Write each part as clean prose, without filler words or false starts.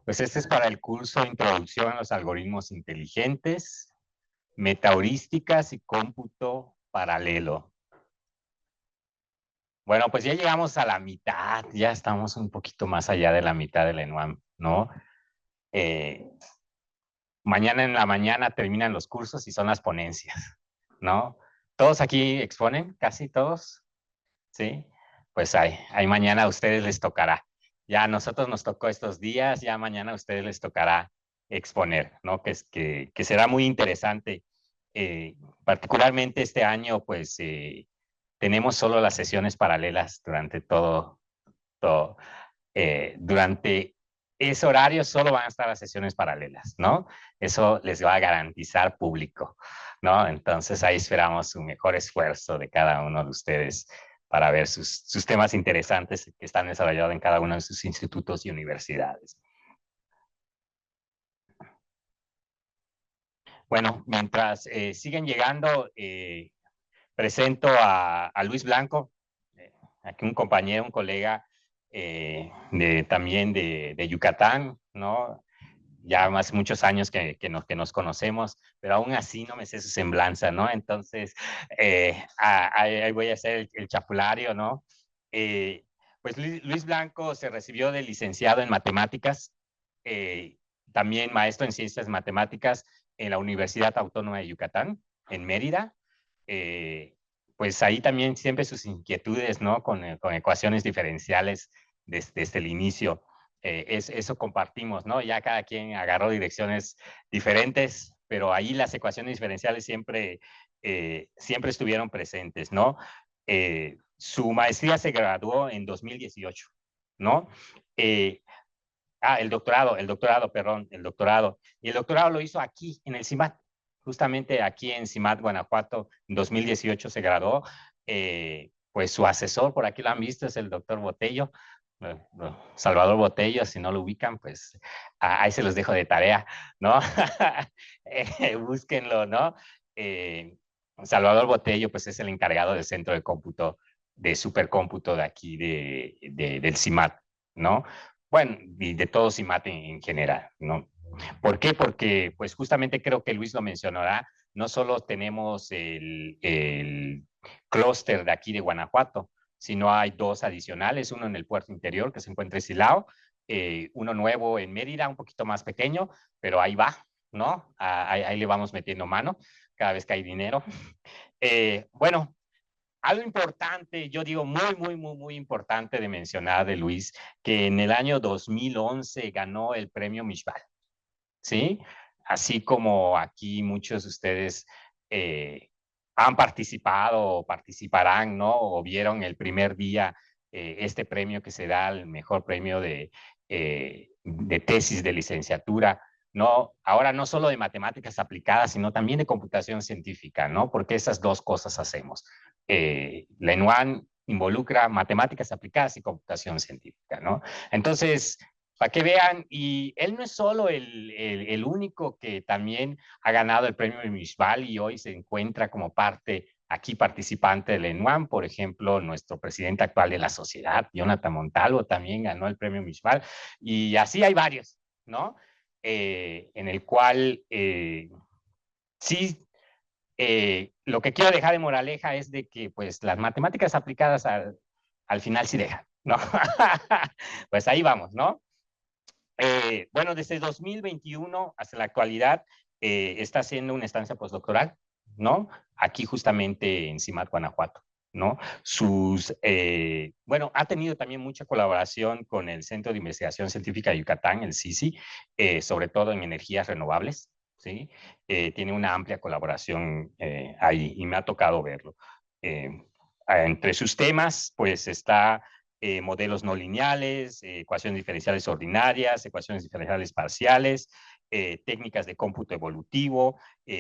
Pues este es para el curso Introducción a los algoritmos inteligentes, metaheurísticas y cómputo paralelo. Bueno, pues ya llegamos a la mitad, ya estamos un poquito más allá de la mitad del ENUAM, ¿no? Eh, Mañana en la mañana terminan los cursos y son las ponencias, ¿no? ¿Todos aquí exponen? ¿Casi todos? ¿Sí? Pues ahí mañana a ustedes les tocará. Ya a nosotros nos tocó estos días, ya mañana a ustedes les tocará exponer, ¿no? Que será muy interesante. Particularmente este año, pues tenemos solo las sesiones paralelas durante todo durante ese horario solo van a estar las sesiones paralelas, ¿no? Eso les va a garantizar público, ¿no? Entonces ahí esperamos un mejor esfuerzo de cada uno de ustedes para ver sus temas interesantes que están desarrollados en cada uno de sus institutos y universidades. Bueno, mientras siguen llegando, presento a Luis Blanco, aquí un compañero, un colega también de Yucatán, ¿no? Ya más muchos años que nos conocemos, pero aún así no me sé su semblanza, ¿no? Entonces, ahí voy a hacer el chapulario, ¿no? Eh, pues Luis Blanco se recibió de licenciado en matemáticas, eh, también maestro en ciencias matemáticas en la Universidad Autónoma de Yucatán, en Mérida. Eh, pues ahí también siempre sus inquietudes, ¿no? Con ecuaciones diferenciales desde el inicio. Eso compartimos, ¿no? Ya cada quien agarró direcciones diferentes, pero ahí las ecuaciones diferenciales siempre estuvieron presentes, ¿no? Su maestría se graduó en 2018, ¿no? Eh, perdón, el doctorado. Y el doctorado lo hizo aquí, en el CIMAT, justamente aquí en CIMAT, Guanajuato, en 2018 se graduó. Pues su asesor, por aquí lo han visto, es el doctor Botello, Salvador Botello, si no lo ubican, pues ahí se los dejo de tarea, ¿no? Búsquenlo, ¿no? Eh, Salvador Botello, pues es el encargado del centro de cómputo, de supercómputo de aquí, del CIMAT, ¿no? Bueno, y de todo CIMAT en general, ¿no? ¿Por qué? Porque, pues justamente creo que Luis lo mencionará, no solo tenemos el clúster de aquí de Guanajuato, sino hay dos adicionales, uno en el puerto interior que se encuentra en Silao, uno nuevo en Mérida, un poquito más pequeño, pero ahí va, ¿no? Ahí le vamos metiendo mano cada vez que hay dinero. Bueno, algo importante, yo digo muy importante de mencionar de Luis, que en el año 2011 ganó el premio Mishbal, ¿sí? Así como aquí muchos de ustedes eh, han participado o participarán, ¿no? O vieron el primer día este premio que se da, el mejor premio de tesis de licenciatura, ¿no? Ahora no solo de matemáticas aplicadas, sino también de computación científica, ¿no? Porque esas dos cosas hacemos. La ENUAN involucra matemáticas aplicadas y computación científica, ¿no? Entonces, para que vean, y él no es solo el único que también ha ganado el premio Mishbal y hoy se encuentra como parte aquí participante del ENUAM, por ejemplo, nuestro presidente actual de la sociedad, Jonathan Montalvo, también ganó el premio Mishbal, y así hay varios, ¿no? En el cual sí, lo que quiero dejar de moraleja es de que pues las matemáticas aplicadas al final sí dejan, ¿no? Pues ahí vamos, ¿no? Bueno, desde 2021 hasta la actualidad está haciendo una estancia postdoctoral, ¿no? Aquí justamente en CIMAT, Guanajuato, ¿no? Bueno, ha tenido también mucha colaboración con el Centro de Investigación Científica de Yucatán, el CICI, sobre todo en energías renovables, ¿sí? Tiene una amplia colaboración ahí y me ha tocado verlo. Eh, Entre sus temas, pues está modelos no lineales, ecuaciones diferenciales ordinarias, ecuaciones diferenciales parciales, técnicas de cómputo evolutivo,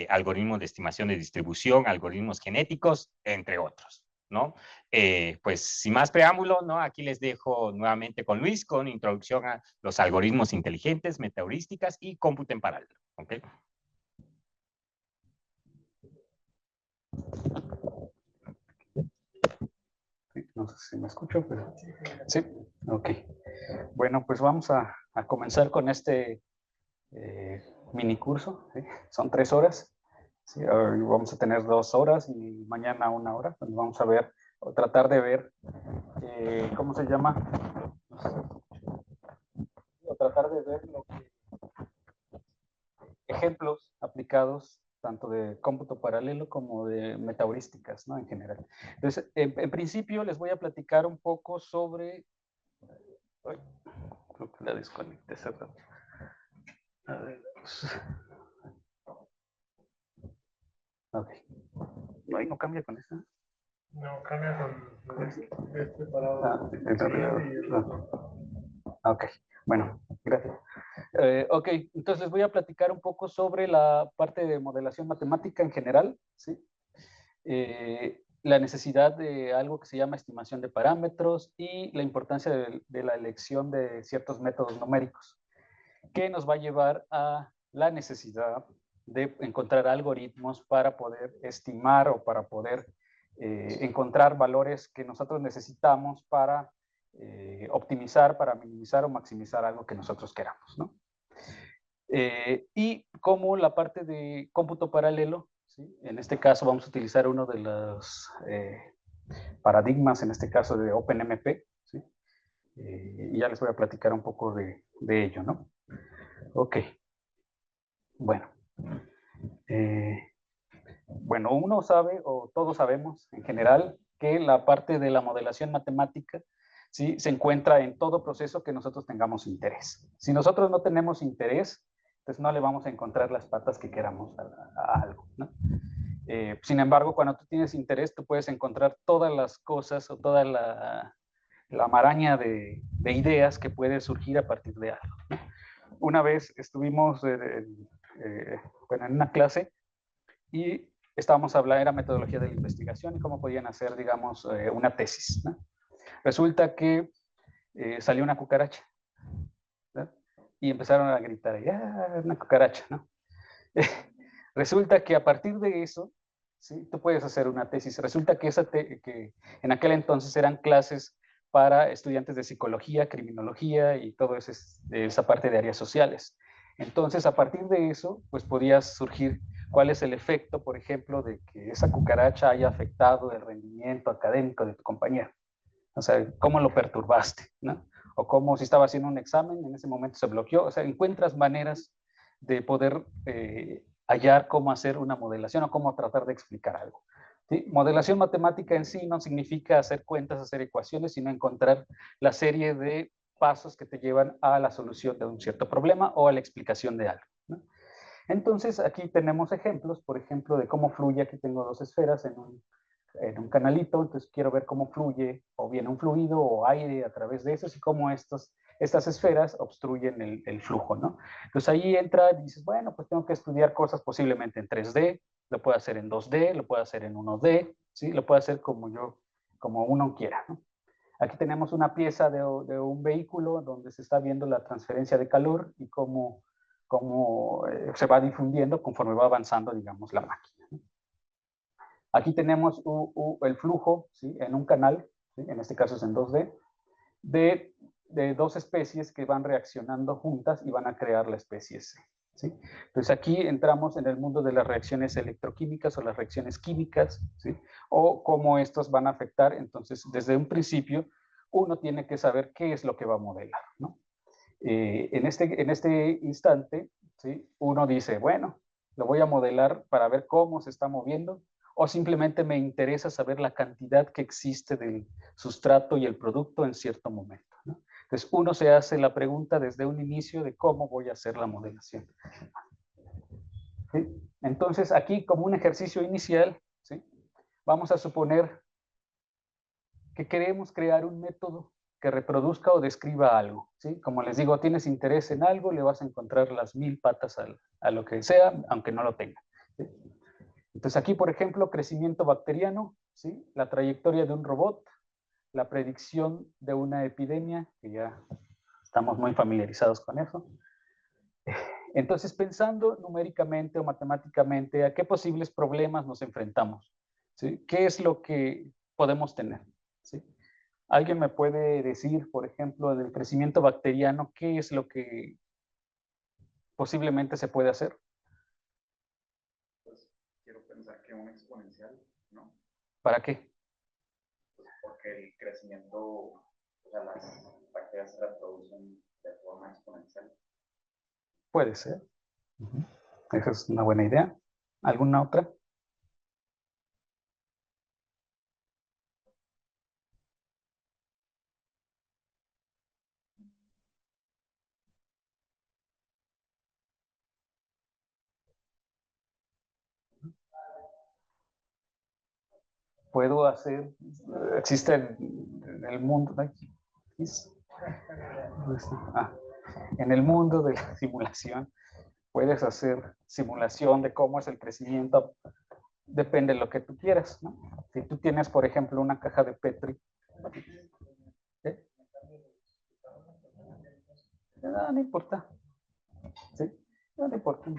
algoritmos de estimación de distribución, algoritmos genéticos, entre otros, ¿no? Pues sin más preámbulo, ¿no? Aquí les dejo nuevamente con Luis, con introducción a los algoritmos inteligentes, metaheurísticas y cómputo en paralelo, ¿ok? no sé si me escucho, pero sí, ok. Bueno, pues vamos a comenzar con este mini curso, ¿sí? Son 3 horas, ¿sí? Hoy vamos a tener 2 horas y mañana 1 hora, donde vamos a ver, o tratar de ver, ¿cómo se llama? O tratar de ver ejemplos aplicados tanto de cómputo paralelo como de metaheurísticas, ¿no? En general. Entonces, en principio les voy a platicar un poco sobre... Ay, creo que la desconecté hace rato. A ver. Ok. Ay, no cambia con esta. No, cambia con este parado. Ok, bueno, gracias. Ok, entonces les voy a platicar un poco sobre la parte de modelación matemática en general, ¿sí? La necesidad de algo que se llama estimación de parámetros y la importancia de la elección de ciertos métodos numéricos, que nos va a llevar a la necesidad de encontrar algoritmos para poder estimar o para poder encontrar valores que nosotros necesitamos para optimizar, para minimizar o maximizar algo que nosotros queramos, ¿no? Y como la parte de cómputo paralelo, ¿sí? En este caso vamos a utilizar uno de los paradigmas, en este caso de OpenMP, ¿sí? Y ya les voy a platicar un poco de ello, ¿no? Ok, bueno. Bueno, uno sabe, o todos sabemos en general, que la parte de la modelación matemática, ¿sí? Se encuentra en todo proceso que nosotros tengamos interés. Si nosotros no tenemos interés, pues no le vamos a encontrar las patas que queramos a algo, ¿no? Sin embargo, cuando tú tienes interés, tú puedes encontrar todas las cosas o toda la maraña de ideas que puede surgir a partir de algo, ¿no? Una vez estuvimos bueno, en una clase y estábamos hablando, era metodología de la investigación y cómo podían hacer, digamos, una tesis, ¿no? Resulta que salió una cucaracha, ¿no? Y empezaron a gritar, ¡ah, una cucaracha!, ¿no? Resulta que a partir de eso, ¿sí? Tú puedes hacer una tesis. Resulta que, que en aquel entonces eran clases para estudiantes de psicología, criminología y toda esa parte de áreas sociales. Entonces, a partir de eso, pues podías surgir cuál es el efecto, por ejemplo, de que esa cucaracha haya afectado el rendimiento académico de tu compañero. O sea, cómo lo perturbaste, ¿no? O cómo si estaba haciendo un examen, en ese momento se bloqueó. O sea, encuentras maneras de poder hallar cómo hacer una modelación o cómo tratar de explicar algo. ¿Sí? Modelación matemática en sí no significa hacer cuentas, hacer ecuaciones, sino encontrar la serie de pasos que te llevan a la solución de un cierto problema o a la explicación de algo, ¿no? Entonces, aquí tenemos ejemplos, por ejemplo, de cómo fluye. Aquí tengo 2 esferas en un canalito, entonces quiero ver cómo fluye o bien un fluido o aire a través de esos y cómo estas esferas obstruyen el flujo, ¿no? Entonces ahí entra y dices, bueno, pues tengo que estudiar cosas posiblemente en 3D, lo puedo hacer en 2D, lo puedo hacer en 1D, ¿sí? Lo puedo hacer como uno quiera, ¿no? Aquí tenemos una pieza de un vehículo donde se está viendo la transferencia de calor y cómo se va difundiendo conforme va avanzando, digamos, la máquina, ¿no? Aquí tenemos el flujo, ¿sí? En un canal, ¿sí? En este caso es en 2D, de 2 especies que van reaccionando juntas y van a crear la especie C, ¿sí? Entonces aquí entramos en el mundo de las reacciones electroquímicas o las reacciones químicas, ¿sí? O cómo estos van a afectar. Entonces, desde un principio, uno tiene que saber qué es lo que va a modelar, ¿no? En este instante, ¿sí? Uno dice, bueno, lo voy a modelar para ver cómo se está moviendo, o simplemente me interesa saber la cantidad que existe del sustrato y el producto en cierto momento, ¿no? Entonces, uno se hace la pregunta desde un inicio de cómo voy a hacer la modelación, ¿sí? Entonces, aquí como un ejercicio inicial, ¿sí? Vamos a suponer que queremos crear un método que reproduzca o describa algo, ¿sí? Como les digo, tienes interés en algo, le vas a encontrar las 1000 patas a lo que sea, aunque no lo tenga, ¿sí? Entonces aquí, por ejemplo, crecimiento bacteriano, ¿sí? La trayectoria de un robot, la predicción de una epidemia, que ya estamos muy familiarizados con eso. Entonces, pensando numéricamente o matemáticamente, ¿a qué posibles problemas nos enfrentamos? ¿Sí? ¿Qué es lo que podemos tener? ¿Sí? ¿Alguien me puede decir, por ejemplo, del crecimiento bacteriano, qué es lo que posiblemente se puede hacer? Pues quiero pensar que un exponencial, ¿no? ¿Para qué? Pues porque el crecimiento, o sea, las bacterias se reproducen de forma exponencial. Puede ser. Esa es una buena idea. ¿Alguna otra? Puedo hacer, existe en el mundo, ¿no? En el mundo de la simulación, puedes hacer simulación de cómo es el crecimiento, depende de lo que tú quieras, ¿no? Si tú tienes, por ejemplo, una caja de Petri, ¿eh? No importa, ¿sí? No importa,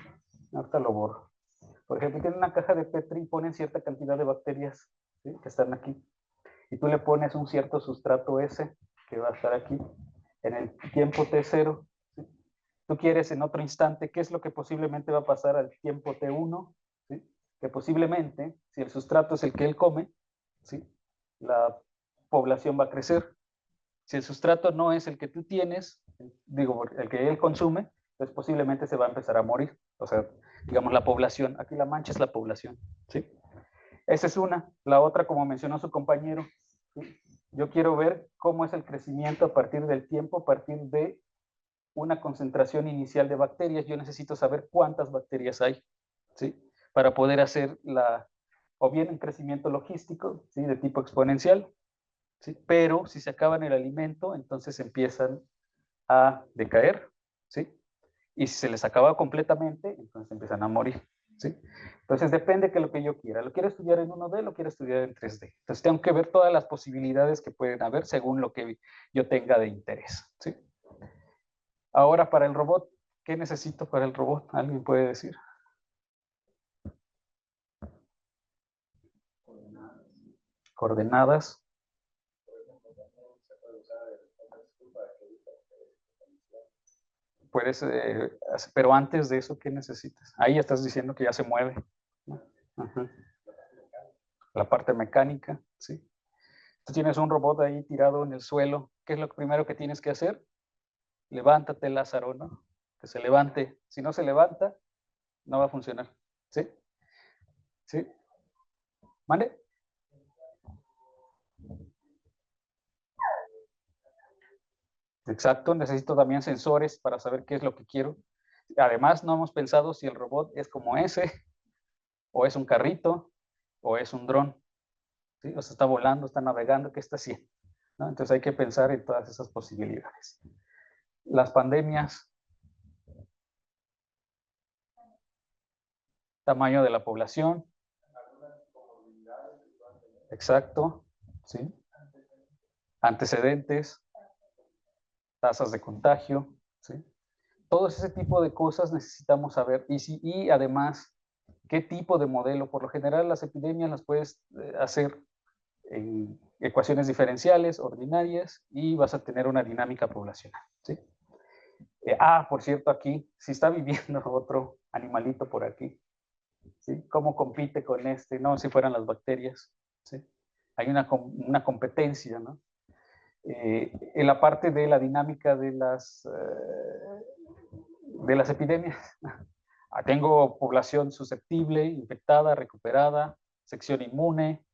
ahorita lo borro. Por ejemplo, tienen una caja de Petri y ponen cierta cantidad de bacterias, ¿sí? Que están aquí. Y tú le pones un cierto sustrato S que va a estar aquí en el tiempo T0. ¿Sí? Tú quieres en otro instante qué es lo que posiblemente va a pasar al tiempo T1, ¿sí? Que posiblemente, si el sustrato es el que él come, ¿sí? La población va a crecer. Si el sustrato no es el que tú tienes, digo, el que él consume, pues posiblemente se va a empezar a morir. O sea, digamos la población, aquí la mancha es la población, ¿sí? Esa es una. La otra, como mencionó su compañero, ¿sí? Yo quiero ver cómo es el crecimiento a partir del tiempo, a partir de una concentración inicial de bacterias. Yo necesito saber cuántas bacterias hay, ¿sí? Para poder hacer o bien un crecimiento logístico, ¿sí? De tipo exponencial, ¿sí? Pero si se acaban el alimento, entonces empiezan a decaer, ¿sí? Y si se les acaba completamente, entonces empiezan a morir, ¿sí? Entonces depende de lo que yo quiera. ¿Lo quiero estudiar en 1D? ¿Lo quiero estudiar en 3D? Entonces tengo que ver todas las posibilidades que pueden haber según lo que yo tenga de interés, ¿sí? Ahora para el robot, ¿qué necesito para el robot? ¿Alguien puede decir? Coordenadas. Puedes, pero antes de eso, ¿qué necesitas? Ahí estás diciendo que ya se mueve, ¿no? Ajá. La parte mecánica, ¿sí? Tú tienes un robot ahí tirado en el suelo. ¿Qué es lo primero que tienes que hacer? Levántate, Lázaro, ¿no? Que se levante. Si no se levanta, no va a funcionar. ¿Sí? ¿Sí? ¿Mande? Exacto, necesito también sensores para saber qué es lo que quiero. Además, no hemos pensado si el robot es como ese, o es un carrito, o es un dron. ¿Sí? O sea, está volando, está navegando, ¿qué está haciendo? ¿No? Entonces hay que pensar en todas esas posibilidades. Las pandemias, tamaño de la población. Exacto, ¿sí? Antecedentes, tasas de contagio, ¿sí? Todo ese tipo de cosas necesitamos saber. Y además, ¿qué tipo de modelo? Por lo general, las epidemias las puedes hacer en ecuaciones diferenciales, ordinarias, y vas a tener una dinámica poblacional, ¿sí? Por cierto, aquí, si está viviendo otro animalito por aquí, ¿sí? ¿Cómo compite con este? No, si fueran las bacterias, ¿sí? Hay una competencia, ¿no? En la parte de la dinámica de las epidemias. Tengo población susceptible, infectada, recuperada, sección inmune,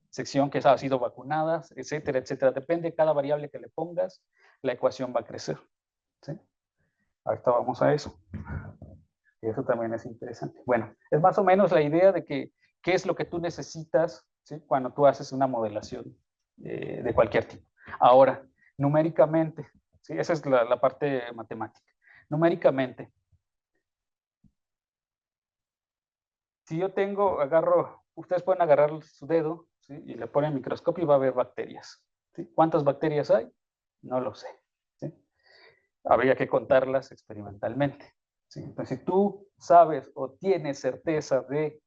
sección que ha sido vacunada, etcétera, etcétera. Depende de cada variable que le pongas, la ecuación va a crecer, ¿sí? Ahorita vamos a eso. Y eso también es interesante. Bueno, es más o menos la idea de qué es lo que tú necesitas, ¿sí? Cuando tú haces una modelación de cualquier tipo. Ahora, numéricamente, ¿sí? Esa es la parte matemática. Numéricamente, si yo agarro, ustedes pueden agarrar su dedo, ¿sí? Y le ponen microscopio y va a ver bacterias, ¿sí? ¿Cuántas bacterias hay? No lo sé, ¿sí? Habría que contarlas experimentalmente, ¿sí? Entonces, si tú sabes o tienes certeza de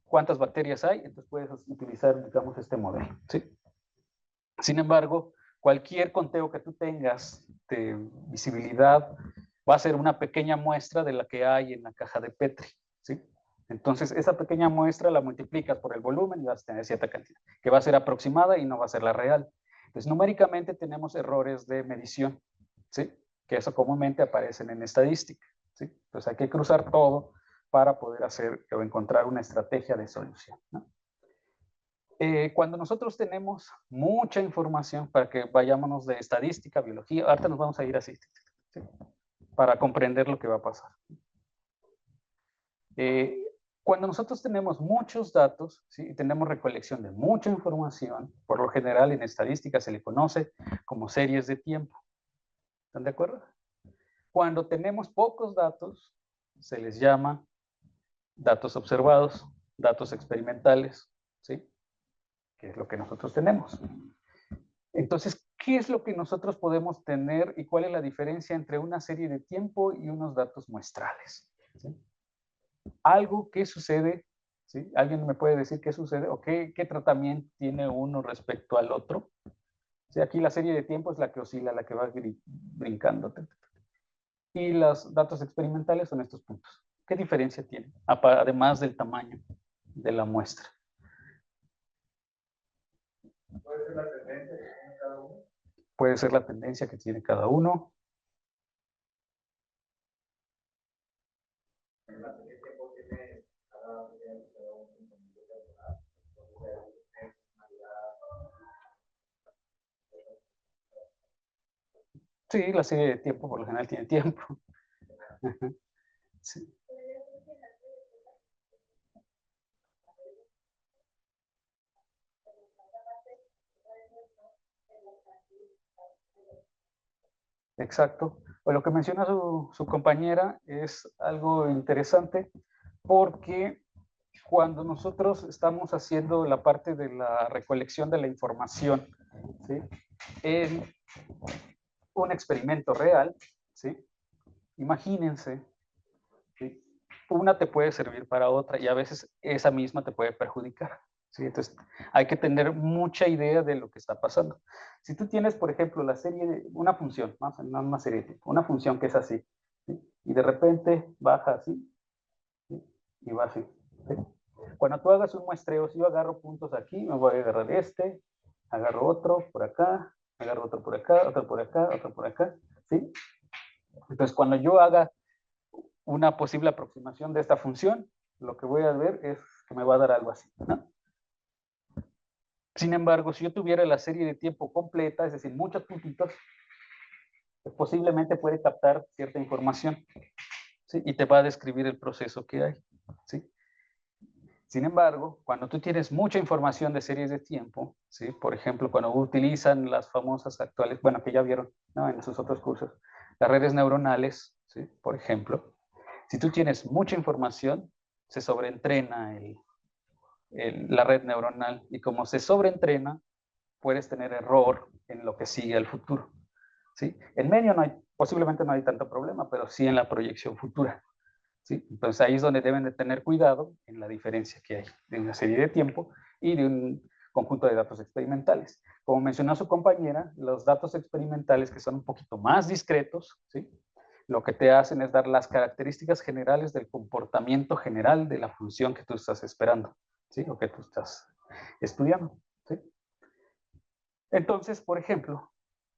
cuántas bacterias hay, entonces puedes utilizar, digamos, este modelo, ¿sí? Sin embargo, cualquier conteo que tú tengas de visibilidad va a ser una pequeña muestra de la que hay en la caja de Petri, ¿sí? Entonces, esa pequeña muestra la multiplicas por el volumen y vas a tener cierta cantidad, que va a ser aproximada y no va a ser la real. Entonces, numéricamente tenemos errores de medición, ¿sí? Que eso comúnmente aparecen en estadística, ¿sí? Entonces, hay que cruzar todo para poder hacer o encontrar una estrategia de solución, ¿no? Cuando nosotros tenemos mucha información, para que vayámonos de estadística, biología, ahorita nos vamos a ir así, ¿sí? Para comprender lo que va a pasar. Cuando nosotros tenemos muchos datos, ¿sí? Y tenemos recolección de mucha información, por lo general en estadística se le conoce como series de tiempo. ¿Están de acuerdo? Cuando tenemos pocos datos, se les llama datos observados, datos experimentales, ¿sí? Que es lo que nosotros tenemos. Entonces, ¿qué es lo que nosotros podemos tener y cuál es la diferencia entre una serie de tiempo y unos datos muestrales? ¿Sí? Algo que sucede, ¿sí? ¿Alguien me puede decir qué sucede o qué tratamiento tiene uno respecto al otro? ¿Sí? Aquí la serie de tiempo es la que oscila, la que va brincando. Y los datos experimentales son estos puntos. ¿Qué diferencia tienen? Además del tamaño de la muestra. ¿Puede ser la tendencia que tiene cada uno? Puede ser la tendencia que tiene cada uno. Sí, la serie de tiempo por lo general tiene tiempo. Sí. Exacto. Pues lo que menciona su compañera es algo interesante porque cuando nosotros estamos haciendo la parte de la recolección de la información, ¿sí? En un experimento real, ¿sí? Imagínense, ¿sí? Una te puede servir para otra y a veces esa misma te puede perjudicar, ¿sí? Entonces hay que tener mucha idea de lo que está pasando. Si tú tienes, por ejemplo, la serie de una función, no una serie de tiempo, una función que es así, ¿sí? Y de repente baja así, ¿sí? Y va así, ¿sí? Cuando tú hagas un muestreo, si yo agarro puntos aquí, me voy a agarrar este, agarro otro por acá, agarro otro por acá, otro por acá, otro por acá, ¿sí? Entonces, cuando yo haga una posible aproximación de esta función, lo que voy a ver es que me va a dar algo así, ¿no? Sin embargo, si yo tuviera la serie de tiempo completa, es decir, muchos puntitos, pues posiblemente puede captar cierta información, ¿sí? Y te va a describir el proceso que hay, ¿sí? Sin embargo, cuando tú tienes mucha información de series de tiempo, ¿sí? Por ejemplo, cuando utilizan las famosas actuales, bueno, que ya vieron, ¿no? En sus otros cursos, las redes neuronales, ¿sí? Por ejemplo, si tú tienes mucha información, se sobreentrena la red neuronal y como se sobreentrena, puedes tener error en lo que sigue al futuro, ¿sí? En medio no hay, posiblemente no hay tanto problema, pero sí en la proyección futura. ¿Sí? Entonces ahí es donde deben de tener cuidado en la diferencia que hay de una serie de tiempo y de un conjunto de datos experimentales. Como mencionó su compañera, los datos experimentales que son un poquito más discretos, ¿sí? Lo que te hacen es dar las características generales del comportamiento general de la función que tú estás esperando, ¿sí? O que tú estás estudiando, ¿sí? Entonces, por ejemplo,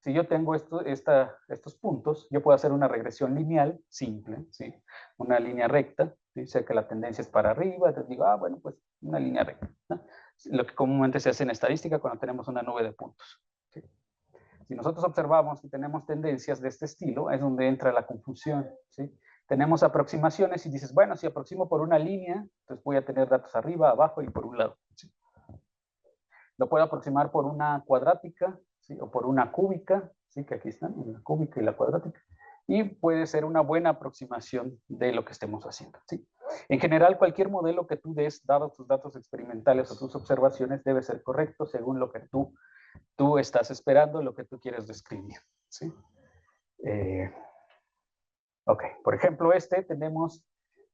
si yo tengo estos puntos, yo puedo hacer una regresión lineal simple, ¿sí? Una línea recta, ¿sí? Sé que la tendencia es para arriba, entonces digo, bueno, pues una línea recta, ¿no? Lo que comúnmente se hace en estadística cuando tenemos una nube de puntos, ¿sí? Si nosotros observamos y tenemos tendencias de este estilo, es donde entra la confusión, ¿sí? Tenemos aproximaciones y dices, bueno, si aproximo por una línea, entonces voy a tener datos arriba, abajo y por un lado, ¿sí? Lo puedo aproximar por una cuadrática, ¿sí? O por una cúbica, ¿sí? Que aquí están, la cúbica y la cuadrática. Y puede ser una buena aproximación de lo que estemos haciendo, ¿sí? En general, cualquier modelo que tú des, dado tus datos experimentales o tus observaciones, debe ser correcto según lo que tú estás esperando, lo que tú quieres describir, ¿sí? Ok, por ejemplo, tenemos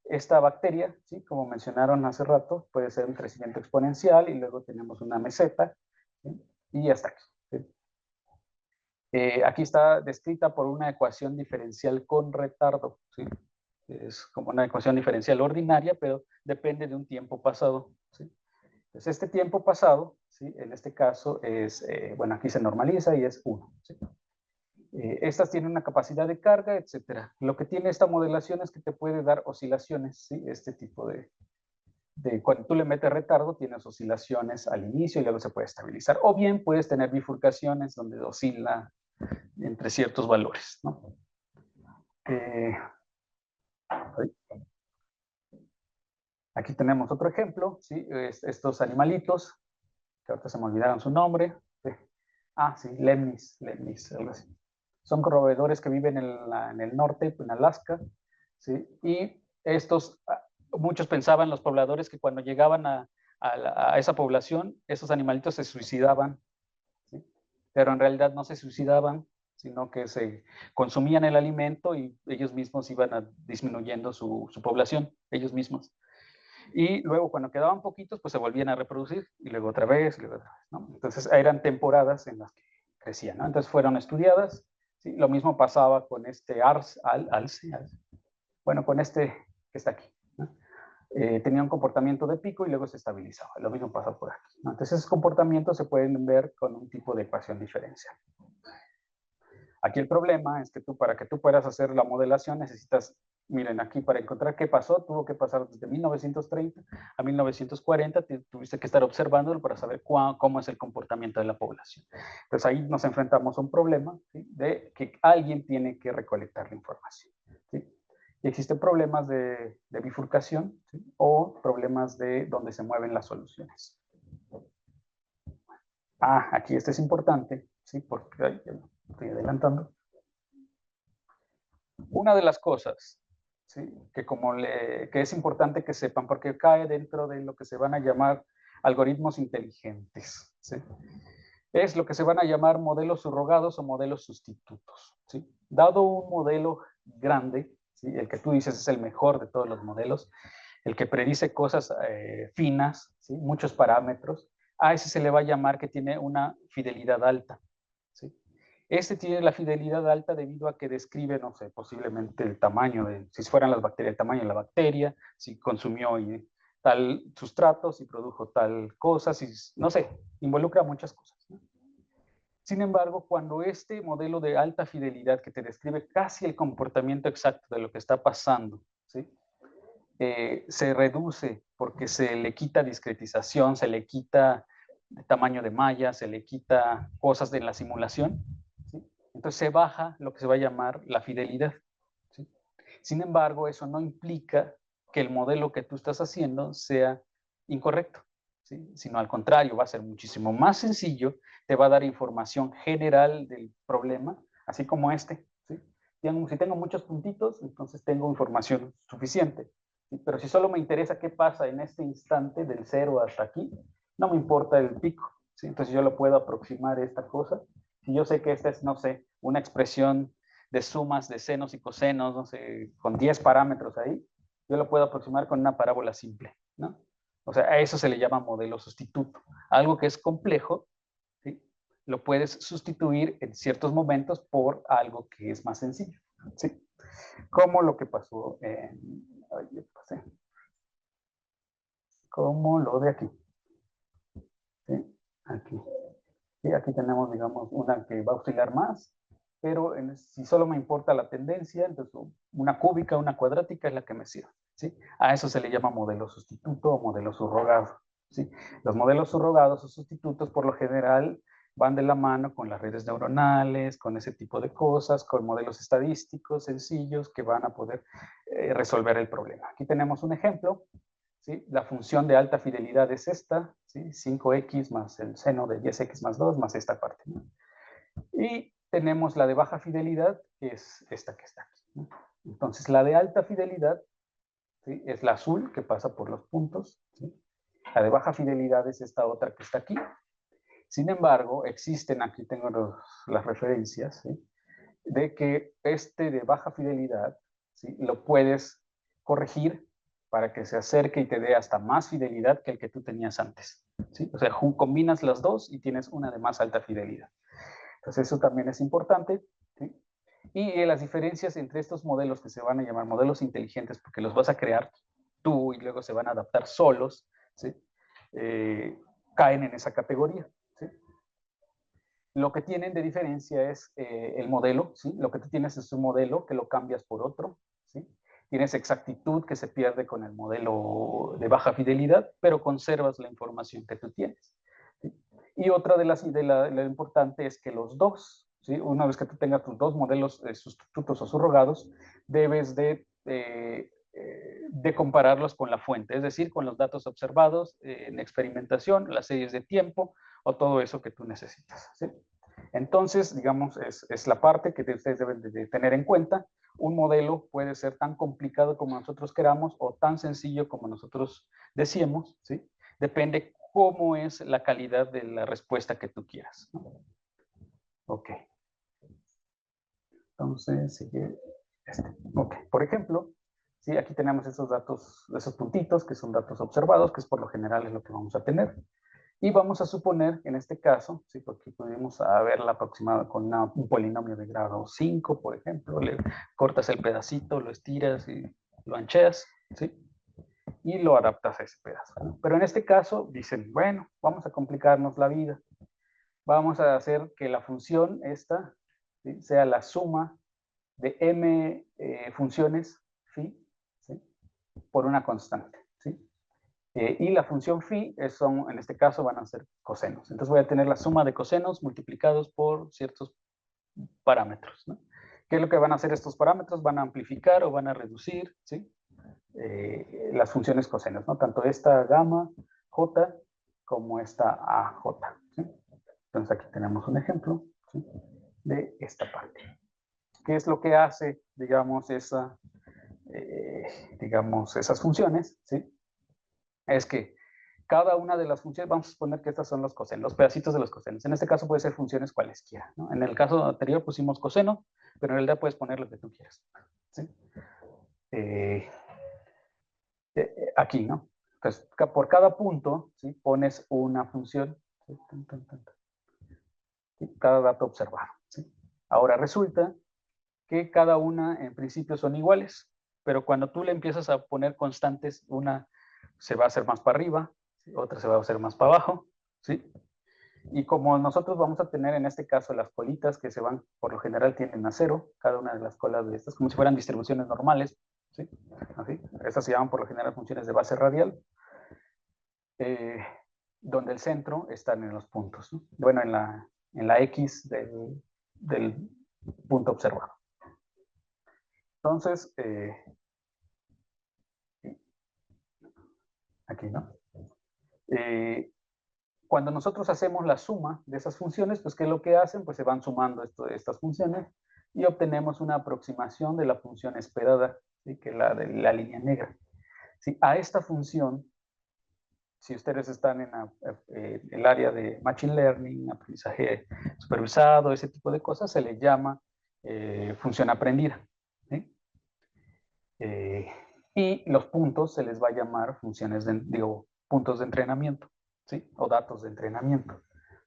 esta bacteria, ¿sí? Como mencionaron hace rato, puede ser un crecimiento exponencial y luego tenemos una meseta, ¿sí? Y hasta aquí, ¿sí? Aquí está descrita por una ecuación diferencial con retardo, ¿sí? Es como una ecuación diferencial ordinaria, pero depende de un tiempo pasado, ¿sí? Entonces, este tiempo pasado, ¿sí? En este caso es, bueno, aquí se normaliza y es 1, ¿sí? Estas tienen una capacidad de carga, etcétera. Lo que tiene esta modelación es que te puede dar oscilaciones, ¿sí? Este tipo de cuando tú le metes retardo, tienes oscilaciones al inicio y luego se puede estabilizar. O bien puedes tener bifurcaciones donde oscila entre ciertos valores, ¿no? Aquí tenemos otro ejemplo, ¿sí? Estos animalitos, que ahorita se me olvidaron su nombre. Sí, lemnis, algo así. Son roedores que viven en el norte, en Alaska, ¿sí? Y estos, muchos pensaban los pobladores que cuando llegaban a esa población, esos animalitos se suicidaban, ¿sí? Pero en realidad no se suicidaban, sino que se consumían el alimento y ellos mismos iban disminuyendo su población, ellos mismos. Y luego cuando quedaban poquitos, pues se volvían a reproducir y luego otra vez, ¿no? Entonces eran temporadas en las que crecían, ¿no? Entonces fueron estudiadas, ¿sí? Lo mismo pasaba con este alce, bueno, con este que está aquí, ¿no? Tenía un comportamiento de pico y luego se estabilizaba. Lo mismo pasa por aquí, ¿no? Entonces esos comportamientos se pueden ver con un tipo de ecuación diferencial. Aquí el problema es que para que tú puedas hacer la modelación necesitas, miren, aquí para encontrar qué pasó, tuvo que pasar desde 1930 a 1940, tuviste que estar observándolo para saber cómo es el comportamiento de la población. Entonces ahí nos enfrentamos a un problema, ¿sí? De que alguien tiene que recolectar la información, ¿sí? Y existen problemas de bifurcación, ¿sí? O problemas de donde se mueven las soluciones. Aquí este es importante, ¿sí? Porque estoy adelantando. Una de las cosas, ¿sí? que es importante que sepan, porque cae dentro de lo que se van a llamar algoritmos inteligentes, ¿sí? Es lo que se van a llamar modelos subrogados o modelos sustitutos, ¿sí? Dado un modelo grande, ¿sí? El que tú dices es el mejor de todos los modelos, el que predice cosas finas, ¿sí? Muchos parámetros, a ese se le va a llamar que tiene una fidelidad alta, ¿sí? Este tiene la fidelidad alta debido a que describe, no sé, posiblemente el tamaño si fueran las bacterias, el tamaño de la bacteria, si consumió tal sustrato, si produjo tal cosa, si, no sé, involucra muchas cosas, ¿no? Sin embargo, cuando este modelo de alta fidelidad que te describe casi el comportamiento exacto de lo que está pasando, ¿sí? Se reduce porque se le quita discretización, se le quita tamaño de malla, se le quita cosas de la simulación, ¿sí? Entonces se baja lo que se va a llamar la fidelidad, ¿sí? Sin embargo, eso no implica que el modelo que tú estás haciendo sea incorrecto, ¿sí? Sino al contrario, va a ser muchísimo más sencillo, te va a dar información general del problema, así como este, ¿sí? Si tengo muchos puntitos, entonces tengo información suficiente. ¿Sí? Pero si solo me interesa qué pasa en este instante del 0 hasta aquí, no me importa el pico, ¿sí? Entonces yo lo puedo aproximar esta cosa. Si yo sé que esta es, no sé, una expresión de sumas de senos y cosenos, no sé, con 10 parámetros ahí, yo lo puedo aproximar con una parábola simple, ¿no? O sea, a eso se le llama modelo sustituto. Algo que es complejo, ¿sí? Lo puedes sustituir en ciertos momentos por algo que es más sencillo, ¿sí? Como lo que pasó como lo de aquí, ¿sí? Aquí. Y aquí tenemos, digamos, una que va a oscilar más, pero si solo me importa la tendencia, entonces una cúbica, una cuadrática es la que me sirve, ¿sí? A eso se le llama modelo sustituto o modelo subrogado, ¿sí? Los modelos subrogados o sustitutos por lo general van de la mano con las redes neuronales, con ese tipo de cosas, con modelos estadísticos sencillos que van a poder resolver el problema. Aquí tenemos un ejemplo, ¿sí? La función de alta fidelidad es esta, ¿sí? 5x más el seno de 10x más 2 más esta parte, ¿no? Y tenemos la de baja fidelidad, que es esta que está aquí, ¿no? Entonces, la de alta fidelidad, ¿sí? Es la azul que pasa por los puntos, ¿sí? La de baja fidelidad es esta otra que está aquí. Sin embargo, existen, aquí tengo las referencias, ¿sí? De que este de baja fidelidad, ¿sí? Lo puedes corregir para que se acerque y te dé hasta más fidelidad que el que tú tenías antes, ¿sí? O sea, combinas las dos y tienes una de más alta fidelidad. Entonces eso también es importante, ¿sí? Y las diferencias entre estos modelos que se van a llamar modelos inteligentes, porque los vas a crear tú y luego se van a adaptar solos, ¿sí? Caen en esa categoría, ¿sí? Lo que tienen de diferencia es el modelo, ¿sí? Lo que tú tienes es un modelo que lo cambias por otro, ¿sí? Tienes exactitud que se pierde con el modelo de baja fidelidad, pero conservas la información que tú tienes, ¿sí? Y otra de lo importante es que los dos, ¿sí? Una vez que tú tengas tus dos modelos sustitutos o subrogados, debes de compararlos con la fuente, es decir, con los datos observados en experimentación, las series de tiempo o todo eso que tú necesitas, ¿sí? Entonces, digamos, es la parte que ustedes deben de tener en cuenta. Un modelo puede ser tan complicado como nosotros queramos o tan sencillo como nosotros deseemos, ¿sí? Depende cómo es la calidad de la respuesta que tú quieras, ¿no? Ok. Entonces, sigue este. Ok. Por ejemplo, ¿sí? Aquí tenemos esos datos, esos puntitos que son datos observados, que es por lo general es lo que vamos a tener. Y vamos a suponer, en este caso, ¿sí? Porque pudimos haberla aproximado con un polinomio de grado 5, por ejemplo, le cortas el pedacito, lo estiras y lo ancheas, ¿sí? Y lo adaptas a ese pedazo, ¿no? Pero en este caso dicen, bueno, vamos a complicarnos la vida. Vamos a hacer que la función esta, ¿sí? Sea la suma de m funciones phi, ¿sí? Por una constante, ¿sí? Y la función phi son, en este caso, van a ser cosenos. Entonces voy a tener la suma de cosenos multiplicados por ciertos parámetros, ¿no? ¿Qué es lo que van a hacer estos parámetros? Van a amplificar o van a reducir, ¿sí? Las funciones cosenos, ¿no? Tanto esta gamma j como esta AJ, ¿sí? Entonces aquí tenemos un ejemplo, ¿sí? De esta parte. ¿Qué es lo que hace, digamos, esas funciones, ¿sí? Es que cada una de las funciones, vamos a suponer que estas son los cosenos, los pedacitos de los cosenos. En este caso puede ser funciones cualesquiera, ¿no? En el caso anterior pusimos coseno, pero en realidad puedes poner lo que tú quieras, ¿sí? Aquí, ¿no? Entonces, por cada punto, ¿sí? Pones una función, ¿sí? Cada dato observado, ¿sí? Ahora resulta que cada una en principio son iguales, pero cuando tú le empiezas a poner constantes, una se va a hacer más para arriba, ¿sí? Otra se va a hacer más para abajo, ¿sí? Y como nosotros vamos a tener en este caso las colitas que se van, por lo general tienden a cero, cada una de las colas de estas, como si fueran distribuciones normales, ¿sí? Así. Estas se llaman por lo general funciones de base radial, donde el centro están en los puntos, ¿no? Bueno, en la X del punto observado. Entonces, aquí, ¿no? Cuando nosotros hacemos la suma de esas funciones, pues ¿qué es lo que hacen? Pues se van sumando estas funciones y obtenemos una aproximación de la función esperada, ¿sí? Que es la de la línea negra. ¿Sí? A esta función, si ustedes están en el área de Machine Learning, aprendizaje supervisado, ese tipo de cosas, se le llama función aprendida, ¿sí? Y los puntos se les va a llamar funciones puntos de entrenamiento, ¿sí? O datos de entrenamiento,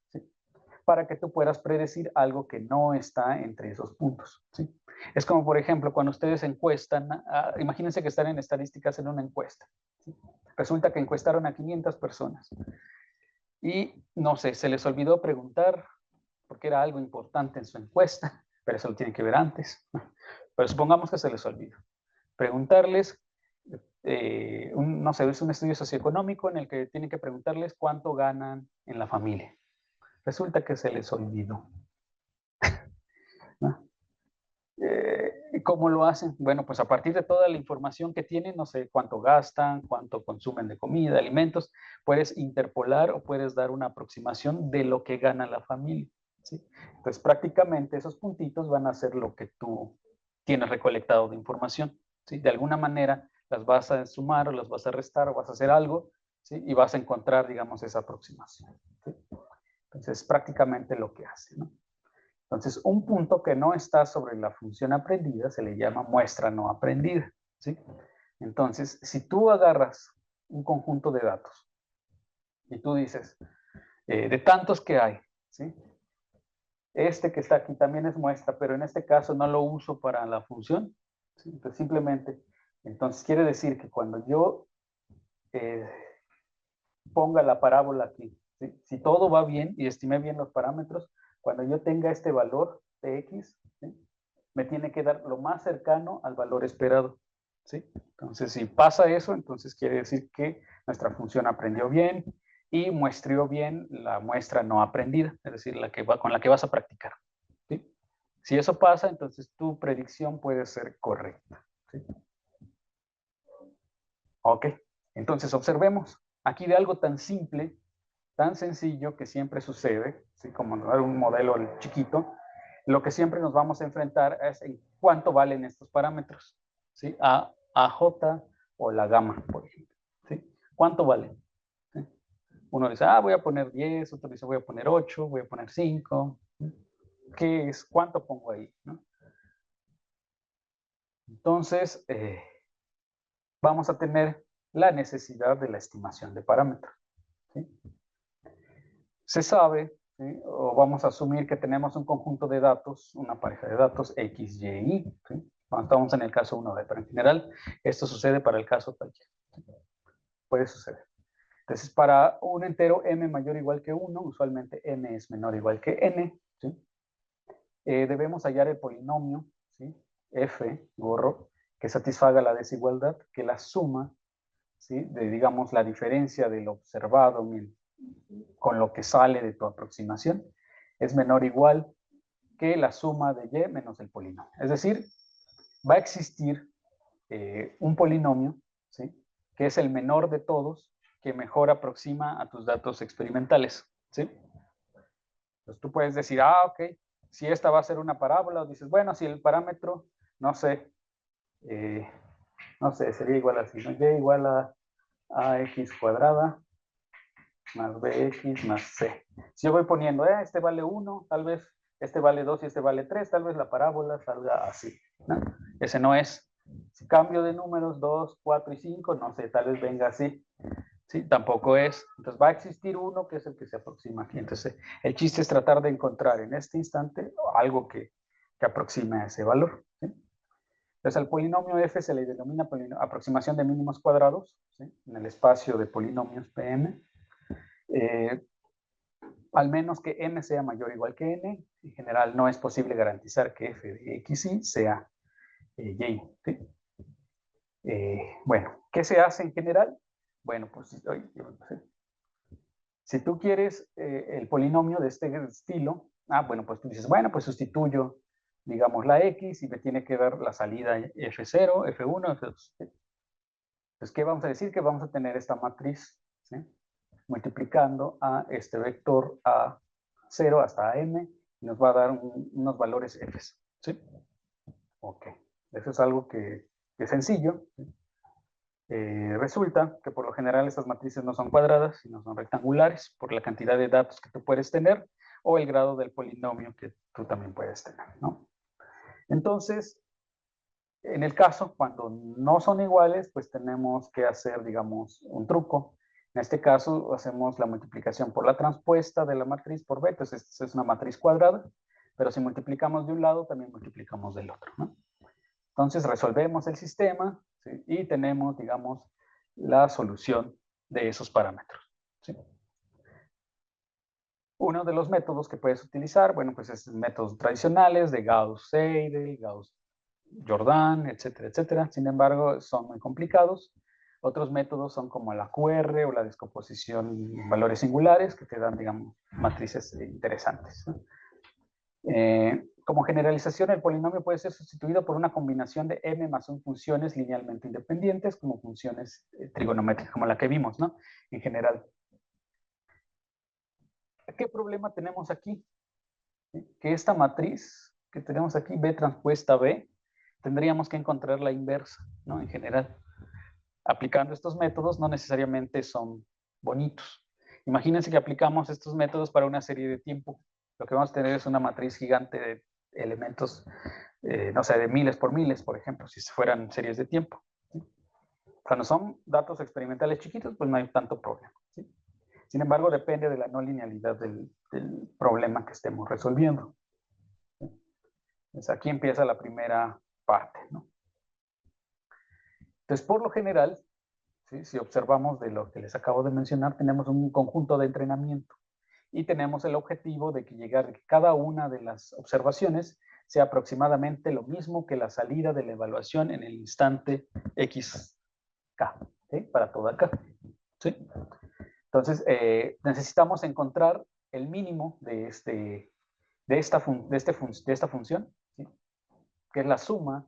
¿sí? Para que tú puedas predecir algo que no está entre esos puntos, ¿sí? Es como, por ejemplo, cuando ustedes encuestan, imagínense que están en estadísticas en una encuesta, ¿sí? Resulta que encuestaron a 500 personas y, no sé, se les olvidó preguntar porque era algo importante en su encuesta, pero eso lo tienen que ver antes. Pero supongamos que se les olvidó preguntarles, no sé, es un estudio socioeconómico en el que tienen que preguntarles cuánto ganan en la familia. Resulta que se les olvidó, ¿no? ¿Cómo lo hacen? Bueno, pues a partir de toda la información que tienen, no sé cuánto gastan, cuánto consumen de comida, alimentos, puedes interpolar o puedes dar una aproximación de lo que gana la familia, ¿sí? Entonces prácticamente esos puntitos van a ser lo que tú tienes recolectado de información, ¿sí? De alguna manera las vas a sumar o las vas a restar o vas a hacer algo, ¿sí? Y vas a encontrar, digamos, esa aproximación, ¿sí? Entonces prácticamente lo que hace, ¿no? Entonces, un punto que no está sobre la función aprendida se le llama muestra no aprendida, ¿sí? Entonces, si tú agarras un conjunto de datos y tú dices, de tantos que hay, ¿sí? Este que está aquí también es muestra, pero en este caso no lo uso para la función. ¿Sí? Entonces, simplemente, entonces quiere decir que cuando yo ponga la parábola aquí, ¿sí? Si todo va bien y estimé bien los parámetros, cuando yo tenga este valor de x, ¿sí? Me tiene que dar lo más cercano al valor esperado. ¿Sí? Entonces, si pasa eso, entonces quiere decir que nuestra función aprendió bien y muestrió bien la muestra no aprendida, es decir, con la que vas a practicar. ¿Sí? Si eso pasa, entonces tu predicción puede ser correcta. ¿Sí? Ok, entonces observemos aquí de algo tan simple, tan sencillo que siempre sucede, ¿sí? Como un modelo chiquito, lo que siempre nos vamos a enfrentar es en cuánto valen estos parámetros, ¿sí? AJ o la gamma, por ejemplo, ¿sí? ¿Cuánto valen? ¿Sí? Uno dice, voy a poner 10, otro dice, voy a poner 8, voy a poner 5. ¿Qué es? ¿Cuánto pongo ahí? ¿No? Entonces, vamos a tener la necesidad de la estimación de parámetros. ¿Sí? Se sabe, ¿sí? O vamos a asumir que tenemos un conjunto de datos, una pareja de datos X, Y, Y. ¿Sí? Estamos en el caso 1D, pero en general esto sucede para el caso tal. ¿Sí? Puede suceder. Entonces, para un entero m mayor o igual que 1, usualmente m es menor o igual que n, ¿sí? Debemos hallar el polinomio, ¿sí? F, gorro, que satisfaga la desigualdad, que la suma, ¿sí? De, digamos, la diferencia del observado con lo que sale de tu aproximación es menor o igual que la suma de y menos el polinomio. Es decir, va a existir un polinomio, ¿sí? Que es el menor de todos, que mejor aproxima a tus datos experimentales. ¿Sí? Entonces tú puedes decir, ok, si esta va a ser una parábola, o dices, bueno, si el parámetro, no sé, sería igual así, ¿no? Y igual a ax cuadrada más bx más c. Si yo voy poniendo, este vale 1, tal vez este vale 2 y este vale 3, tal vez la parábola salga así, ¿no? Ese no es. Si cambio de números 2, 4 y 5, no sé, tal vez venga así. ¿Sí? Tampoco es. Entonces va a existir uno que es el que se aproxima aquí. Entonces el chiste es tratar de encontrar en este instante algo que aproxime a ese valor. ¿Sí? Entonces al polinomio f se le denomina aproximación de mínimos cuadrados, ¿sí? En el espacio de polinomios Pm. Al menos que m sea mayor o igual que n, en general no es posible garantizar que f de x y sea y. ¿Sí? Bueno, ¿qué se hace en general? Bueno, pues si tú quieres el polinomio de este estilo, bueno, pues tú dices, bueno, pues sustituyo, digamos, la x y me tiene que dar la salida f0, f1, f2. Entonces, ¿qué vamos a decir? Que vamos a tener esta matriz, ¿sí? Multiplicando a este vector a0 hasta m, y nos va a dar unos valores f. ¿Sí? Ok. Eso es algo que es sencillo. ¿Sí? Resulta que por lo general estas matrices no son cuadradas, sino son rectangulares por la cantidad de datos que tú puedes tener o el grado del polinomio que tú también puedes tener, ¿no? Entonces, en el caso, cuando no son iguales, pues tenemos que hacer, digamos, un truco. En este caso, hacemos la multiplicación por la transpuesta de la matriz por b, entonces esta es una matriz cuadrada, pero si multiplicamos de un lado, también multiplicamos del otro, ¿no? Entonces resolvemos el sistema, ¿sí? Y tenemos, digamos, la solución de esos parámetros. ¿Sí? Uno de los métodos que puedes utilizar, bueno, pues es métodos tradicionales de Gauss-Seidel, Gauss-Jordan, etcétera, etcétera. Sin embargo, son muy complicados. Otros métodos son como la QR o la descomposición en valores singulares, que te dan, digamos, matrices interesantes, ¿no? Como generalización, el polinomio puede ser sustituido por una combinación de m más 1 funciones linealmente independientes, como funciones trigonométricas, como la que vimos, ¿no? En general. ¿Qué problema tenemos aquí? Que esta matriz que tenemos aquí, B transpuesta B, tendríamos que encontrar la inversa, ¿no? En general. Aplicando estos métodos no necesariamente son bonitos. Imagínense que aplicamos estos métodos para una serie de tiempo. Lo que vamos a tener es una matriz gigante de elementos, no sé, de miles por miles, por ejemplo, si fueran series de tiempo. ¿Sí? Cuando son datos experimentales chiquitos, pues no hay tanto problema. ¿Sí? Sin embargo, depende de la no linealidad del problema que estemos resolviendo. Entonces, aquí empieza la primera parte, ¿no? Entonces, por lo general, ¿sí? Si observamos de lo que les acabo de mencionar, tenemos un conjunto de entrenamiento y tenemos el objetivo de que que cada una de las observaciones sea aproximadamente lo mismo que la salida de la evaluación en el instante XK, ¿sí? Para toda K, ¿sí? Entonces, necesitamos encontrar el mínimo de esta función, ¿sí? Que es la suma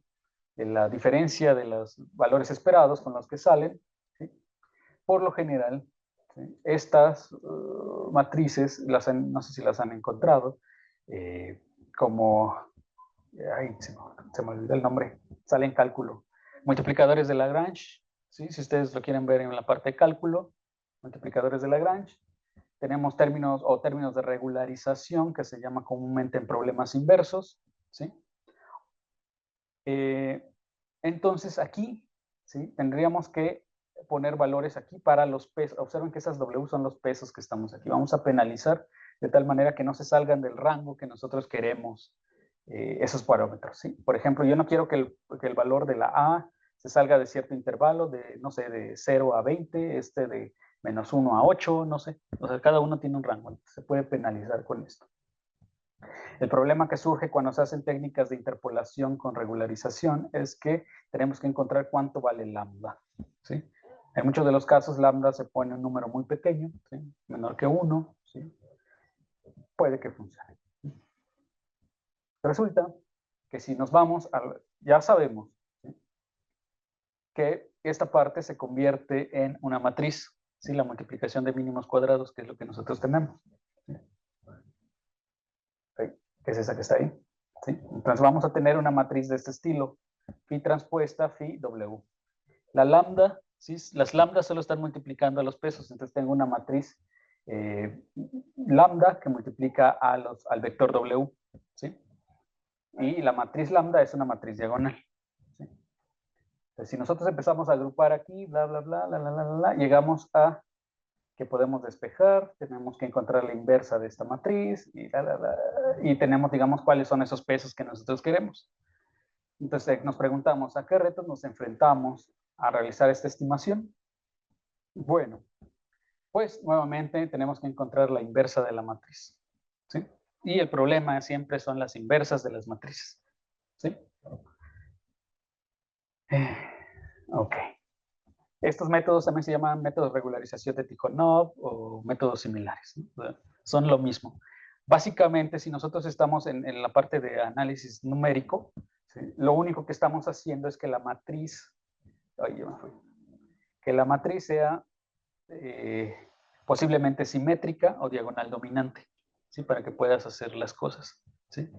de la diferencia de los valores esperados con los que salen, ¿sí? Por lo general, ¿sí? Estas matrices, no sé si las han encontrado, como, ay, se me olvidó el nombre, sale en cálculo, multiplicadores de Lagrange, ¿sí? Si ustedes lo quieren ver en la parte de cálculo, multiplicadores de Lagrange. Tenemos términos de regularización que se llama comúnmente en problemas inversos, ¿sí? Entonces aquí, ¿sí? Tendríamos que poner valores aquí para los pesos. Observen que esas W son los pesos que estamos aquí. Vamos a penalizar de tal manera que no se salgan del rango que nosotros queremos esos parámetros, ¿sí? Por ejemplo, yo no quiero que el valor de la A se salga de cierto intervalo, de, no sé, de 0 a 20, de menos 1 a 8, no sé. O sea, cada uno tiene un rango. Se puede penalizar con esto. El problema que surge cuando se hacen técnicas de interpolación con regularización es que tenemos que encontrar cuánto vale lambda, ¿sí? En muchos de los casos lambda se pone un número muy pequeño, ¿sí? Menor que 1, ¿sí? Puede que funcione. Resulta que si nos vamos ya sabemos, ¿sí? Que esta parte se convierte en una matriz, ¿sí? La multiplicación de mínimos cuadrados, que es lo que nosotros tenemos, ¿sí? Que es esa que está ahí, ¿sí? Entonces vamos a tener una matriz de este estilo, phi transpuesta, phi w. La lambda, ¿sí? Las lambdas solo están multiplicando a los pesos, entonces tengo una matriz lambda que multiplica al vector w, ¿sí? Y la matriz lambda es una matriz diagonal, ¿sí? Entonces, si nosotros empezamos a agrupar aquí, bla, bla, bla, bla, bla, bla, bla, llegamos a que podemos despejar, tenemos que encontrar la inversa de esta matriz y tenemos, digamos, cuáles son esos pesos que nosotros queremos. Entonces nos preguntamos, ¿a qué retos nos enfrentamos a realizar esta estimación? Bueno, pues nuevamente tenemos que encontrar la inversa de la matriz, ¿sí? Y el problema siempre son las inversas de las matrices, ¿sí? Ok. Estos métodos también se llaman métodos de regularización de Tikhonov o métodos similares, ¿no? Son lo mismo. Básicamente, si nosotros estamos en la parte de análisis numérico, ¿sí? Lo único que estamos haciendo es que la matriz, que la matriz sea posiblemente simétrica o diagonal dominante, ¿sí? Para que puedas hacer las cosas, ¿sí?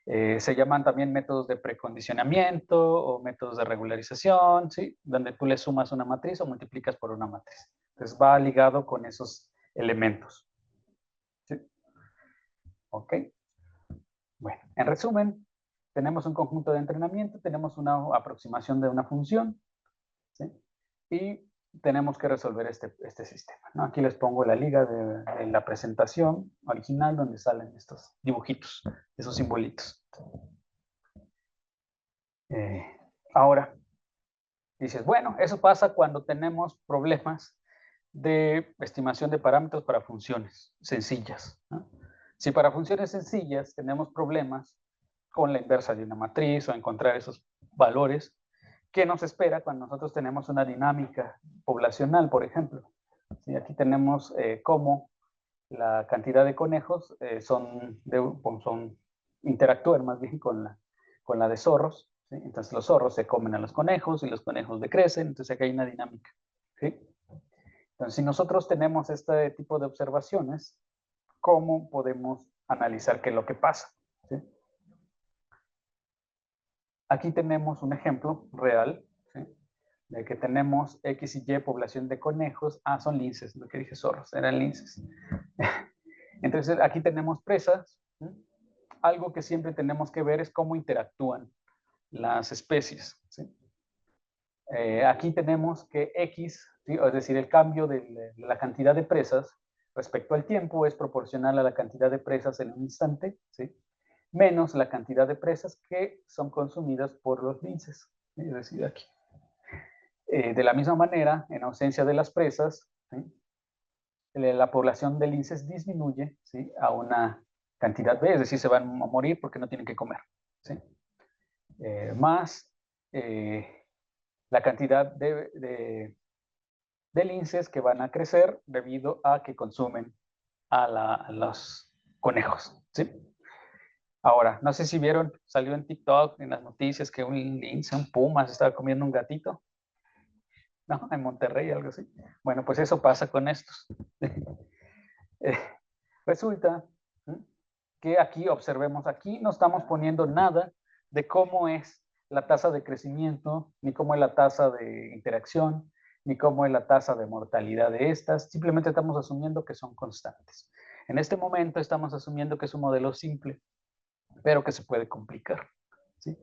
Se llaman también métodos de precondicionamiento o métodos de regularización, ¿sí? Donde tú le sumas una matriz o multiplicas por una matriz. Entonces va ligado con esos elementos, ¿sí? Ok. Bueno, en resumen, tenemos un conjunto de entrenamiento, tenemos una aproximación de una función, ¿sí? Y tenemos que resolver este sistema, ¿no? Aquí les pongo la liga de la presentación original donde salen estos dibujitos, esos simbolitos. Ahora, dices, bueno, eso pasa cuando tenemos problemas de estimación de parámetros para funciones sencillas, ¿no? Si para funciones sencillas tenemos problemas con la inversa de una matriz o encontrar esos valores, ¿qué nos espera cuando nosotros tenemos una dinámica poblacional, por ejemplo? ¿Sí? Aquí tenemos cómo la cantidad de conejos interactúan más bien con la de zorros, ¿sí? Entonces los zorros se comen a los conejos y los conejos decrecen, entonces aquí hay una dinámica, ¿sí? Entonces, si nosotros tenemos este tipo de observaciones, ¿cómo podemos analizar qué es lo que pasa? ¿Sí? Aquí tenemos un ejemplo real, ¿sí? De que tenemos X y Y población de conejos. Ah, son linces, lo que dije zorros, eran linces. Entonces, aquí tenemos presas, ¿sí? Algo que siempre tenemos que ver es cómo interactúan las especies, ¿sí? Aquí tenemos que X, ¿sí? Es decir, el cambio de la cantidad de presas respecto al tiempo es proporcional a la cantidad de presas en un instante, ¿sí? menos la cantidad de presas que son consumidas por los linces, es decir, aquí. De la misma manera, en ausencia de las presas, ¿sí?, la población de linces disminuye, ¿sí?, a una cantidad B, es decir, se van a morir porque no tienen que comer, ¿sí? Más la cantidad de linces que van a crecer debido a que consumen a los conejos, ¿sí? Ahora, no sé si vieron, salió en TikTok, en las noticias, que un lince, un puma, se estaba comiendo un gatito. No, en Monterrey, algo así. Bueno, pues eso pasa con estos. Resulta que aquí, observemos, aquí no estamos poniendo nada de cómo es la tasa de crecimiento, ni cómo es la tasa de interacción, ni cómo es la tasa de mortalidad de estas. Simplemente estamos asumiendo que son constantes. En este momento estamos asumiendo que es un modelo simple, pero que se puede complicar, ¿sí?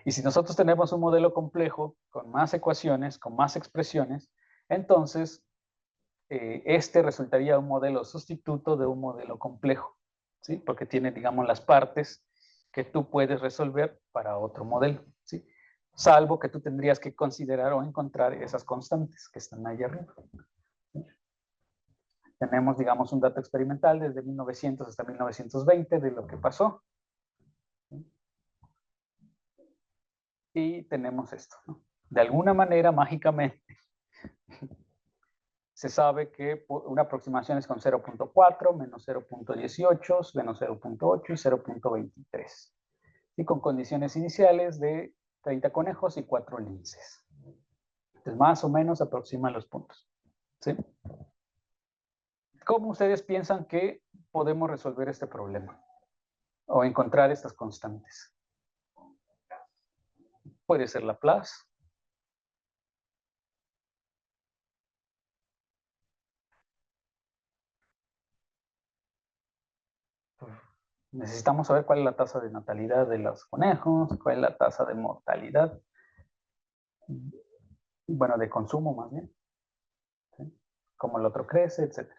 Y si nosotros tenemos un modelo complejo, con más ecuaciones, con más expresiones, entonces este resultaría un modelo sustituto de un modelo complejo, ¿sí? Porque tiene, digamos, las partes que tú puedes resolver para otro modelo, ¿sí? Salvo que tú tendrías que considerar o encontrar esas constantes que están ahí arriba, ¿sí? Tenemos, digamos, un dato experimental desde 1900 hasta 1920 de lo que pasó, ¿sí? Y tenemos esto, ¿no? De alguna manera, mágicamente, se sabe que una aproximación es con 0.4, menos 0.18, menos 0.8 y 0.23. Y con condiciones iniciales de 30 conejos y 4 linces. Entonces, más o menos aproximan los puntos, ¿sí? ¿Cómo ustedes piensan que podemos resolver este problema? O encontrar estas constantes. Puede ser Laplace. Necesitamos saber cuál es la tasa de natalidad de los conejos, cuál es la tasa de mortalidad, bueno, de consumo más bien, ¿sí? Cómo el otro crece, etc.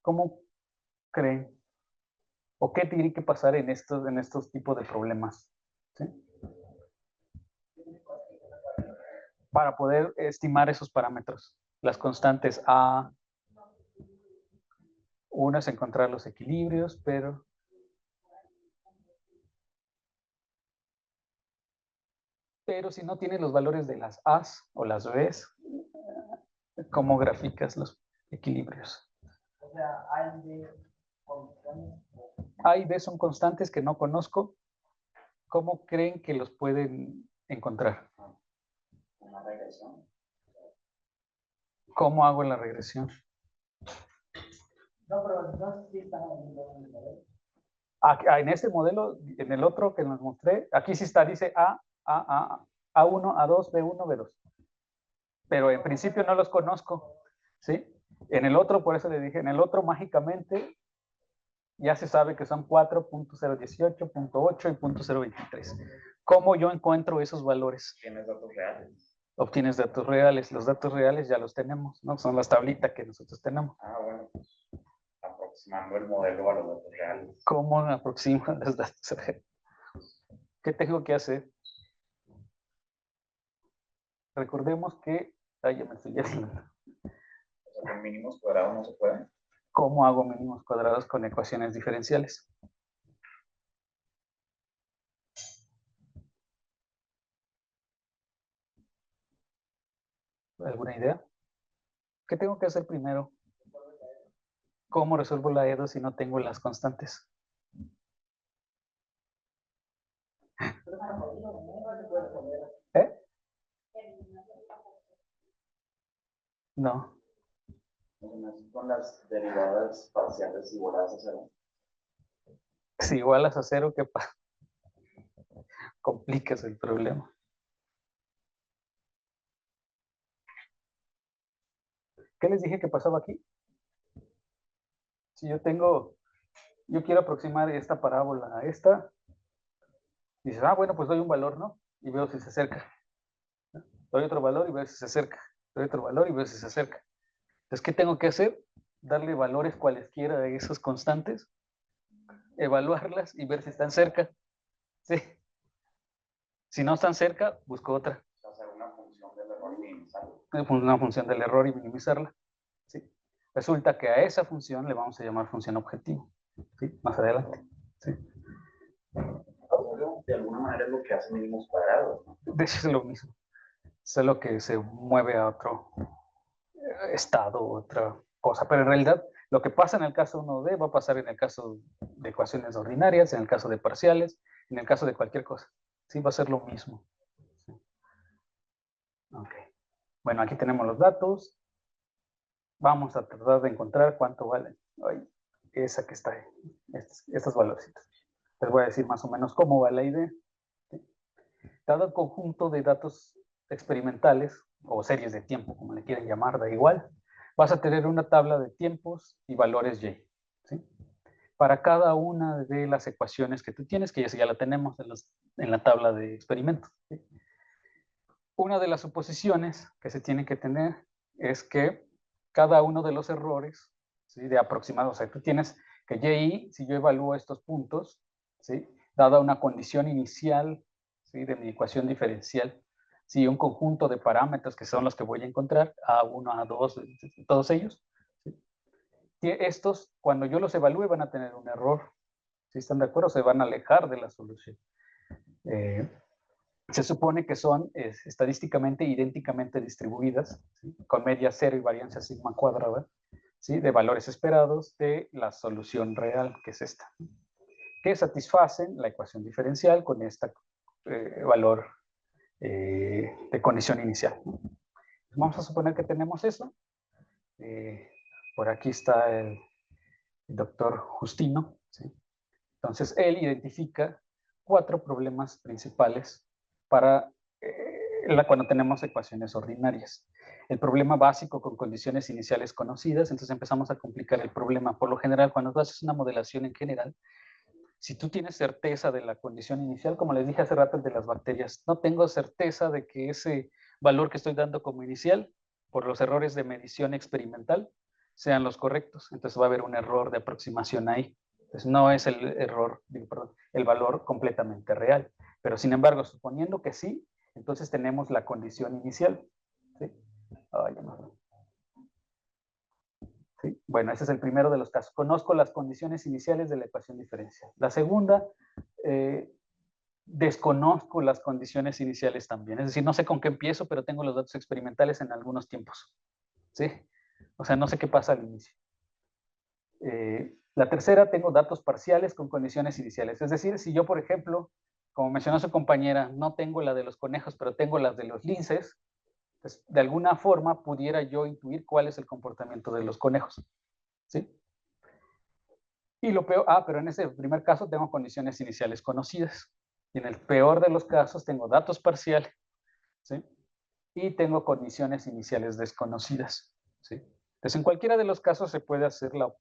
¿Cómo creen? ¿O qué tiene que pasar en estos tipos de problemas? ¿Sí? Para poder estimar esos parámetros. Las constantes A, una es encontrar los equilibrios, pero si no tienes los valores de las A's o las B's, ¿cómo graficas los equilibrios? O sea, A y B son constantes que no conozco. ¿Cómo creen que los pueden encontrar? una regresión. ¿Cómo hago la regresión? No, pero no sé si están en el modelo. En este modelo, en el otro que nos mostré, aquí sí está, dice A1, A2, B1, B2. Pero en principio no los conozco, ¿sí? En el otro, por eso le dije, en el otro mágicamente ya se sabe que son 4.018, 0.8 y 0.023. ¿Cómo yo encuentro esos valores? Tienes datos reales. Obtienes datos reales. Los datos reales ya los tenemos, ¿no? Son las tablitas que nosotros tenemos. Ah, bueno, pues aproximando el modelo a los datos reales. ¿Cómo aproximo los datos reales? ¿Qué tengo que hacer? Recordemos que... Ay, ya me estoy yendo. O sea, con mínimos cuadrados no se pueden. ¿Cómo hago mínimos cuadrados con ecuaciones diferenciales? ¿Alguna idea? ¿Qué tengo que hacer primero? ¿Cómo resuelvo la EDO si no tengo las constantes? ¿Eh? No. Con las derivadas parciales igualadas a cero. Si igualas a cero, ¿qué pasa? Complicas el problema. ¿Qué les dije que pasaba aquí? Si yo quiero aproximar esta parábola a esta, dices, bueno, pues doy un valor, ¿no? Y veo si se acerca. Doy otro valor y veo si se acerca. Doy otro valor y veo si se acerca. Entonces, ¿qué tengo que hacer? Darle valores cualesquiera a esos constantes evaluarlas y ver si están cerca. ¿Sí? Si no están cerca, busco otra. Hacer una función del error y minimizarla. Una función del error y minimizarla. ¿Sí? Resulta que a esa función le vamos a llamar función objetivo. ¿Sí? Más adelante. ¿Sí? De alguna manera es lo que hace mínimos cuadrados, ¿no? De hecho es lo mismo. Solo que se mueve a otro estado, otra cosa. Pero en realidad lo que pasa en el caso 1D va a pasar en el caso de ecuaciones ordinarias, en el caso de parciales, en el caso de cualquier cosa. Sí, va a ser lo mismo. Sí. Ok. Bueno, aquí tenemos los datos. Vamos a tratar de encontrar cuánto vale. Ay, esa que está ahí. Estos valorcitos. Les voy a decir más o menos cómo va la idea. ¿Sí? Dado el conjunto de datos experimentales, o series de tiempo, como le quieren llamar, da igual, vas a tener una tabla de tiempos y valores y. ¿Sí? Para cada una de las ecuaciones que tú tienes, que ya la tenemos en la tabla de experimentos. ¿Sí? Una de las suposiciones que se tiene que tener es que cada uno de los errores, ¿sí? De aproximado, o sea, tú tienes que y, si yo evalúo estos puntos, ¿sí? Dada una condición inicial, ¿sí? De mi ecuación diferencial, ¿sí? Un conjunto de parámetros que son los que voy a encontrar, A1, A2, todos ellos, ¿sí? Estos, cuando yo los evalúe, van a tener un error. ¿Sí están de acuerdo? Se van a alejar de la solución. Se supone que son estadísticamente idénticamente distribuidas, ¿sí? Con media cero y varianza sigma cuadrada, ¿sí? De valores esperados de la solución real, que es esta, que satisfacen la ecuación diferencial con este valor de condición inicial, ¿no? Vamos a suponer que tenemos eso. Por aquí está el doctor Justino, ¿sí? Entonces, él identifica 4 problemas principales para cuando tenemos ecuaciones ordinarias. El problema básico con condiciones iniciales conocidas, entonces empezamos a complicar el problema. Por lo general, cuando tú haces una modelación en general, si tú tienes certeza de la condición inicial, como les dije hace rato el de las bacterias, no tengo certeza de que ese valor que estoy dando como inicial, por los errores de medición experimental, sean los correctos. Entonces va a haber un error de aproximación ahí. Entonces no es el error, perdón, el valor completamente real. Pero sin embargo, suponiendo que sí, entonces tenemos la condición inicial. ¿Sí? ¿Sí? Bueno, ese es el primero de los casos. Conozco las condiciones iniciales de la ecuación diferencial. La segunda, desconozco las condiciones iniciales también. Es decir, no sé con qué empiezo, pero tengo los datos experimentales en algunos tiempos. ¿Sí? O sea, no sé qué pasa al inicio. La tercera, tengo datos parciales con condiciones iniciales. Es decir, si yo, por ejemplo, como mencionó su compañera, no tengo la de los conejos, pero tengo las de los linces, pues de alguna forma pudiera yo intuir cuál es el comportamiento de los conejos. ¿Sí? Y lo peor, pero en ese primer caso tengo condiciones iniciales conocidas. Y en el peor de los casos tengo datos parciales, ¿sí? Y tengo condiciones iniciales desconocidas, ¿sí? Entonces, en cualquiera de los casos se puede hacer la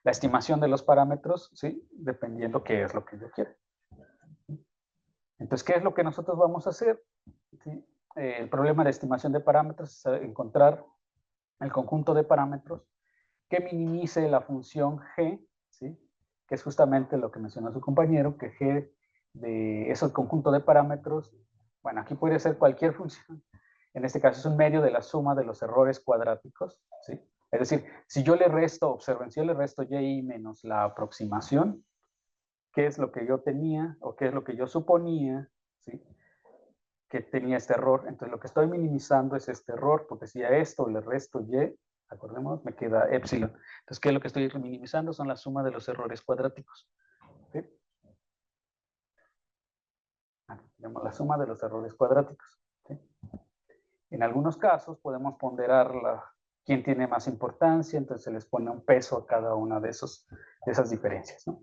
estimación de los parámetros, ¿sí? Dependiendo qué es lo que yo quiera. Entonces, ¿qué es lo que nosotros vamos a hacer? ¿Sí? El problema de estimación de parámetros es encontrar el conjunto de parámetros que minimice la función g, ¿sí? Que es justamente lo que mencionó su compañero, que g de ese conjunto de parámetros, bueno, aquí puede ser cualquier función. En este caso es un medio de la suma de los errores cuadráticos, ¿sí? Es decir, si yo le resto, observen, si yo le resto y menos la aproximación, ¿qué es lo que yo tenía o qué es lo que yo suponía, ¿sí? Que tenía este error? Entonces lo que estoy minimizando es este error, porque si a esto le resto y, acordemos, me queda epsilon. Entonces, ¿qué es lo que estoy minimizando? Son la suma de los errores cuadráticos. ¿Sí? Tenemos la suma de los errores cuadráticos. ¿Sí? En algunos casos podemos ponderar quién tiene más importancia, entonces se les pone un peso a cada una de esas diferencias, ¿no?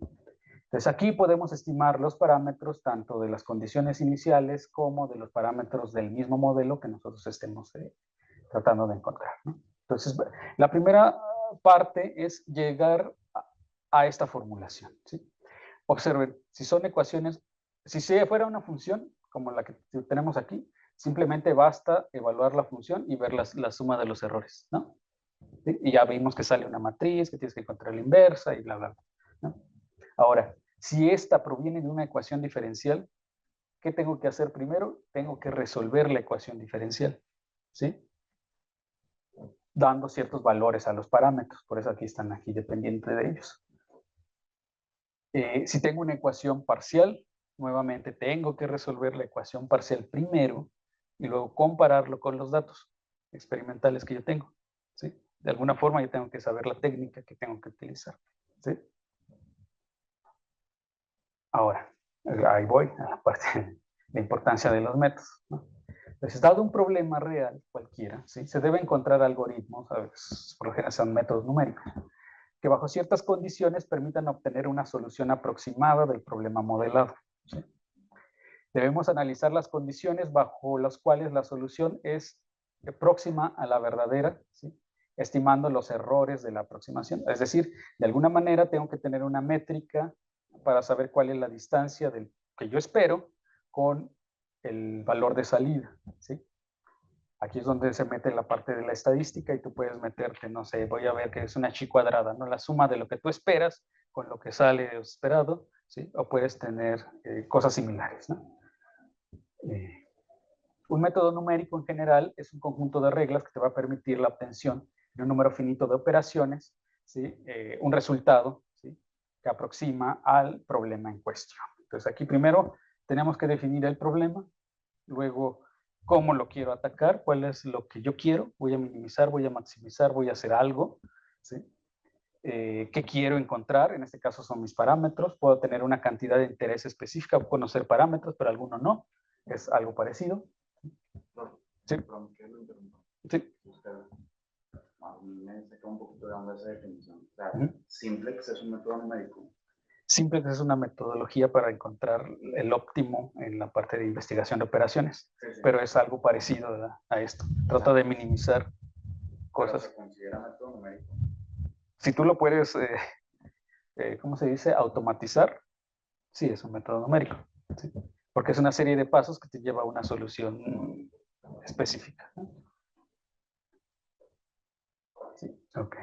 Entonces aquí podemos estimar los parámetros tanto de las condiciones iniciales como de los parámetros del mismo modelo que nosotros estemos tratando de encontrar, ¿no? Entonces, la primera parte es llegar a esta formulación, ¿sí? Observen, si son ecuaciones, si fuera una función como la que tenemos aquí, simplemente basta evaluar la función y ver la suma de los errores, ¿no? ¿Sí? Y ya vimos que sale una matriz, que tienes que encontrar la inversa y bla, bla, bla, ¿no? Ahora, si esta proviene de una ecuación diferencial, ¿qué tengo que hacer primero? Tengo que resolver la ecuación diferencial, ¿sí? Dando ciertos valores a los parámetros, por eso aquí están aquí dependientes de ellos. Si tengo una ecuación parcial, nuevamente tengo que resolver la ecuación parcial primero y luego compararlo con los datos experimentales que yo tengo, ¿sí? De alguna forma yo tengo que saber la técnica que tengo que utilizar, ¿sí? Ahora, ahí voy a la parte de la importancia de los métodos, ¿no? Entonces, dado un problema real cualquiera, ¿sí? Se debe encontrar algoritmos, a veces, por lo general son métodos numéricos, que bajo ciertas condiciones permitan obtener una solución aproximada del problema modelado, ¿sí? Debemos analizar las condiciones bajo las cuales la solución es próxima a la verdadera, ¿sí? Estimando los errores de la aproximación. Es decir, de alguna manera tengo que tener una métrica para saber cuál es la distancia del que yo espero con el valor de salida, ¿sí? Aquí es donde se mete la parte de la estadística y tú puedes meterte, no sé, voy a ver que es una chi cuadrada, ¿no? La suma de lo que tú esperas con lo que sale esperado, ¿sí? O puedes tener cosas similares, ¿no? Un método numérico en general es un conjunto de reglas que te va a permitir la obtención de un número finito de operaciones, ¿sí? Un resultado, ¿sí? Que aproxima al problema en cuestión. Entonces aquí primero tenemos que definir el problema, luego cómo lo quiero atacar, cuál es lo que yo quiero, voy a minimizar, voy a maximizar, voy a hacer algo, ¿sí? ¿Qué quiero encontrar? En este caso son mis parámetros, puedo tener una cantidad de interés específica o conocer parámetros, pero algunos no, es algo parecido. Sí. Sí. Me saca un poquito de onda esa definición. O sea, simplex es un método numérico. Simplex es una metodología para encontrar el óptimo en la parte de investigación de operaciones, sí. Pero es algo parecido a esto. Trata de minimizar cosas. ¿Se considera método numérico? Si tú lo puedes, ¿cómo se dice? Automatizar, sí, es un método numérico. ¿Sí? Porque es una serie de pasos que te lleva a una solución específica. Sí, ok.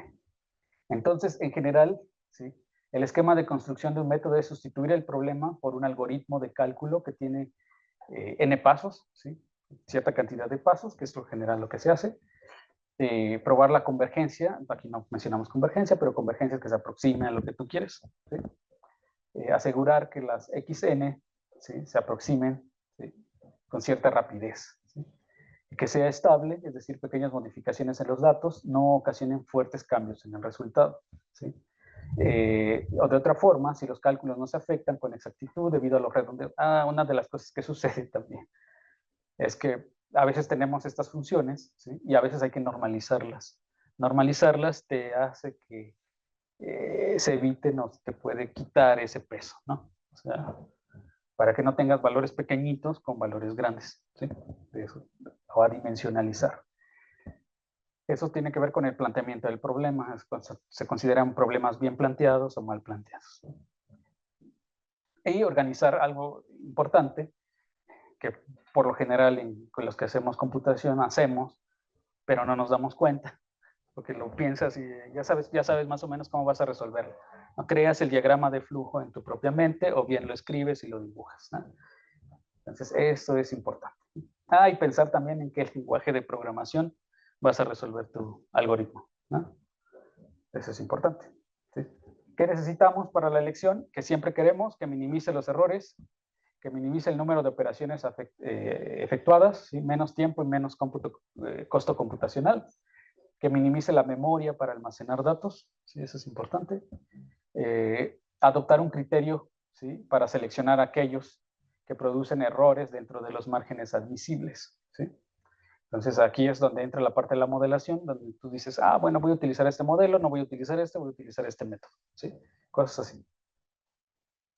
Entonces, en general, ¿sí? El esquema de construcción de un método es sustituir el problema por un algoritmo de cálculo que tiene n pasos, ¿sí? Cierta cantidad de pasos, que es lo general lo que se hace. Probar la convergencia, aquí no mencionamos convergencia, pero convergencia es que se aproxime a lo que tú quieres, ¿sí? Asegurar que las xn, ¿sí? Se aproximen, ¿sí? Con cierta rapidez, ¿sí? Y que sea estable, es decir, pequeñas modificaciones en los datos no ocasionen fuertes cambios en el resultado, ¿sí? O de otra forma, si los cálculos no se afectan con exactitud debido a los redondeos. Una de las cosas que sucede también es que a veces tenemos estas funciones, ¿sí? Y a veces hay que normalizarlas. Normalizarlas te hace que se evite, no te puede quitar ese peso, ¿no? O sea, para que no tengas valores pequeñitos con valores grandes, ¿sí? Eso, o a dimensionalizar. Eso tiene que ver con el planteamiento del problema. Se consideran problemas bien planteados o mal planteados. Y organizar algo importante, que por lo general con los que hacemos computación hacemos, pero no nos damos cuenta, porque lo piensas y ya sabes más o menos cómo vas a resolverlo. ¿No? Creas el diagrama de flujo en tu propia mente o bien lo escribes y lo dibujas, ¿no? Entonces, esto es importante. Y pensar también en qué lenguaje de programación vas a resolver tu algoritmo, ¿no? Eso es importante, ¿sí? ¿Qué necesitamos para la elección? Que siempre queremos que minimice los errores, que minimice el número de operaciones efectuadas, ¿sí? Menos tiempo y menos costo computacional, que minimice la memoria para almacenar datos, ¿sí? Eso es importante. Adoptar un criterio, ¿sí? Para seleccionar aquellos que producen errores dentro de los márgenes admisibles, ¿sí? Entonces aquí es donde entra la parte de la modelación, donde tú dices, bueno, voy a utilizar este modelo, no voy a utilizar este, voy a utilizar este método, ¿sí? Cosas así.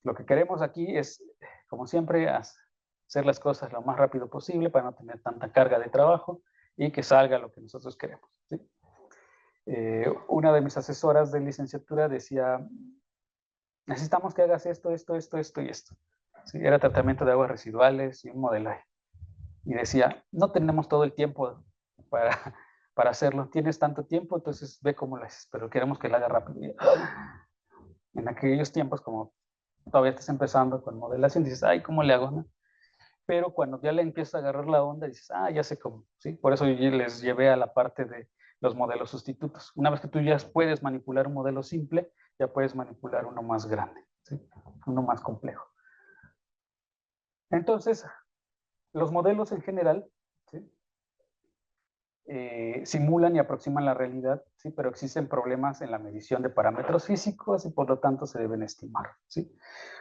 Lo que queremos aquí es, como siempre, hacer las cosas lo más rápido posible para no tener tanta carga de trabajo y que salga lo que nosotros queremos, ¿sí? Una de mis asesoras de licenciatura decía, necesitamos que hagas esto, esto, esto, esto y esto. ¿Sí? Era tratamiento de aguas residuales y un modelaje. Y decía, no tenemos todo el tiempo para hacerlo. Tienes tanto tiempo, entonces ve cómo lo haces, pero queremos que lo haga rápido. En aquellos tiempos, como todavía estás empezando con modelación, dices, ay, ¿cómo le hago? ¿No? Pero cuando ya le empiezas a agarrar la onda, dices, ah, ya sé cómo, ¿sí? Por eso yo les llevé a la parte de los modelos sustitutos. Una vez que tú ya puedes manipular un modelo simple, ya puedes manipular uno más grande, ¿sí? Uno más complejo. Entonces, los modelos en general, ¿sí? Simulan y aproximan la realidad, ¿sí? Pero existen problemas en la medición de parámetros físicos y por lo tanto se deben estimar, ¿sí?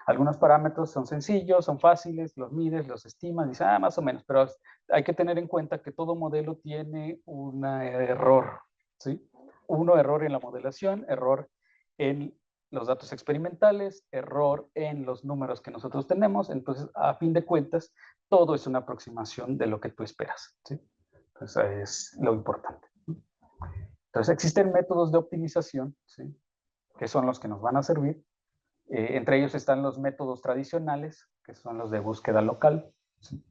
Algunos parámetros son sencillos, son fáciles, los mides, los estimas, dices, ah, más o menos, pero hay que tener en cuenta que todo modelo tiene un error, ¿sí? Error en la modelación, error en los datos experimentales, error en los números que nosotros tenemos, entonces, a fin de cuentas, todo es una aproximación de lo que tú esperas, ¿sí? Eso es lo importante. Entonces, existen métodos de optimización, ¿sí? Que son los que nos van a servir. Entre ellos están los métodos tradicionales, que son los de búsqueda local, ¿sí?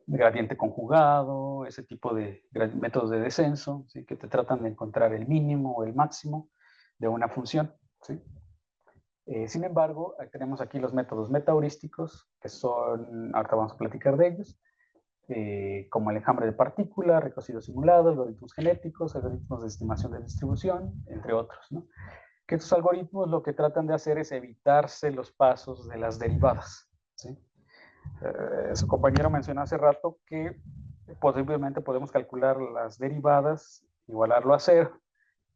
Gradiente conjugado, ese tipo de métodos de descenso, ¿sí? Que te tratan de encontrar el mínimo o el máximo de una función, ¿sí? Sin embargo, tenemos aquí los métodos metaheurísticos, que son, ahorita vamos a platicar de ellos, como el enjambre de partículas, recocido simulado, algoritmos genéticos, algoritmos de estimación de distribución, entre otros, ¿no? Que estos algoritmos lo que tratan de hacer es evitarse los pasos de las derivadas, ¿sí? Su compañero mencionó hace rato que posiblemente podemos calcular las derivadas, igualarlo a cero,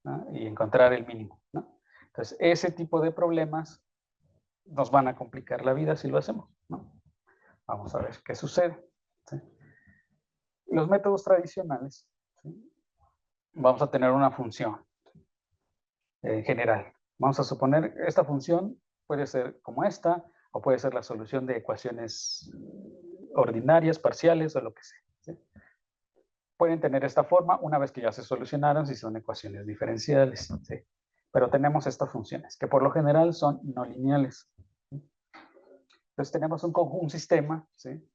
¿no? Y encontrar el mínimo, ¿no? Entonces, ese tipo de problemas nos van a complicar la vida si lo hacemos, ¿no? Vamos a ver qué sucede, ¿sí? Los métodos tradicionales, ¿sí? Vamos a tener una función general. Vamos a suponer esta función puede ser como esta, o puede ser la solución de ecuaciones ordinarias, parciales o lo que sea, ¿sí? Pueden tener esta forma una vez que ya se solucionaron si son ecuaciones diferenciales, ¿sí? Pero tenemos estas funciones, que por lo general son no lineales, ¿sí? Entonces tenemos un sistema, ¿sí?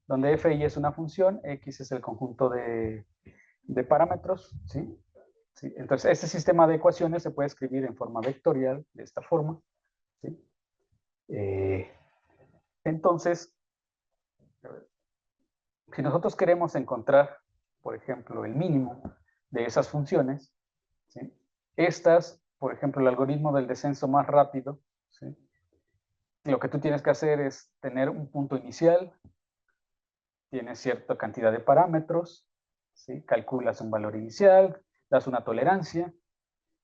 Donde fi es una función, x es el conjunto de parámetros, ¿sí? ¿Sí? Entonces, este sistema de ecuaciones se puede escribir en forma vectorial, de esta forma, ¿sí? Entonces, si nosotros queremos encontrar, por ejemplo, el mínimo de esas funciones, ¿sí? Estas, por ejemplo, el algoritmo del descenso más rápido, ¿sí? Lo que tú tienes que hacer es tener un punto inicial, tienes cierta cantidad de parámetros, ¿sí? Calculas un valor inicial, das una tolerancia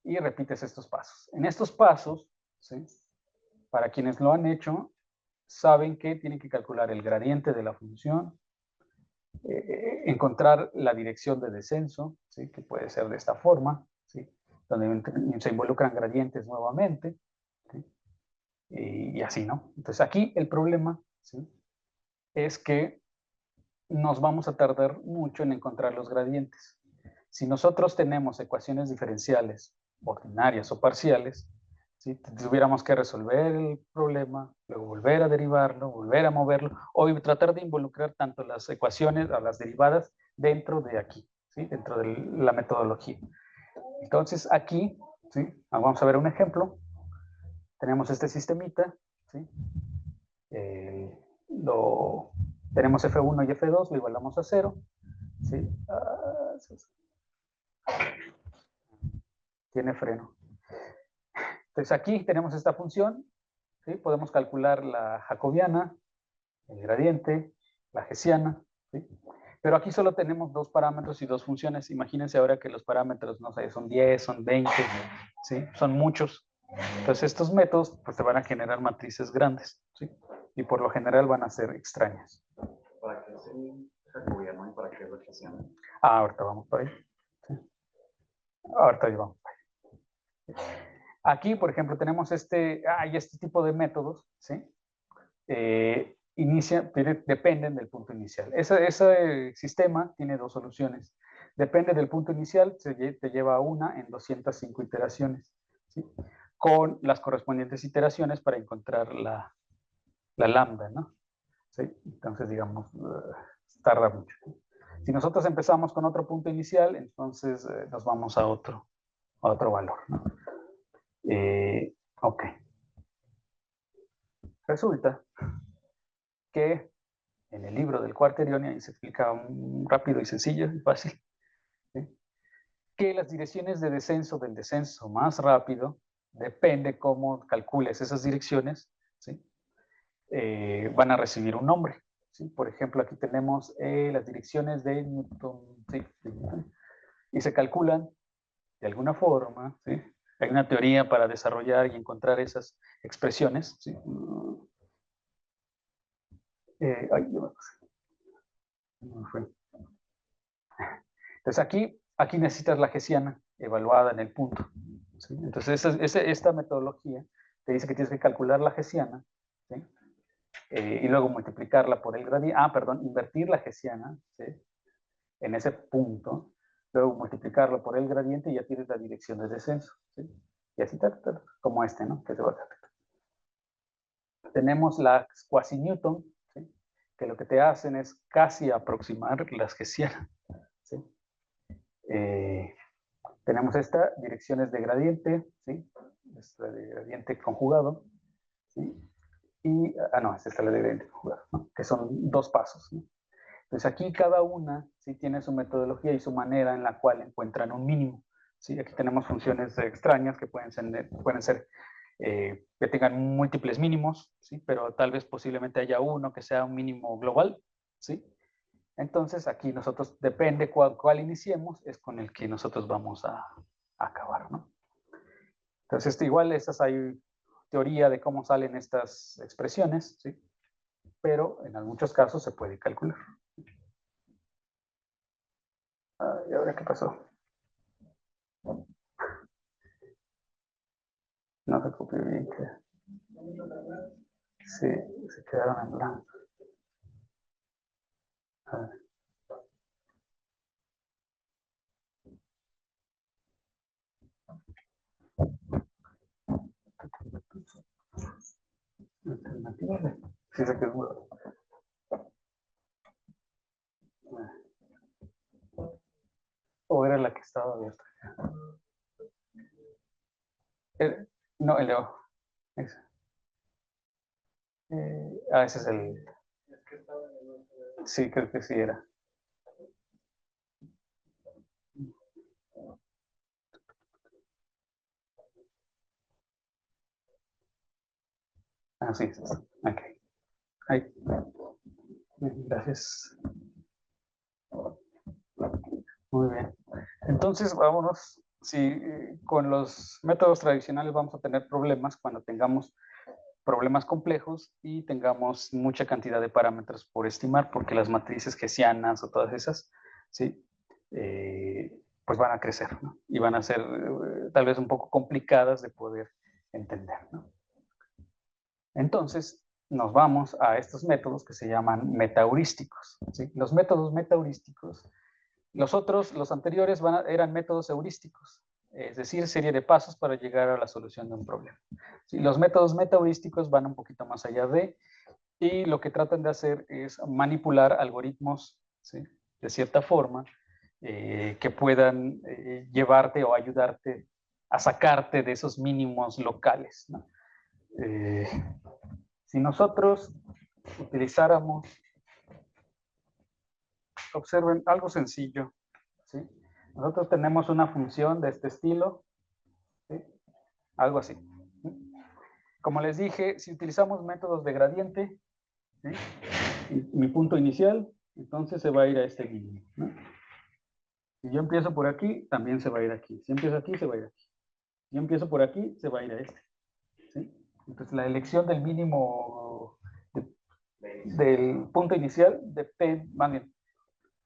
y repites estos pasos. En estos pasos, ¿sí? Para quienes lo han hecho, saben que tienen que calcular el gradiente de la función, encontrar la dirección de descenso, ¿sí? Que puede ser de esta forma, ¿sí? Donde se involucran gradientes nuevamente, ¿sí? Y así, ¿no? Entonces aquí el problema, ¿sí? Es que nos vamos a tardar mucho en encontrar los gradientes. Si nosotros tenemos ecuaciones diferenciales ordinarias o parciales, ¿sí? Tuviéramos que resolver el problema, luego volver a derivarlo, volver a moverlo, o tratar de involucrar tanto las ecuaciones a las derivadas dentro de aquí, ¿sí? Dentro de la metodología. Entonces aquí, ¿sí? Vamos a ver un ejemplo. Tenemos este sistemita, ¿sí? Tenemos F1 y F2, lo igualamos a 0, ¿sí? Tiene freno. Entonces aquí tenemos esta función, ¿sí? Podemos calcular la jacobiana, el gradiente, la hessiana, ¿sí? Pero aquí solo tenemos dos parámetros y dos funciones. Imagínense ahora que los parámetros, no sé, son 10, son 20, ¿sí? Son muchos. Entonces estos métodos pues te van a generar matrices grandes, ¿sí? Y por lo general van a ser extrañas. ¿Para qué es el jacobiano y para qué es la hessiana? Ahorita vamos para ahí. ¿Sí? Ahorita vamos para ahí. Aquí, por ejemplo, tenemos este tipo de métodos, ¿sí? Dependen del punto inicial. Ese sistema tiene dos soluciones. Depende del punto inicial, te lleva a una en 205 iteraciones, ¿sí? Con las correspondientes iteraciones para encontrar la lambda, ¿no? ¿Sí? Entonces, digamos, tarda mucho. Si nosotros empezamos con otro punto inicial, entonces nos vamos a otro valor, ¿no? Ok. Resulta que en el libro del Quaternion, ahí se explica rápido y sencillo y fácil, ¿sí? Que las direcciones de descenso del descenso más rápido, depende cómo calcules esas direcciones, ¿sí? Van a recibir un nombre, ¿sí? Por ejemplo, aquí tenemos las direcciones de Newton, ¿sí? Y se calculan de alguna forma, ¿sí? Hay una teoría para desarrollar y encontrar esas expresiones, ¿sí? No fue. Entonces aquí necesitas la Hessiana evaluada en el punto, ¿sí? Entonces esta metodología te dice que tienes que calcular la Hessiana, ¿sí? Y luego multiplicarla por el gradiente, invertir la Hessiana, ¿sí? En ese punto, luego multiplicarlo por el gradiente y ya tienes la dirección de descenso, ¿sí? Y así como este, ¿no? Que se va a hacer. Tenemos las quasi-Newton, ¿sí? Que lo que te hacen es casi aproximar las Hessianas, ¿sí? Tenemos esta, direcciones de gradiente, ¿sí? Esta de gradiente conjugado, ¿sí? Y, no, esta es la de gradiente conjugado, ¿no? Que son dos pasos, ¿no? Entonces aquí cada una, ¿sí? Tiene su metodología y su manera en la cual encuentran un mínimo, ¿sí? Aquí tenemos funciones extrañas que pueden ser que tengan múltiples mínimos, ¿sí? Pero tal vez posiblemente haya uno que sea un mínimo global, ¿sí? Entonces aquí nosotros, depende cuál iniciemos, es con el que nosotros vamos a acabar, ¿no? Entonces igual estas hay teoría de cómo salen estas expresiones, ¿sí? Pero en muchos casos se puede calcular. ¿Y ahora qué pasó? No se copió bien. Sí, se quedaron en blanco. A ver. Alternativa. Sí, se quedó. O era la que estaba abierta. No, el de abajo. Ese. Ese es el. Sí, creo que sí era. Ah, sí, sí. Ok. Ahí. Gracias. Muy bien. Entonces, vámonos. Si con los métodos tradicionales vamos a tener problemas cuando tengamos problemas complejos y tengamos mucha cantidad de parámetros por estimar, porque las matrices hessianas o todas esas, ¿sí? Pues van a crecer, ¿no? Y van a ser tal vez un poco complicadas de poder entender, ¿no? Entonces, nos vamos a estos métodos que se llaman metaheurísticos, ¿sí? Los métodos metaheurísticos, los anteriores eran métodos heurísticos, es decir, serie de pasos para llegar a la solución de un problema. ¿Sí? Los métodos metaheurísticos van un poquito más allá y lo que tratan de hacer es manipular algoritmos, ¿sí? De cierta forma, que puedan llevarte o ayudarte a sacarte de esos mínimos locales, ¿no? Si nosotros utilizáramos, observen algo sencillo, ¿sí? Nosotros tenemos una función de este estilo, ¿sí? Algo así. Como les dije, si utilizamos métodos de gradiente, ¿sí? Mi punto inicial, entonces se va a ir a este mínimo, ¿no? Si yo empiezo por aquí, también se va a ir aquí. Si empiezo aquí, se va a ir aquí. Si yo empiezo por aquí, se va a ir a este, ¿sí? Entonces la elección del mínimo del punto inicial depende, más bien,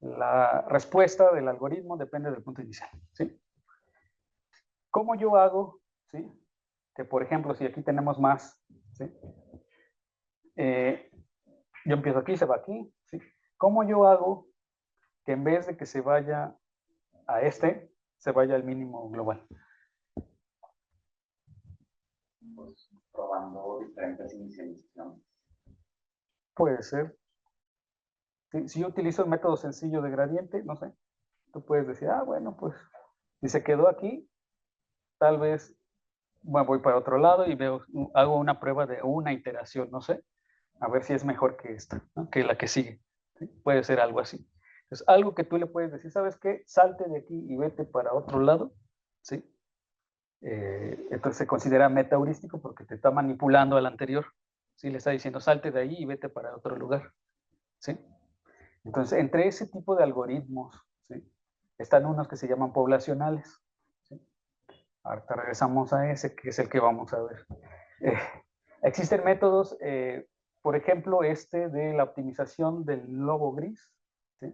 la respuesta del algoritmo depende del punto inicial, ¿sí? ¿Cómo yo hago, sí? Que por ejemplo, si aquí tenemos más, ¿sí? Yo empiezo aquí, se va aquí, ¿sí? ¿Cómo yo hago que en vez de que se vaya a este, se vaya al mínimo global? Pues probando diferentes inicializaciones. Puede ser. Si yo utilizo el método sencillo de gradiente, no sé, tú puedes decir, bueno, pues si se quedó aquí, tal vez bueno, voy para otro lado y veo, hago una prueba de una iteración, no sé, a ver si es mejor que esta, ¿no? Que la que sigue. ¿Sí? Puede ser algo así. Entonces, algo que tú le puedes decir, ¿sabes qué? Salte de aquí y vete para otro lado, ¿sí? Entonces se considera metaheurístico porque te está manipulando al anterior. ¿Sí? Le está diciendo, salte de ahí y vete para otro lugar. ¿Sí? Entonces, entre ese tipo de algoritmos, ¿sí? Están unos que se llaman poblacionales. ¿Sí? Ahorita regresamos a ese, que es el que vamos a ver. Existen métodos, por ejemplo, este de la optimización del lobo gris. ¿Sí?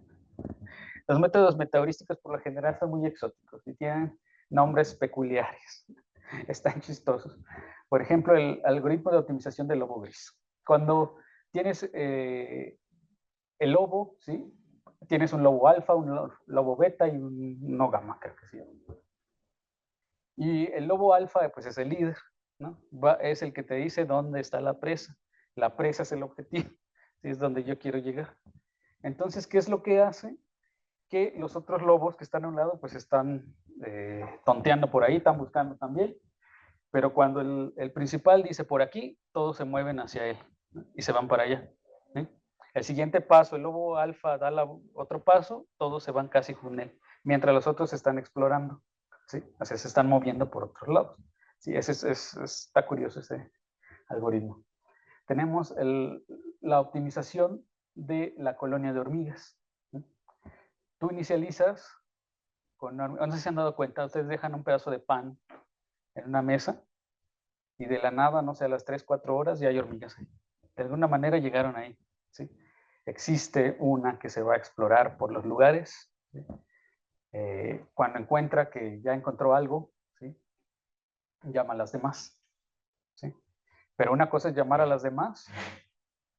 Los métodos metaheurísticos por lo general son muy exóticos y tienen nombres peculiares. Están chistosos. Por ejemplo, el algoritmo de optimización del lobo gris. Cuando tienes el lobo, ¿sí? Tienes un lobo alfa, un lobo beta y un no gamma, creo que sí. Y el lobo alfa, pues es el líder, ¿no? Es el que te dice dónde está la presa. La presa es el objetivo, ¿sí? Es donde yo quiero llegar. Entonces, ¿qué es lo que hace? Que los otros lobos que están a un lado, pues están tonteando por ahí, están buscando también. Pero cuando el principal dice por aquí, todos se mueven hacia él, ¿no? Y se van para allá. ¿Sí? El siguiente paso, el lobo alfa da otro paso, todos se van casi con él, mientras los otros están explorando. ¿Sí? O sea, se están moviendo por otros lados. Sí, está curioso ese algoritmo. Tenemos la optimización de la colonia de hormigas. ¿Sí? Tú inicializas no sé si se han dado cuenta, ustedes dejan un pedazo de pan en una mesa y de la nada, no sé, a las 3, 4 horas ya hay hormigas ahí. De alguna manera llegaron ahí. ¿Sí? Existe una que se va a explorar por los lugares. ¿Sí? Cuando encuentra que ya encontró algo, ¿sí? Llama a las demás. ¿Sí? Pero una cosa es llamar a las demás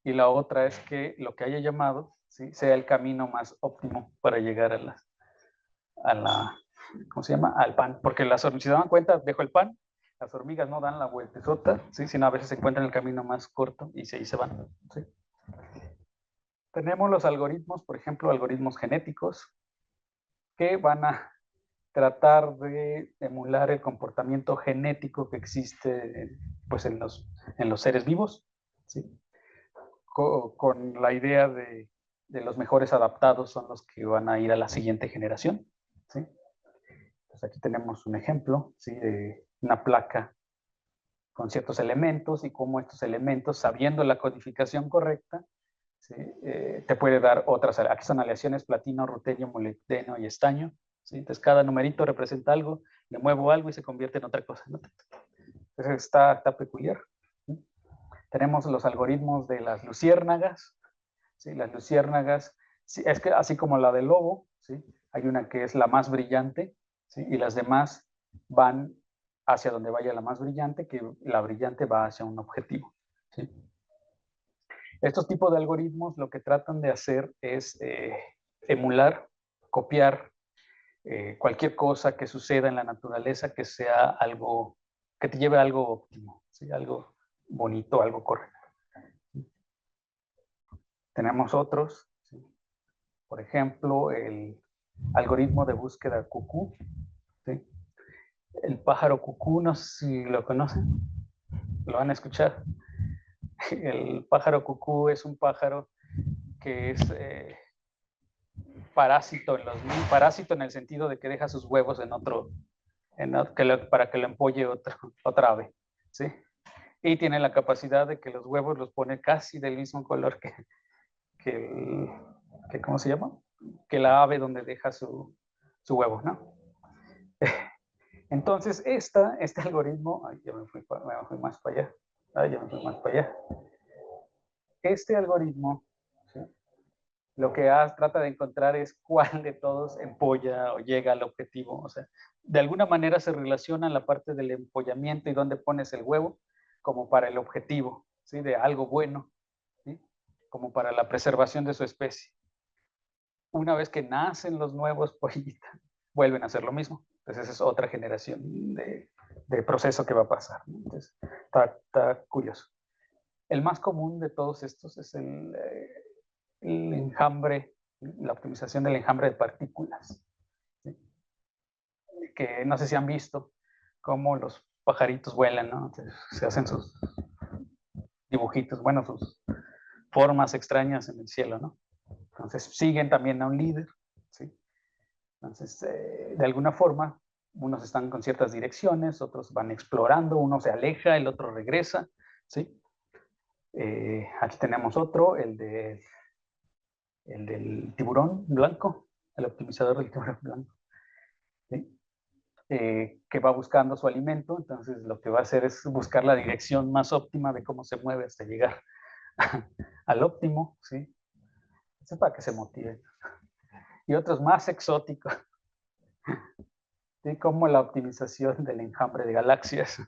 y la otra es que lo que haya llamado, ¿sí? Sea el camino más óptimo para llegar a la ¿cómo se llama? Al pan. Porque si se dan cuenta, dejo el pan, las hormigas no dan la vueltezota, ¿sí? Sino a veces se encuentran el camino más corto y ahí se van. ¿Sí? Tenemos los algoritmos, por ejemplo, algoritmos genéticos, que van a tratar de emular el comportamiento genético que existe pues, en los seres vivos, ¿sí? Con la idea de los mejores adaptados son los que van a ir a la siguiente generación. ¿Sí? Pues aquí tenemos un ejemplo, ¿sí? De una placa con ciertos elementos y cómo estos elementos, sabiendo la codificación correcta, ¿sí? Te puede dar otras. Aquí son aleaciones platino, rutenio, molibdeno y estaño. ¿Sí? Entonces cada numerito representa algo, le muevo algo y se convierte en otra cosa, ¿no? Entonces está peculiar. ¿Sí? Tenemos los algoritmos de las luciérnagas. ¿Sí? Las luciérnagas, sí, es que así como la del lobo, ¿sí? Hay una que es la más brillante, ¿sí? Y las demás van hacia donde vaya la más brillante, que la brillante va hacia un objetivo. ¿Sí? Estos tipos de algoritmos lo que tratan de hacer es emular, copiar cualquier cosa que suceda en la naturaleza que sea algo, que te lleve a algo óptimo, ¿sí? Algo bonito, algo correcto. Tenemos otros, ¿sí? Por ejemplo, el algoritmo de búsqueda cucú. ¿Sí? El pájaro cucú, no sé si lo conocen, lo van a escuchar. El pájaro cucú es un pájaro que es parásito parásito en el sentido de que deja sus huevos en otro, para que lo empolle otra ave. ¿Sí? Y tiene la capacidad de que los huevos los pone casi del mismo color que ¿cómo se llama? Que la ave donde deja su huevo, ¿no? Entonces, este algoritmo, ay, ya me fui más para allá, ya me fui más para allá. Este algoritmo, ¿sí? Lo que trata de encontrar es cuál de todos empolla o llega al objetivo. O sea, de alguna manera se relaciona la parte del empollamiento y dónde pones el huevo como para el objetivo, ¿sí? De algo bueno, ¿sí? Como para la preservación de su especie. Una vez que nacen los nuevos pollitos, vuelven a hacer lo mismo. Entonces, esa es otra generación de proceso que va a pasar. Entonces, está curioso. El más común de todos estos es el enjambre, la optimización del enjambre de partículas. ¿Sí? Que no sé si han visto cómo los pajaritos vuelan, ¿no? Se hacen sus dibujitos, bueno, sus formas extrañas en el cielo, ¿no? Entonces siguen también a un líder, ¿sí? Entonces, de alguna forma, unos están con ciertas direcciones, otros van explorando, uno se aleja, el otro regresa, ¿sí? Aquí tenemos otro, el del tiburón blanco, el optimizador del tiburón blanco, ¿sí? Que va buscando su alimento, entonces lo que va a hacer es buscar la dirección más óptima de cómo se mueve hasta llegar al óptimo, ¿sí? Eso es para que se motiven. Y otros más exóticos, ¿sí? Como la optimización del enjambre de galaxias,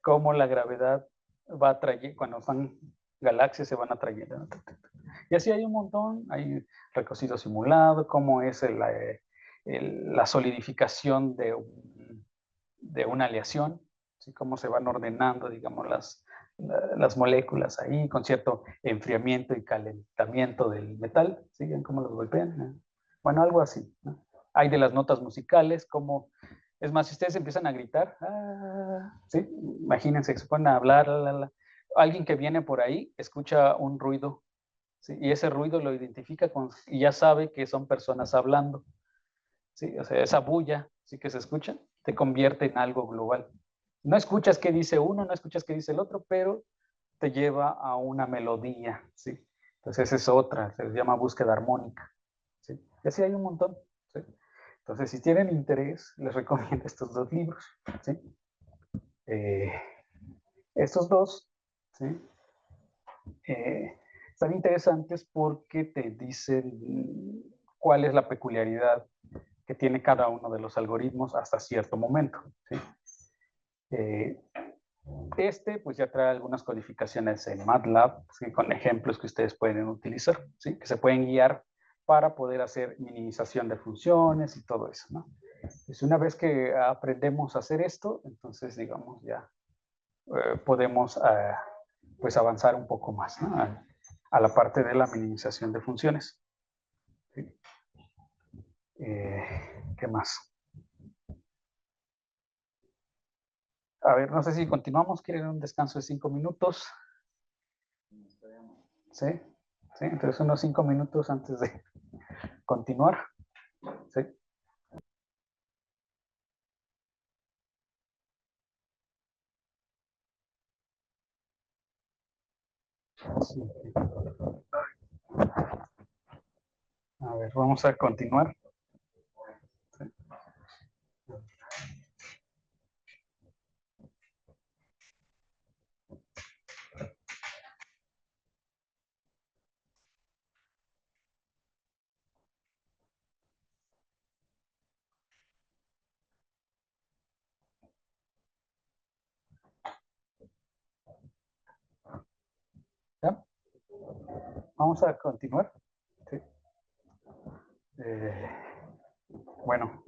cómo la gravedad va atrayendo, cuando van galaxias se van atrayendo. Y así hay un montón, hay recocido simulado, cómo es la solidificación de una aleación, ¿sí? Cómo se van ordenando, digamos, las moléculas ahí, con cierto enfriamiento y calentamiento del metal, ¿sí? Cómo los golpean. Bueno, algo así, ¿no? Hay de las notas musicales, como, es más, si ustedes empiezan a gritar, ¿sí? Imagínense que se ponen a hablar, alguien que viene por ahí escucha un ruido, ¿sí? Y ese ruido lo identifica y ya sabe que son personas hablando, ¿sí? O sea, esa bulla, ¿sí? Que se escucha, te convierte en algo global. No escuchas qué dice uno, no escuchas qué dice el otro, pero te lleva a una melodía, ¿sí? Entonces esa es otra, se llama búsqueda armónica, ¿sí? Y así hay un montón, ¿sí? Entonces, si tienen interés, les recomiendo estos dos libros, ¿sí? Estos dos, ¿sí? Están interesantes porque te dicen cuál es la peculiaridad que tiene cada uno de los algoritmos hasta cierto momento, ¿sí? Pues ya trae algunas codificaciones en MATLAB, ¿sí? Con ejemplos que ustedes pueden utilizar, ¿sí? Que se pueden guiar para poder hacer minimización de funciones y todo eso, ¿no? Pues una vez que aprendemos a hacer esto, entonces, digamos, ya podemos pues avanzar un poco más, ¿no? A la parte de la minimización de funciones. ¿Sí? ¿Qué más? A ver, no sé si continuamos. ¿Quieren un descanso de 5 minutos? ¿Sí? ¿Sí? Entonces unos 5 minutos antes de continuar. ¿Sí? Sí. A ver, vamos a continuar. ¿Sí? ¿Ya? Vamos a continuar. ¿Sí? Bueno,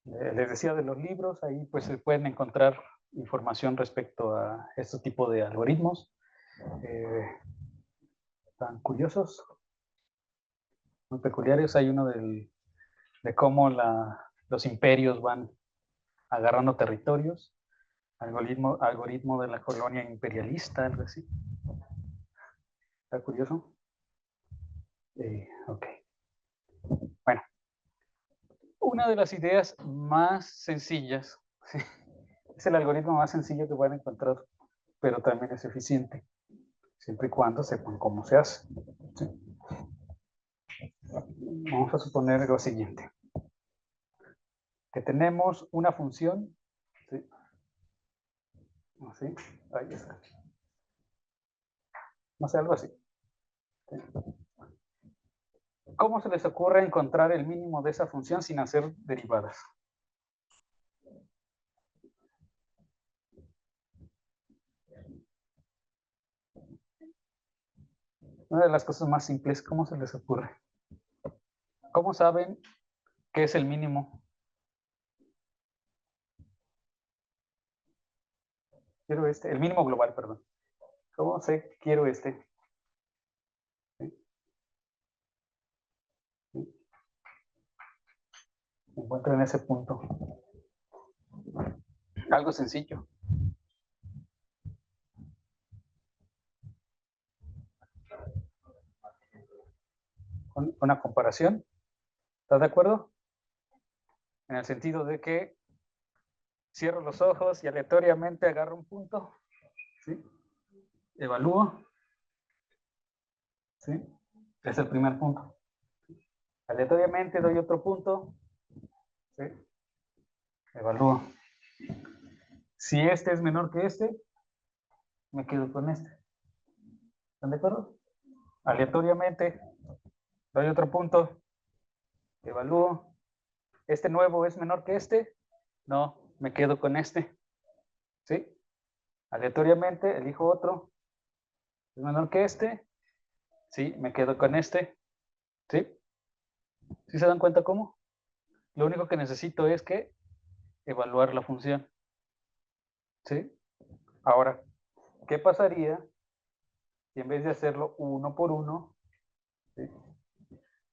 les decía de los libros, ahí pues se pueden encontrar información respecto a este tipo de algoritmos tan curiosos, muy peculiares. Hay uno de cómo los imperios van agarrando territorios, algoritmo de la colonia imperialista, algo así. ¿Está curioso? Ok. Bueno, una de las ideas más sencillas, ¿sí? Es el algoritmo más sencillo que pueden encontrar, pero también es eficiente, siempre y cuando sepan cómo se hace, ¿sí? Vamos a suponer lo siguiente, que tenemos una función, ¿sí? Así, ahí está. No sé, algo así. ¿Sí? ¿Cómo se les ocurre encontrar el mínimo de esa función sin hacer derivadas? Una de las cosas más simples, ¿cómo se les ocurre? ¿Cómo saben qué es el mínimo? Quiero el mínimo global, perdón. ¿Cómo sé que quiero este? ¿Sí? ¿Sí? Me encuentro en ese punto. Algo sencillo. Una comparación. ¿Estás de acuerdo? En el sentido de que cierro los ojos y aleatoriamente agarro un punto, ¿sí? Evalúo, ¿sí? Es el primer punto. Aleatoriamente doy otro punto, ¿sí? Evalúo. Si este es menor que este, me quedo con este. ¿Están de acuerdo? Aleatoriamente doy otro punto, evalúo. ¿Este nuevo es menor que este? No, me quedo con este. ¿Sí? Aleatoriamente elijo otro. ¿Es menor que este? Sí, me quedo con este. ¿Sí? ¿Sí se dan cuenta cómo? Lo único que necesito es que evaluar la función. ¿Sí? Ahora, ¿qué pasaría si en vez de hacerlo uno por uno, ¿sí?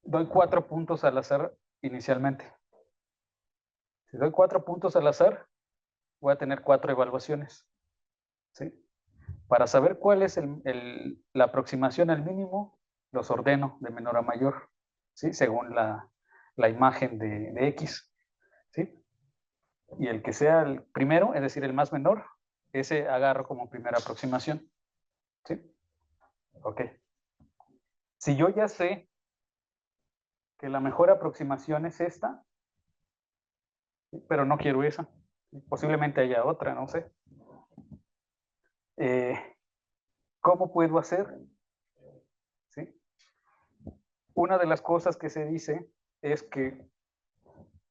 Doy 4 puntos al azar inicialmente? Si doy 4 puntos al azar, voy a tener 4 evaluaciones. ¿Sí? Para saber cuál es la aproximación al mínimo, los ordeno de menor a mayor, ¿sí? Según la imagen de X. ¿Sí? Y el que sea el primero, es decir, el más menor, ese agarro como primera aproximación. ¿Sí? Ok. Si yo ya sé que la mejor aproximación es esta, ¿sí? Pero no quiero esa, posiblemente haya otra, no sé. ¿Cómo puedo hacer? ¿Sí? Una de las cosas que se dice es que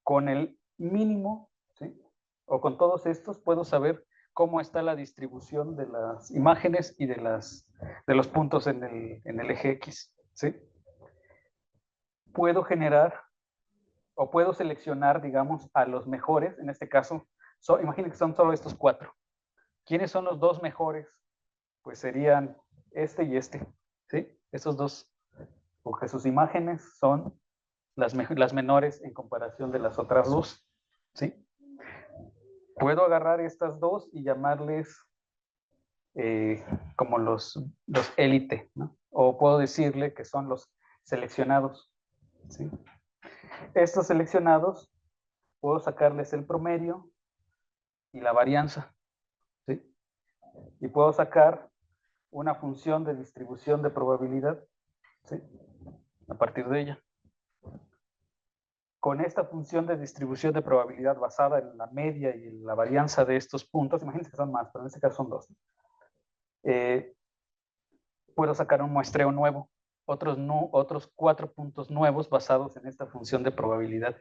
con el mínimo, ¿sí? O con todos estos, puedo saber cómo está la distribución de las imágenes y de los puntos en el eje X. ¿Sí? Puedo generar o puedo seleccionar, digamos, a los mejores. En este caso, imaginen que son solo estos 4. ¿Quiénes son los 2 mejores? Pues serían este y este. ¿Sí? Estos 2. Porque sus imágenes son las menores en comparación de las otras 2. ¿Sí? Puedo agarrar estas 2 y llamarles como los élite, ¿no? O puedo decirle que son los seleccionados. ¿Sí? Estos seleccionados, puedo sacarles el promedio y la varianza. ¿Sí? Y puedo sacar una función de distribución de probabilidad, ¿sí? A partir de ella. Con esta función de distribución de probabilidad basada en la media y en la varianza de estos puntos, imagínense que son más, pero en este caso son 2. Puedo sacar un muestreo nuevo, otros 4 puntos nuevos basados en esta función de probabilidad.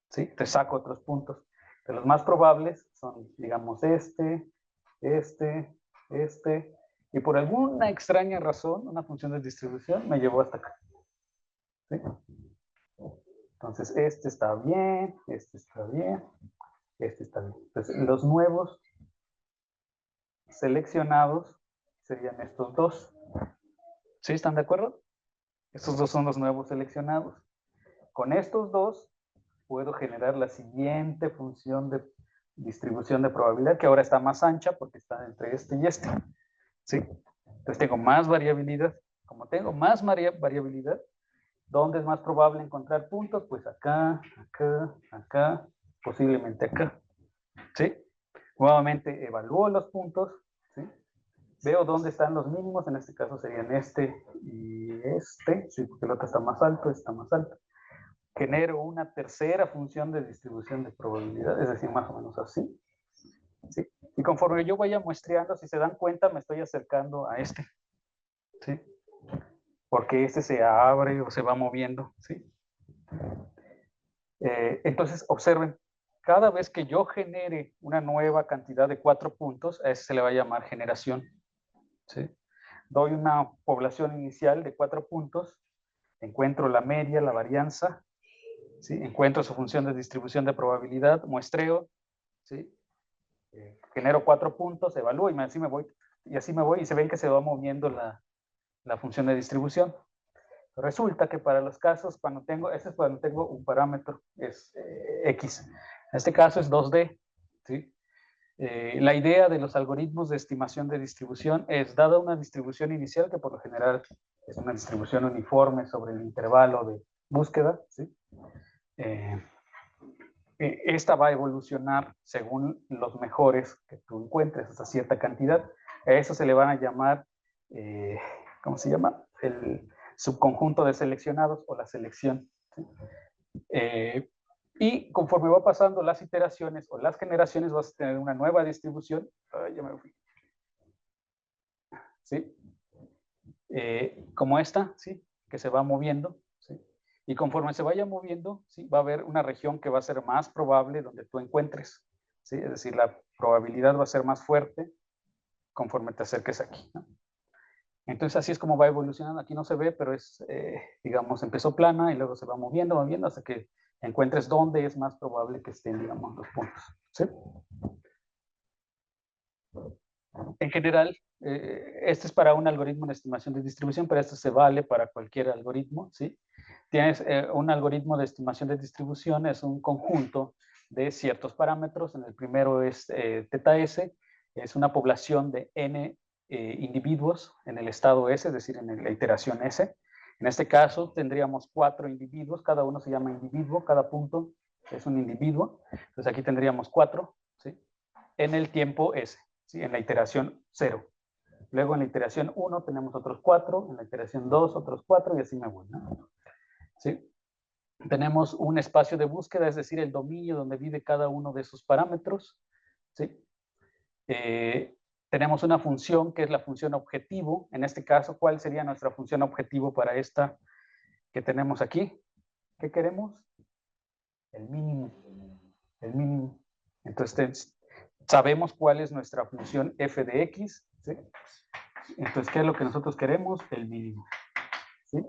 ¿Sí? Te saco otros puntos. De los más probables son, digamos, este, y por alguna extraña razón, una función de distribución me llevó hasta acá. ¿Sí? Entonces, este está bien, este está bien, este está bien. Entonces, los nuevos seleccionados serían estos 2. ¿Sí? ¿Están de acuerdo? Estos 2 son los nuevos seleccionados. Con estos 2 puedo generar la siguiente función de distribución de probabilidad, que ahora está más ancha porque está entre este y este. ¿Sí? Entonces tengo más variabilidad. Como tengo más variabilidad, ¿dónde es más probable encontrar puntos? Pues acá, acá, acá, posiblemente acá. ¿Sí? Nuevamente evalúo los puntos. ¿Sí? Veo dónde están los mínimos, en este caso serían este y este, sí, porque el otro está más alto, está más alto. Genero una tercera función de distribución de probabilidad, es decir, más o menos así. ¿Sí? Y conforme yo vaya muestreando, si se dan cuenta, me estoy acercando a este. ¿Sí? Porque este se abre o se va moviendo. ¿Sí? Entonces, observen, cada vez que yo genere una nueva cantidad de 4 puntos, a ese se le va a llamar generación. ¿Sí? Doy una población inicial de 4 puntos, encuentro la media, la varianza, ¿sí? Encuentro su función de distribución de probabilidad, muestreo, ¿sí? Genero 4 puntos, evalúo y así me voy. Y así me voy y se ven que se va moviendo la función de distribución. Resulta que para los casos, este es cuando tengo un parámetro, es X. En este caso es 2D. ¿sí? La idea de los algoritmos de estimación de distribución es, dada una distribución inicial, que por lo general es una distribución uniforme sobre el intervalo de búsqueda, ¿sí? Esta va a evolucionar según los mejores que tú encuentres, hasta cierta cantidad. A eso se le van a llamar, ¿cómo se llama? El subconjunto de seleccionados o la selección, ¿sí? Y conforme va pasando las iteraciones o las generaciones, vas a tener una nueva distribución. Ay, ya me fui. ¿Sí? Como esta, ¿sí? Que se va moviendo, ¿sí? Y conforme se vaya moviendo, ¿sí? Va a haber una región que va a ser más probable donde tú encuentres, ¿sí? Es decir, la probabilidad va a ser más fuerte conforme te acerques aquí, ¿no? Entonces así es como va evolucionando. Aquí no se ve, pero es, digamos, empezó plana y luego se va moviendo, moviendo hasta que encuentres dónde es más probable que estén, digamos, los puntos, ¿sí? En general, este es para un algoritmo de estimación de distribución, pero esto se vale para cualquier algoritmo, ¿sí? Tienes un algoritmo de estimación de distribución, es un conjunto de ciertos parámetros. En el primero es teta S, es una población de n individuos en el estado S, es decir, en la iteración S. En este caso tendríamos 4 individuos, cada uno se llama individuo, cada punto es un individuo. Entonces aquí tendríamos 4, ¿sí? En el tiempo S, ¿sí? En la iteración 0. Luego en la iteración 1 tenemos otros 4, en la iteración 2 otros 4 y así me voy, ¿no? ¿Sí? Tenemos un espacio de búsqueda, es decir, el dominio donde vive cada uno de esos parámetros, ¿sí? Tenemos una función que es la función objetivo. En este caso, ¿cuál sería nuestra función objetivo para esta que tenemos aquí? ¿Qué queremos? El mínimo. El mínimo. Entonces, sabemos cuál es nuestra función f de x, ¿sí? Entonces, ¿qué es lo que nosotros queremos? El mínimo, ¿sí?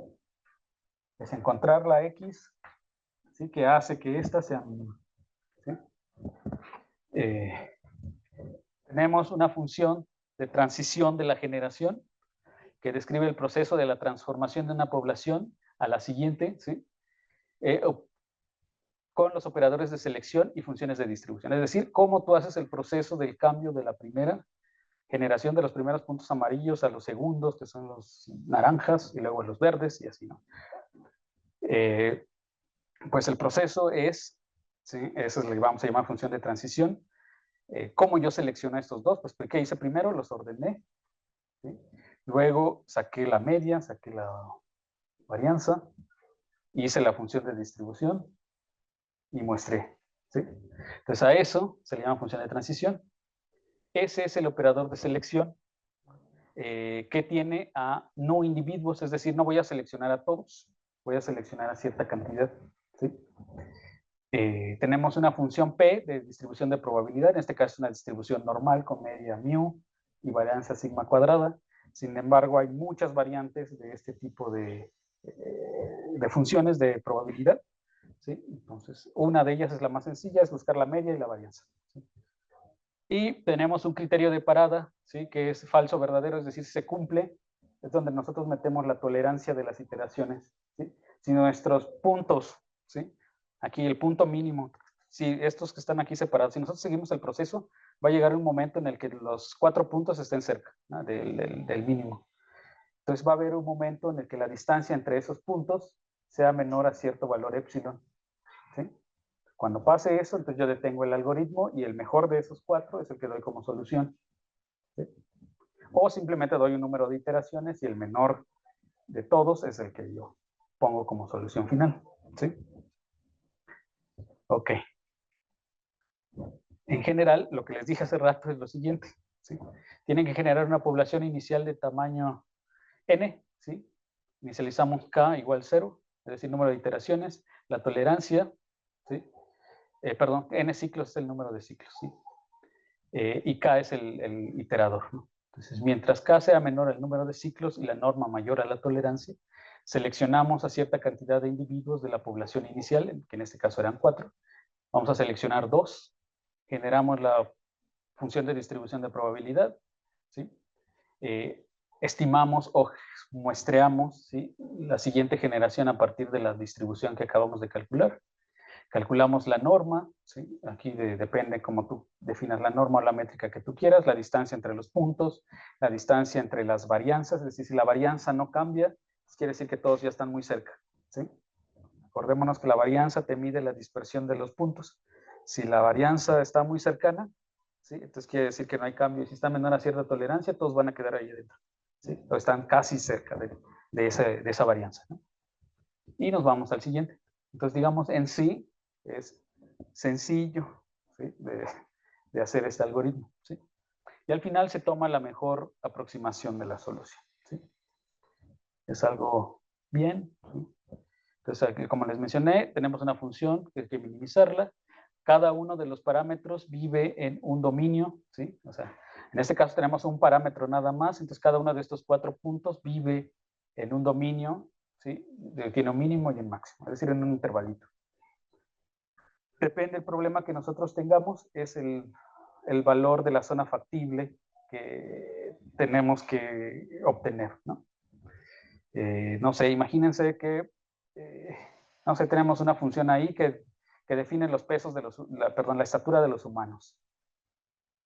Es encontrar la x, ¿sí? Que hace que esta sea mínima, ¿sí? Tenemos una función de transición de la generación que describe el proceso de la transformación de una población a la siguiente, ¿sí? Con los operadores de selección y funciones de distribución. Es decir, cómo tú haces el proceso del cambio de la primera generación de los primeros puntos amarillos a los segundos, que son los naranjas, y luego los verdes, y así, ¿no? Pues el proceso es, ¿sí? Eso es lo que vamos a llamar función de transición. ¿Cómo yo seleccioné estos dos? Pues, ¿qué hice primero? Los ordené, ¿sí? Luego saqué la media, saqué la varianza, hice la función de distribución y muestré, ¿sí? Entonces a eso se le llama función de transición. Ese es el operador de selección que tiene a no individuos, es decir, no voy a seleccionar a todos, voy a seleccionar a cierta cantidad, ¿sí? Tenemos una función P de distribución de probabilidad, en este caso es una distribución normal con media mu y varianza sigma cuadrada. Sin embargo, hay muchas variantes de este tipo de funciones de probabilidad, ¿sí? Entonces, una de ellas es la más sencilla, es buscar la media y la varianza, ¿sí? Y tenemos un criterio de parada, ¿sí? Que es falso verdadero, es decir, si se cumple, es donde nosotros metemos la tolerancia de las iteraciones, ¿sí? Si nuestros puntos, ¿sí? Aquí el punto mínimo, si estos que están aquí separados, si nosotros seguimos el proceso, va a llegar un momento en el que los 4 puntos estén cerca, ¿no? del mínimo. Entonces va a haber un momento en el que la distancia entre esos puntos sea menor a cierto valor epsilon, ¿sí? Cuando pase eso, entonces yo detengo el algoritmo y el mejor de esos 4 es el que doy como solución, ¿sí? O simplemente doy un número de iteraciones y el menor de todos es el que yo pongo como solución final, ¿sí? Ok. En general, lo que les dije hace rato es lo siguiente, ¿sí? Tienen que generar una población inicial de tamaño n, ¿sí? Inicializamos k igual 0, es decir, número de iteraciones, la tolerancia, ¿sí? Perdón, n ciclos es el número de ciclos, ¿sí? Y k es el iterador, ¿no? Entonces, mientras k sea menor al número de ciclos y la norma mayor a la tolerancia, seleccionamos a cierta cantidad de individuos de la población inicial, que en este caso eran 4. Vamos a seleccionar 2, generamos la función de distribución de probabilidad, ¿sí? Estimamos o muestreamos, ¿sí? La siguiente generación a partir de la distribución que acabamos de calcular. Calculamos la norma, ¿sí? Aquí depende cómo tú definas la norma o la métrica que tú quieras, la distancia entre los puntos, la distancia entre las varianzas, es decir, si la varianza no cambia, pues quiere decir que todos ya están muy cerca, ¿sí? Acordémonos que la varianza te mide la dispersión de los puntos. Si la varianza está muy cercana, ¿sí? Entonces quiere decir que no hay cambio. Si está menor a cierta tolerancia, todos van a quedar ahí adentro, ¿sí? O están casi cerca de esa varianza, ¿no? Y nos vamos al siguiente. Entonces, digamos, en sí es sencillo, ¿sí? de hacer este algoritmo, ¿sí? Y al final se toma la mejor aproximación de la solución, ¿sí? Es algo bien, ¿sí? Entonces, aquí, como les mencioné, tenemos una función que hay que minimizarla. Cada uno de los parámetros vive en un dominio, ¿sí? O sea, en este caso tenemos un parámetro nada más, entonces cada uno de estos 4 puntos vive en un dominio, ¿sí? Tiene un mínimo y un máximo, es decir, en un intervalito. Depende del problema que nosotros tengamos, es el valor de la zona factible que tenemos que obtener, ¿no? No sé, imagínense que, no sé, tenemos una función ahí que define los pesos de la estatura de los humanos.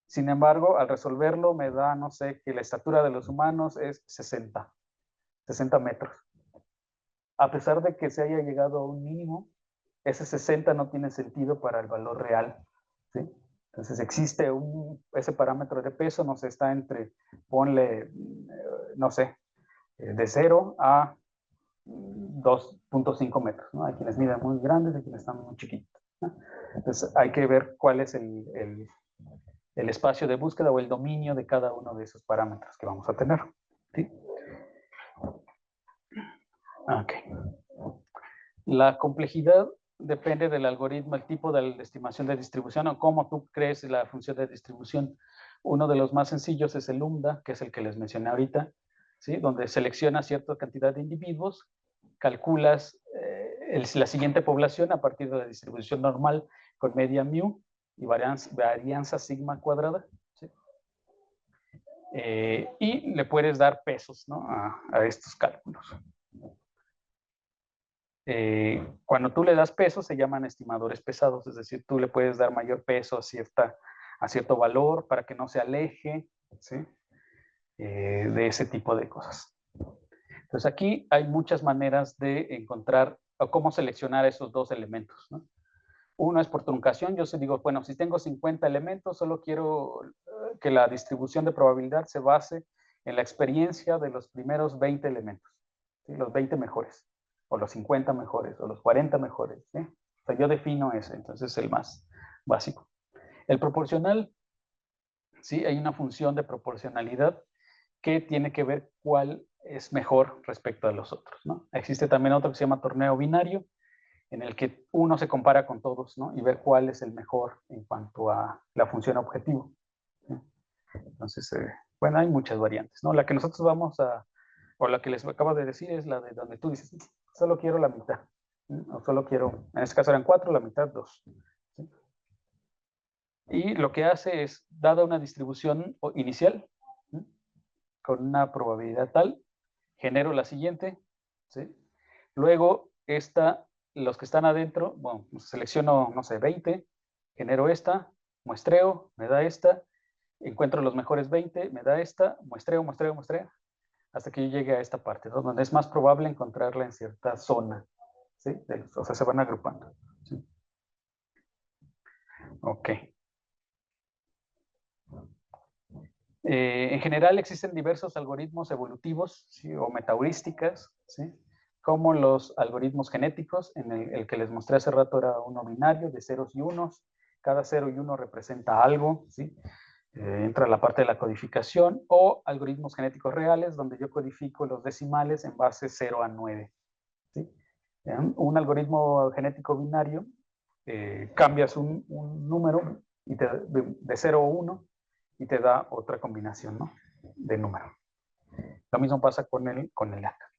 Sin embargo, al resolverlo me da, no sé, que la estatura de los humanos es 60 metros. A pesar de que se haya llegado a un mínimo, ese 60 no tiene sentido para el valor real, ¿sí? Entonces existe ese parámetro de peso, no sé, está entre, ponle, no sé, de 0 a 2.5 metros, ¿no? Hay quienes miden muy grandes, hay quienes están muy chiquitos, ¿no? Entonces hay que ver cuál es el espacio de búsqueda o el dominio de cada uno de esos parámetros que vamos a tener, ¿sí? Ok. La complejidad depende del algoritmo, el tipo de estimación de distribución o cómo tú crees la función de distribución. Uno de los más sencillos es el lambda, que es el que les mencioné ahorita, ¿sí? Donde seleccionas cierta cantidad de individuos, calculas la siguiente población a partir de la distribución normal con media mu y varianza sigma cuadrada, ¿sí? Y le puedes dar pesos, ¿no? a estos cálculos. Cuando tú le das peso se llaman estimadores pesados, es decir, tú le puedes dar mayor peso a cierto valor para que no se aleje, ¿sí? De ese tipo de cosas. Entonces aquí hay muchas maneras de encontrar o cómo seleccionar esos dos elementos, ¿no? Uno es por truncación. Yo se digo, bueno, si tengo 50 elementos, solo quiero que la distribución de probabilidad se base en la experiencia de los primeros 20 elementos, ¿sí? Los 20 mejores, o los 50 mejores, o los 40 mejores, ¿sí? O sea, yo defino ese, entonces es el más básico. El proporcional, sí, hay una función de proporcionalidad que tiene que ver cuál es mejor respecto a los otros, ¿no? Existe también otro que se llama torneo binario, en el que uno se compara con todos, ¿no? Y ver cuál es el mejor en cuanto a la función objetivo, ¿sí? Entonces, bueno, hay muchas variantes, ¿no? La que nosotros vamos o la que les acabo de decir es la de donde tú dices, solo quiero la mitad, ¿sí? O solo quiero, en este caso eran 4, la mitad 2, ¿sí? Y lo que hace es, dada una distribución inicial, ¿sí? Con una probabilidad tal, genero la siguiente, ¿sí? Luego, los que están adentro, bueno, selecciono, no sé, 20, genero esta, muestreo, me da esta, encuentro los mejores 20, me da esta, muestreo, muestreo, muestreo, hasta que yo llegue a esta parte, ¿no? Donde es más probable encontrarla en cierta zona, ¿sí? O sea, se van agrupando, ¿sí? Ok. En general existen diversos algoritmos evolutivos, ¿sí? O metaheurísticas, ¿sí? Como los algoritmos genéticos, en el que les mostré hace rato era uno binario de ceros y unos, cada 0 y 1 representa algo, ¿sí? Entra la parte de la codificación, o algoritmos genéticos reales, donde yo codifico los decimales en base 0 a 9, ¿sí? Un algoritmo genético binario, cambias un número y de 0 a 1 y te da otra combinación, ¿no? De número. Lo mismo pasa con el ACA.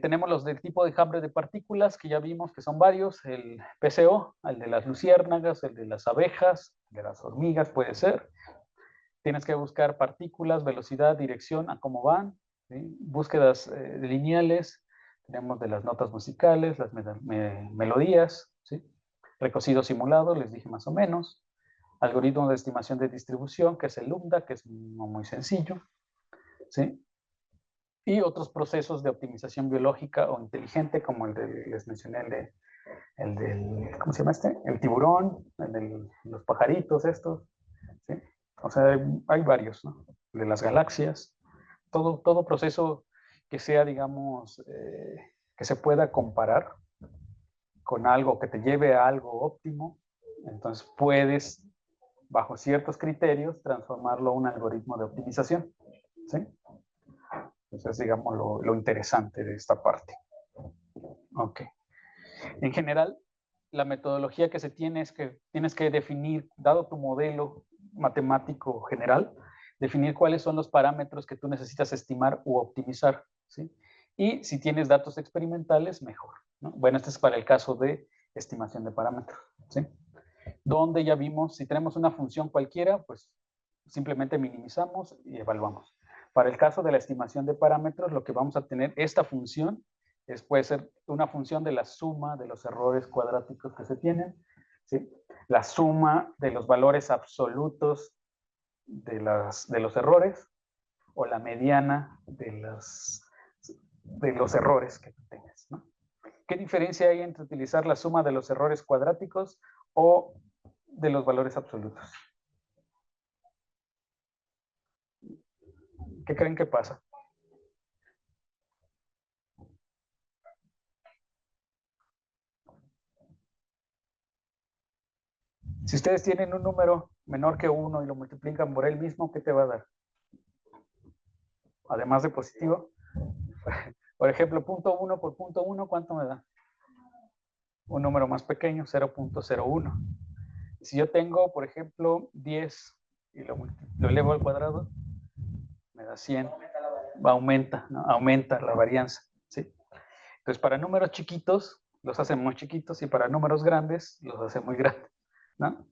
Tenemos los del tipo de enjambre de partículas, que ya vimos que son varios, el PCO, el de las luciérnagas, el de las abejas, el de las hormigas puede ser. Tienes que buscar partículas, velocidad, dirección, a cómo van, ¿sí? Búsquedas lineales, Tenemos de las notas musicales, las melodías, ¿sí? Recocido simulado, les dije más o menos. Algoritmo de estimación de distribución, que es el lambda, que es muy sencillo, ¿sí? Y otros procesos de optimización biológica o inteligente, como les mencioné, el del, ¿cómo se llama este? El tiburón, el de los pajaritos estos, ¿sí? O sea, hay varios, ¿no? De las galaxias, todo proceso que sea, digamos, que se pueda comparar con algo, que te lleve a algo óptimo, entonces puedes, bajo ciertos criterios, transformarlo a un algoritmo de optimización, ¿sí? Entonces, digamos, lo interesante de esta parte. Ok. En general, la metodología que se tiene es que tienes que definir, dado tu modelo matemático general, definir cuáles son los parámetros que tú necesitas estimar u optimizar, ¿sí? Y si tienes datos experimentales, mejor, ¿no? Bueno, este es para el caso de estimación de parámetros, ¿sí? Donde ya vimos, si tenemos una función cualquiera, pues simplemente minimizamos y evaluamos. Para el caso de la estimación de parámetros, lo que vamos a tener, esta función, puede ser una función de la suma de los errores cuadráticos que se tienen, ¿sí? La suma de los valores absolutos de los errores, o la mediana de los errores que tú tengas, ¿no? ¿Qué diferencia hay entre utilizar la suma de los errores cuadráticos o de los valores absolutos? ¿Qué creen que pasa? Si ustedes tienen un número menor que 1 y lo multiplican por él mismo, ¿qué te va a dar? Además de positivo. Por ejemplo, 0.1 por 0.1, ¿cuánto me da? Un número más pequeño, 0.01. Si yo tengo, por ejemplo, 10 y lo elevo al cuadrado, me da 100. Aumenta, ¿no? Aumenta la varianza, ¿sí? Entonces, para números chiquitos, los hace muy chiquitos, y para números grandes, los hace muy grandes, ¿no?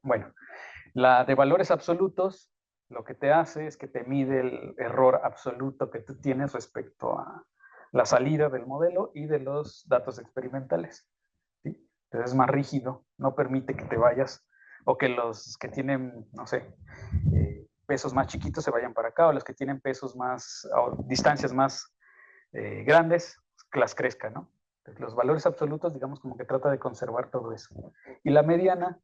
Bueno, la de valores absolutos, lo que te hace es que te mide el error absoluto que tú tienes respecto a la salida del modelo y de los datos experimentales, ¿sí? Entonces es más rígido, no permite que te vayas, o que los que tienen, no sé, pesos más chiquitos se vayan para acá, o los que tienen pesos más, o distancias más grandes, las crezcan, ¿no? Entonces, los valores absolutos, digamos, como que trata de conservar todo eso. Y la mediana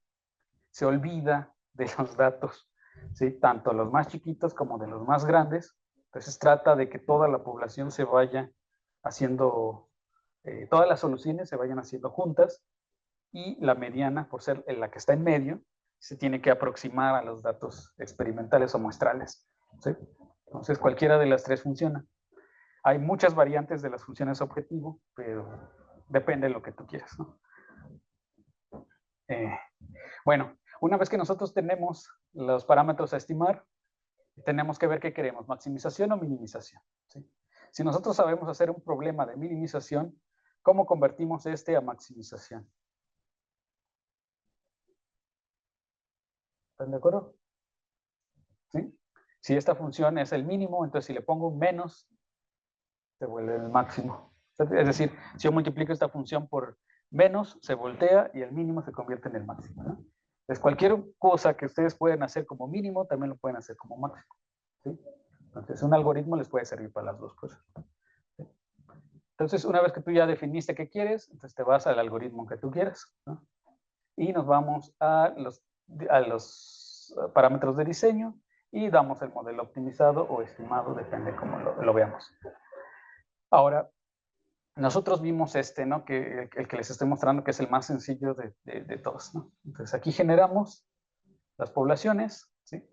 se olvida de los datos, ¿sí? Tanto los más chiquitos como de los más grandes. Entonces trata de que toda la población se vaya haciendo, todas las soluciones se vayan haciendo juntas, y la mediana, por ser la que está en medio, se tiene que aproximar a los datos experimentales o muestrales, ¿sí? Entonces cualquiera de las tres funciona. Hay muchas variantes de las funciones objetivo, pero depende de lo que tú quieras, ¿no? Bueno, una vez que nosotros tenemos los parámetros a estimar, tenemos que ver qué queremos, maximización o minimización, ¿sí? Si nosotros sabemos hacer un problema de minimización, ¿cómo convertimos este a maximización? ¿Están de acuerdo? ¿Sí? Si esta función es el mínimo, entonces si le pongo un menos, se vuelve el máximo. Es decir, si yo multiplico esta función por menos, se voltea y el mínimo se convierte en el máximo, ¿no? Entonces, cualquier cosa que ustedes pueden hacer como mínimo, también lo pueden hacer como máximo, ¿sí? Entonces, un algoritmo les puede servir para las dos cosas, ¿sí? Entonces, una vez que tú ya definiste qué quieres, entonces te vas al algoritmo que tú quieras, ¿no? Y nos vamos a los parámetros de diseño y damos el modelo optimizado o estimado, depende cómo lo veamos. Ahora, nosotros vimos ¿no? Que el que les estoy mostrando, que es el más sencillo de todos, ¿no? Entonces, aquí generamos las poblaciones, ¿sí?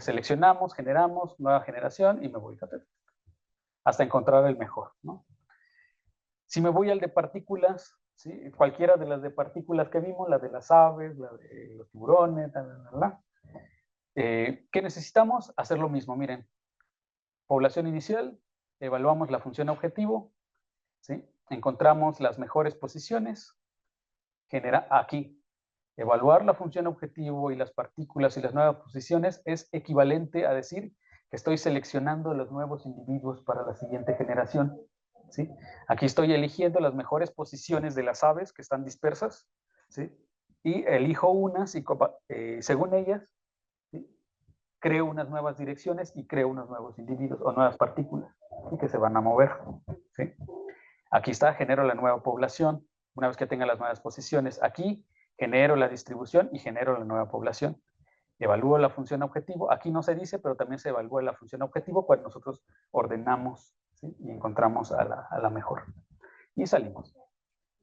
Seleccionamos, generamos, nueva generación, y me voy hasta encontrar el mejor, ¿no? Si me voy al de partículas, ¿sí? Cualquiera de las de partículas que vimos, la de las aves, la de los tiburones, ¿qué necesitamos? Hacer lo mismo, miren. Población inicial, evaluamos la función objetivo, ¿sí? Encontramos las mejores posiciones, aquí, evaluar la función objetivo y las partículas y las nuevas posiciones es equivalente a decir que estoy seleccionando los nuevos individuos para la siguiente generación, ¿sí? Aquí estoy eligiendo las mejores posiciones de las aves que están dispersas, ¿sí? Y elijo unas y según ellas, ¿sí? Creo unas nuevas direcciones y creo unos nuevos individuos o nuevas partículas, ¿sí? Que se van a mover, ¿sí? Aquí está, genero la nueva población. Una vez que tenga las nuevas posiciones, aquí genero la distribución y genero la nueva población. Evalúo la función objetivo. Aquí no se dice, pero también se evalúa la función objetivo cuando nosotros ordenamos, ¿sí? Y encontramos a la mejor. Y salimos.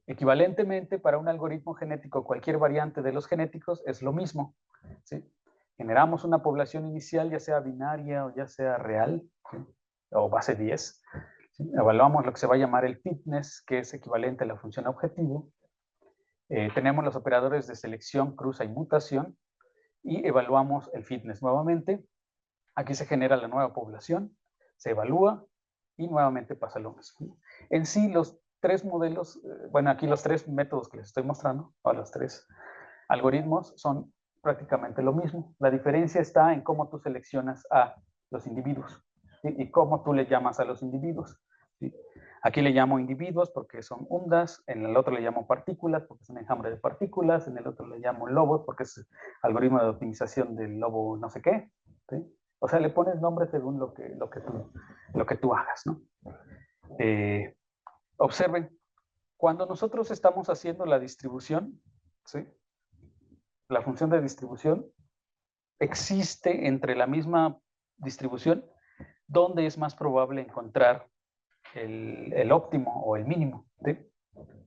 Equivalentemente, para un algoritmo genético, cualquier variante de los genéticos es lo mismo, ¿sí? Generamos una población inicial, ya sea binaria o ya sea real, ¿sí? O base 10. ¿Sí? Evaluamos lo que se va a llamar el fitness, que es equivalente a la función objetivo. Tenemos los operadores de selección, cruza y mutación, y evaluamos el fitness nuevamente. Aquí se genera la nueva población, se evalúa y nuevamente pasa lo mismo. En sí, los tres modelos, bueno, aquí los tres métodos que les estoy mostrando, o los tres algoritmos, son prácticamente lo mismo. La diferencia está en cómo tú seleccionas a los individuos, ¿sí? Y cómo tú le llamas a los individuos, ¿sí? Aquí le llamo individuos porque son ondas, en el otro le llamo partículas porque es un enjambre de partículas, en el otro le llamo lobos porque es algoritmo de optimización del lobo no sé qué, ¿sí? O sea, le pones nombre según lo que tú hagas, ¿no? Observen, cuando nosotros estamos haciendo la distribución, ¿sí? La función de distribución existe entre la misma distribución donde es más probable encontrar el óptimo o el mínimo, ¿sí?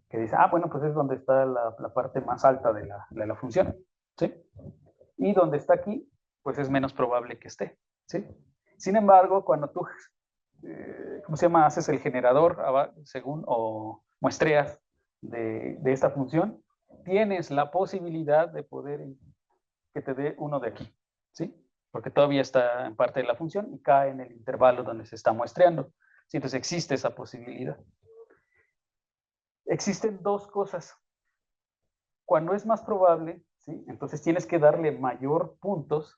Que dice, bueno, pues es donde está la parte más alta de la función, ¿sí? Y donde está aquí, pues es menos probable que esté, ¿sí? Sin embargo, cuando tú, ¿cómo se llama? Haces el generador según o muestreas de esta función, tienes la posibilidad de poder que te dé uno de aquí, ¿sí? Porque todavía está en parte de la función y cae en el intervalo donde se está muestreando, ¿sí? Entonces existe esa posibilidad. Existen dos cosas. Cuando es más probable, ¿sí? Entonces tienes que darle mayor puntos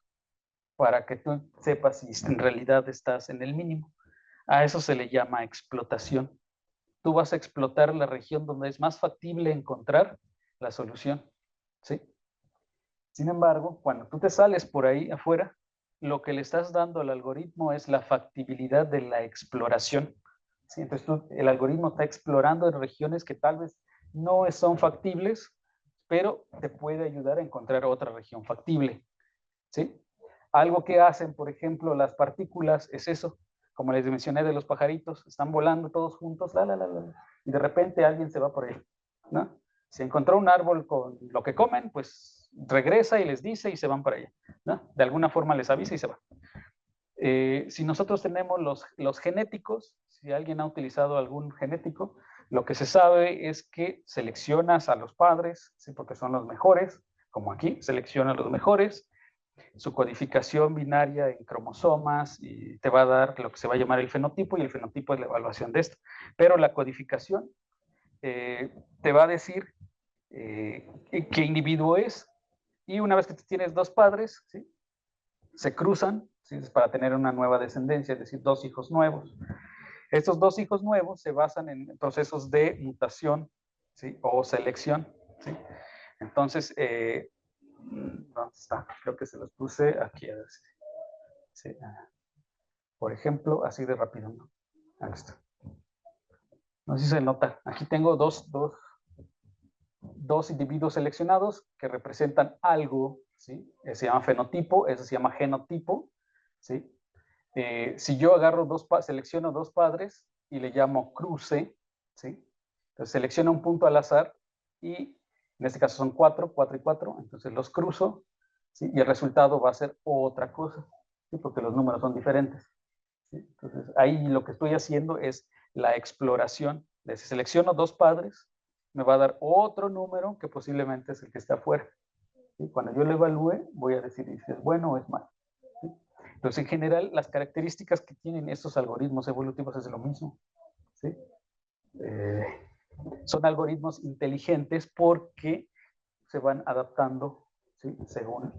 para que tú sepas si en realidad estás en el mínimo. A eso se le llama explotación. Tú vas a explotar la región donde es más factible encontrar la solución, ¿sí? Sin embargo, cuando tú te sales por ahí afuera, lo que le estás dando al algoritmo es la factibilidad de la exploración, ¿sí? Entonces el algoritmo está explorando en regiones que tal vez no son factibles, pero te puede ayudar a encontrar otra región factible, ¿sí? Algo que hacen, por ejemplo, las partículas es eso, como les mencioné de los pajaritos, están volando todos juntos, y de repente alguien se va por ahí, ¿no? Si encontró un árbol con lo que comen, pues regresa y les dice y se van para allá, ¿no? De alguna forma les avisa y se va. Si nosotros tenemos los genéticos, si alguien ha utilizado algún genético, lo que se sabe es que seleccionas a los padres, ¿sí? Porque son los mejores, como aquí, selecciona a los mejores, su codificación binaria en cromosomas y te va a dar lo que se va a llamar el fenotipo, y el fenotipo es la evaluación de esto. Pero la codificación te va a decir qué individuo es, y una vez que tienes dos padres, ¿sí? Se cruzan, ¿sí? Para tener una nueva descendencia, es decir, dos hijos nuevos. Estos dos hijos nuevos se basan en procesos de mutación, ¿sí? O selección, ¿sí? Entonces, ¿dónde está? Creo que se los puse aquí, a ver si. Sí. Por ejemplo, así de rápido, ¿no? Ahí está. No sé si se nota. Aquí tengo dos individuos seleccionados que representan algo, ¿sí? Se llama fenotipo, eso se llama genotipo, ¿sí? Si yo agarro selecciono dos padres y le llamo cruce, ¿sí? Entonces selecciono un punto al azar y en este caso son 4 y 4, entonces los cruzo, ¿sí? Y el resultado va a ser otra cosa, ¿sí? Porque los números son diferentes, ¿sí? Entonces ahí lo que estoy haciendo es la exploración. Si selecciono dos padres, me va a dar otro número que posiblemente es el que está afuera, ¿sí? Cuando yo lo evalúe, voy a decidir si es bueno o es malo, ¿sí? Entonces, en general, las características que tienen estos algoritmos evolutivos es lo mismo, ¿sí? Son algoritmos inteligentes porque se van adaptando, ¿sí? Según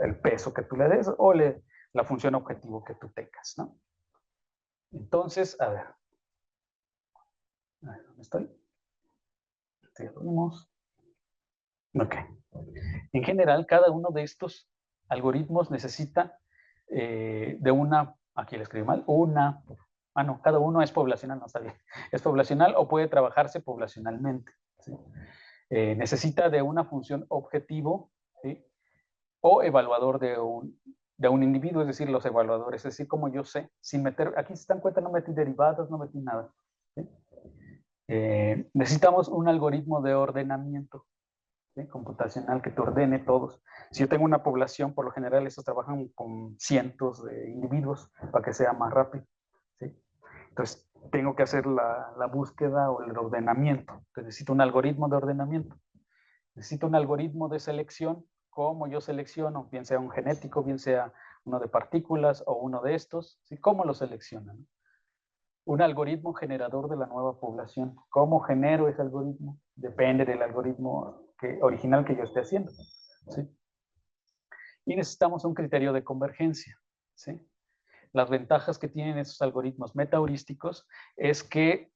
el peso que tú le des o la función objetivo que tú tengas, ¿no? Entonces, a ver. ¿Dónde estoy? Sí, lo vimos. Ok. En general, cada uno de estos algoritmos necesita de una, aquí le escribí mal, no, cada uno es poblacional, no está bien. Es poblacional o puede trabajarse poblacionalmente. ¿Sí? Necesita de una función objetivo, ¿sí? O evaluador de un individuo, es decir, los evaluadores, es decir, como yo sé, sin meter, aquí se dan cuenta, no metí derivadas, no metí nada. ¿Sí? Necesitamos un algoritmo de ordenamiento, ¿sí? Computacional que te ordene todos. Si yo tengo una población, por lo general, estos trabajan con cientos de individuos para que sea más rápido. ¿Sí? Entonces, tengo que hacer la búsqueda o el ordenamiento. Entonces, necesito un algoritmo de ordenamiento. Necesito un algoritmo de selección, cómo yo selecciono, bien sea un genético, bien sea uno de partículas o uno de estos, ¿sí? ¿Cómo lo seleccionan? Un algoritmo generador de la nueva población. ¿Cómo genero ese algoritmo? Depende del algoritmo original que yo esté haciendo. ¿Sí? Y necesitamos un criterio de convergencia. ¿Sí? Las ventajas que tienen estos algoritmos metaheurísticos es que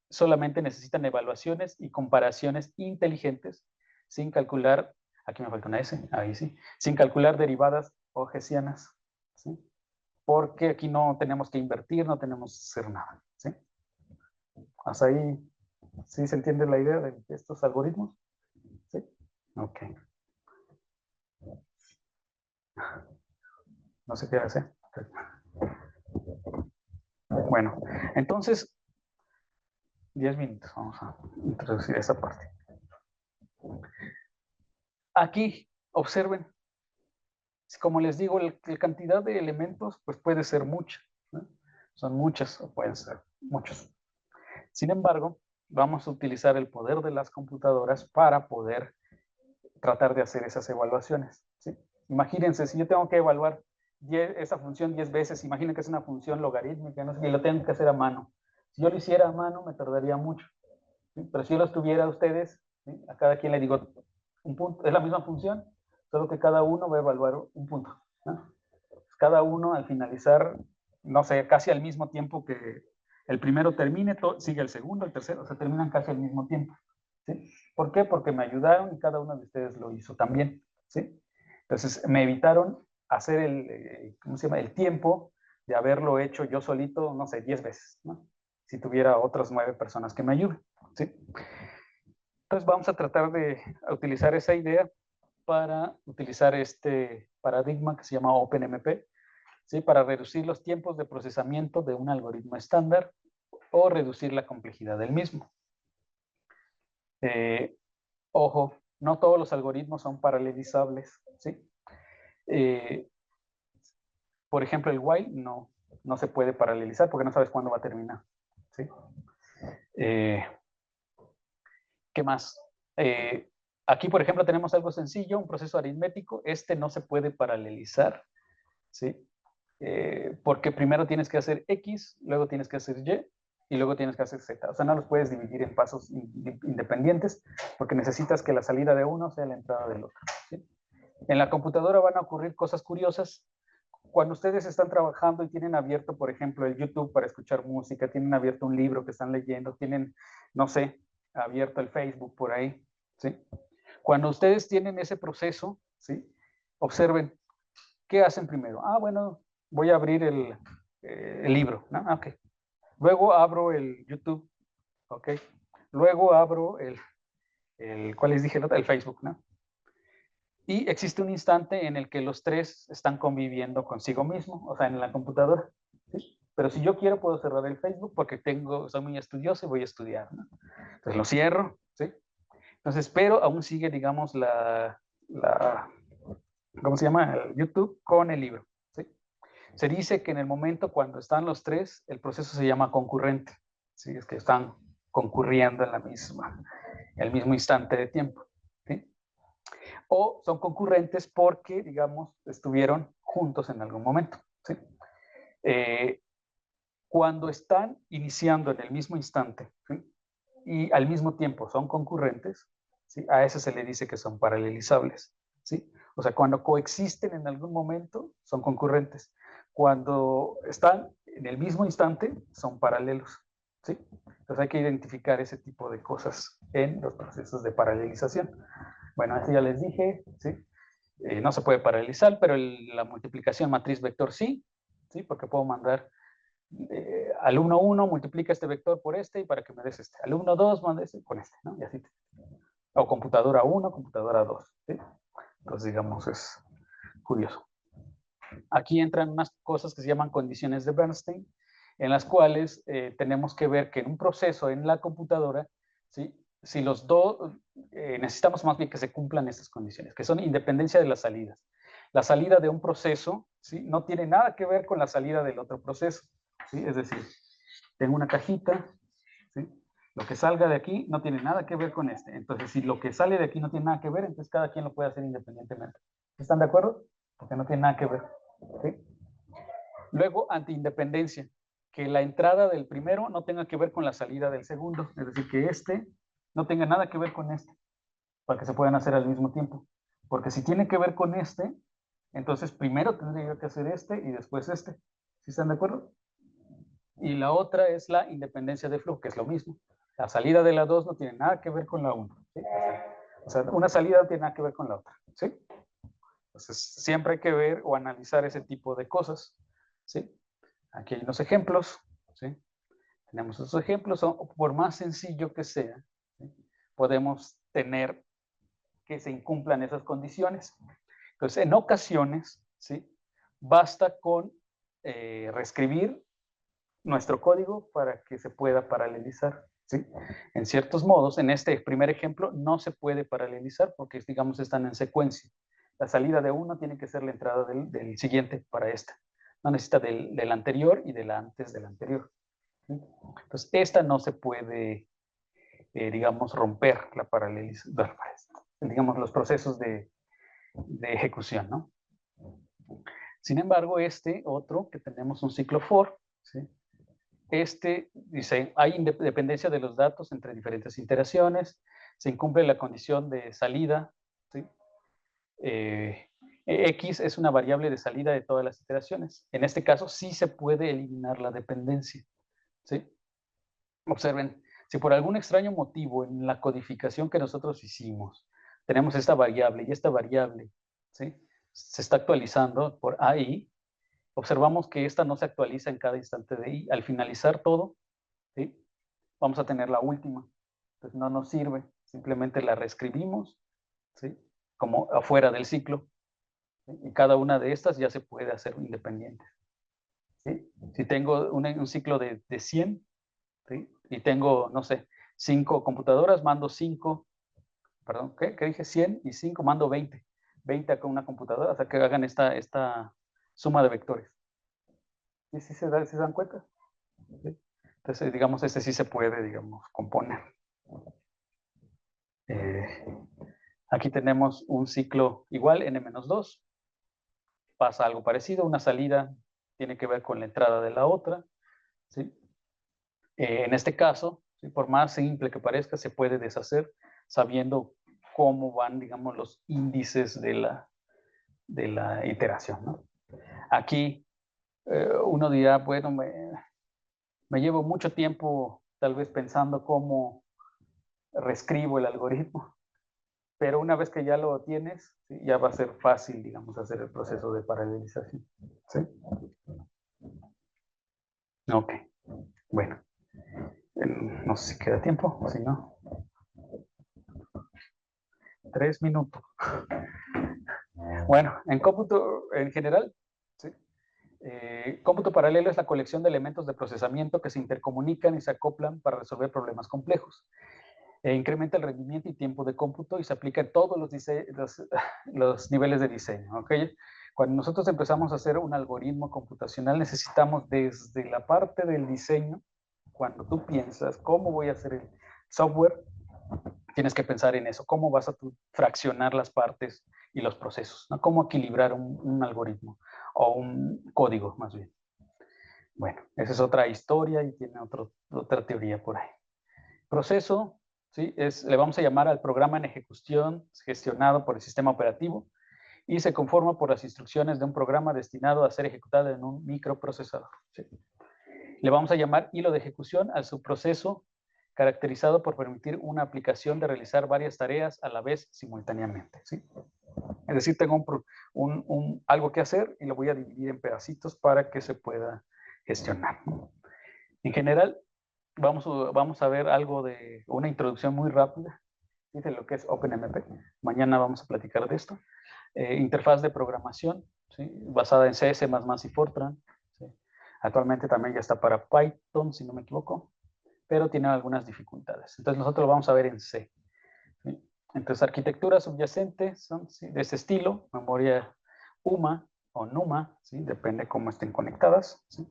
solamente necesitan evaluaciones y comparaciones inteligentes sin calcular, aquí me falta una S, ahí sí, sin calcular derivadas o hessianas. ¿Sí? Porque aquí no tenemos que invertir, no tenemos que hacer nada. ¿Sí? Hasta ahí, ¿sí se entiende la idea de estos algoritmos? ¿Sí? Ok. No sé qué hacer. Bueno, entonces, 10 minutos, vamos a introducir esa parte. Aquí, observen, como les digo, la cantidad de elementos pues puede ser mucha, ¿no? Son muchas o pueden ser muchos. Sin embargo, vamos a utilizar el poder de las computadoras para poder tratar de hacer esas evaluaciones. ¿Sí? Imagínense, si yo tengo que evaluar esa función 10 veces, imaginen que es una función logarítmica, no sé, y lo tengo que hacer a mano. Si yo lo hiciera a mano, me tardaría mucho. ¿Sí? Pero si yo los tuviera a ustedes, ¿sí? A cada quien le digo un punto, es la misma función, solo que cada uno va a evaluar un punto. ¿No? Cada uno al finalizar, no sé, casi al mismo tiempo que el primero termine, sigue el segundo, el tercero, o sea, terminan casi al mismo tiempo. ¿Sí? ¿Por qué? Porque me ayudaron y cada uno de ustedes lo hizo también. ¿Sí? Entonces, me evitaron hacer ¿cómo se llama? El tiempo de haberlo hecho yo solito, no sé, 10 veces, ¿no? Si tuviera otras 9 personas que me ayuden. ¿Sí? Entonces, vamos a tratar de utilizar esa idea para utilizar este paradigma que se llama OpenMP, ¿sí? Para reducir los tiempos de procesamiento de un algoritmo estándar o reducir la complejidad del mismo. Ojo, no todos los algoritmos son paralelizables, ¿sí? Por ejemplo, el while no se puede paralelizar porque no sabes cuándo va a terminar, ¿sí? ¿Qué más? Aquí, por ejemplo, tenemos algo sencillo, un proceso aritmético. Este no se puede paralelizar, ¿sí? Porque primero tienes que hacer X, luego tienes que hacer y luego tienes que hacer Z. O sea, no los puedes dividir en pasos independientes porque necesitas que la salida de uno sea la entrada del otro. ¿Sí? En la computadora van a ocurrir cosas curiosas. Cuando ustedes están trabajando y tienen abierto, por ejemplo, el YouTube para escuchar música, tienen abierto un libro que están leyendo, tienen, no sé, abierto el Facebook por ahí, ¿sí? Cuando ustedes tienen ese proceso, ¿sí? Observen, ¿qué hacen primero? Bueno, voy a abrir el libro, ¿no? Ok. Luego abro el YouTube, ok. Luego abro ¿cuál les dije? El Facebook, ¿no? Y existe un instante en el que los tres están conviviendo consigo mismo, o sea, en la computadora. ¿Sí? Pero si yo quiero, puedo cerrar el Facebook porque soy muy estudioso y voy a estudiar, ¿no? Entonces lo cierro, ¿sí? Entonces, pero aún sigue, digamos, ¿cómo se llama? El YouTube con el libro, ¿sí? Se dice que en el momento cuando están los tres, el proceso se llama concurrente, ¿sí? Es que están concurriendo en el mismo instante de tiempo, ¿sí? O son concurrentes porque, digamos, estuvieron juntos en algún momento, ¿sí? Cuando están iniciando en el mismo instante, ¿sí? Y al mismo tiempo son concurrentes, ¿sí? A eso se le dice que son paralelizables, ¿sí? O sea, cuando coexisten en algún momento, son concurrentes. Cuando están en el mismo instante, son paralelos, ¿sí? Entonces hay que identificar ese tipo de cosas en los procesos de paralelización. Bueno, así ya les dije, ¿sí? No se puede paralelizar, pero la multiplicación matriz vector sí, ¿sí? Porque puedo mandar alumno 1 multiplica este vector por este y para que me des este. Alumno 2 manda este con este, ¿no? Y así. O computadora 1, computadora 2, ¿sí? Entonces, digamos, es curioso. Aquí entran unas cosas que se llaman condiciones de Bernstein, en las cuales tenemos que ver que en un proceso en la computadora, ¿sí? Si los dos, necesitamos más bien que se cumplan estas condiciones, que son independencia de las salidas. La salida de un proceso, ¿sí? No tiene nada que ver con la salida del otro proceso, ¿sí? Es decir, tengo una cajita, ¿sí? Lo que salga de aquí no tiene nada que ver con este. Entonces, si lo que sale de aquí no tiene nada que ver, entonces cada quien lo puede hacer independientemente. ¿Están de acuerdo? Porque no tiene nada que ver. ¿Sí? Luego, antiindependencia, que la entrada del primero no tenga que ver con la salida del segundo, es decir, que este no tenga nada que ver con este, para que se puedan hacer al mismo tiempo. Porque si tiene que ver con este, entonces primero tendría que hacer este y después este. ¿Sí están de acuerdo? Y la otra es la independencia de flujo, que es lo mismo. La salida de la 2 no tiene nada que ver con la 1. ¿Sí? O sea, una salida no tiene nada que ver con la otra. ¿Sí? Entonces, siempre hay que ver o analizar ese tipo de cosas. ¿Sí? Aquí hay unos ejemplos. ¿Sí? Tenemos esos ejemplos. Por más sencillo que sea, ¿sí? Podemos tener que se incumplan esas condiciones. Entonces, en ocasiones, ¿sí? Basta con reescribir nuestro código para que se pueda paralelizar. ¿Sí? En ciertos modos, en este primer ejemplo, no se puede paralelizar porque, digamos, están en secuencia. La salida de uno tiene que ser la entrada del siguiente para esta. No necesita del anterior y de la antes del anterior. ¿Sí? Entonces, esta no se puede, digamos, romper la paralelización, digamos, los procesos de ejecución, ¿no? Sin embargo, este otro, que tenemos un ciclo for, ¿sí? Este dice, hay dependencia de los datos entre diferentes iteraciones, se incumple la condición de salida, ¿sí? X es una variable de salida de todas las iteraciones. En este caso sí se puede eliminar la dependencia, ¿sí? Observen, si por algún extraño motivo en la codificación que nosotros hicimos tenemos esta variable y esta variable, ¿sí? Se está actualizando por AI, observamos que esta no se actualiza en cada instante de I. Al finalizar todo, ¿sí? Vamos a tener la última. Entonces no nos sirve, simplemente la reescribimos, ¿sí? Como afuera del ciclo. ¿Sí? Y cada una de estas ya se puede hacer independiente. ¿Sí? Si tengo un ciclo de 100, ¿sí? Y tengo, no sé, 5 computadoras, mando 5, perdón, ¿qué dije? 100 y 5, mando 20. 20 con una computadora, hasta que hagan esta suma de vectores. ¿Sí, se dan cuenta? ¿Sí? Entonces, digamos, este sí se puede, digamos, componer. Aquí tenemos un ciclo igual, n-2. Pasa algo parecido, una salida tiene que ver con la entrada de la otra. ¿Sí? En este caso, ¿sí? Por más simple que parezca, se puede deshacer sabiendo cómo van, digamos, los índices de la iteración, ¿no? Aquí uno dirá, bueno, me llevo mucho tiempo tal vez pensando cómo reescribo el algoritmo, pero una vez que ya lo tienes, ¿sí? Ya va a ser fácil, digamos, hacer el proceso de paralelización. ¿Sí? Ok, bueno, no sé si queda tiempo, o si no. 3 minutos. Bueno, en cómputo en general, ¿sí? Cómputo paralelo es la colección de elementos de procesamiento que se intercomunican y se acoplan para resolver problemas complejos. Incrementa el rendimiento y tiempo de cómputo y se aplica en todos los niveles de diseño. ¿Okay? Cuando nosotros empezamos a hacer un algoritmo computacional, necesitamos desde la parte del diseño, cuando tú piensas cómo voy a hacer el software, tienes que pensar en eso, cómo vas a fraccionar las partes y los procesos, ¿no? Cómo equilibrar un algoritmo o un código más bien. Bueno, esa es otra historia y tiene otra teoría por ahí. Proceso, ¿sí? Le vamos a llamar al programa en ejecución gestionado por el sistema operativo y se conforma por las instrucciones de un programa destinado a ser ejecutado en un microprocesador. ¿Sí? Le vamos a llamar hilo de ejecución al subproceso caracterizado por permitir una aplicación de realizar varias tareas a la vez simultáneamente, ¿sí? Es decir, tengo algo que hacer y lo voy a dividir en pedacitos para que se pueda gestionar. En general, vamos a ver algo de una introducción muy rápida de lo que es OpenMP. Mañana vamos a platicar de esto. Interfaz de programación, ¿sí? Basada en C++ y Fortran. ¿Sí? Actualmente también ya está para Python, si no me equivoco, pero tiene algunas dificultades. Entonces nosotros lo vamos a ver en C. ¿Sí? Entonces, arquitectura subyacente son, ¿sí?, de este estilo, memoria UMA o NUMA, ¿sí? Depende cómo estén conectadas, ¿sí?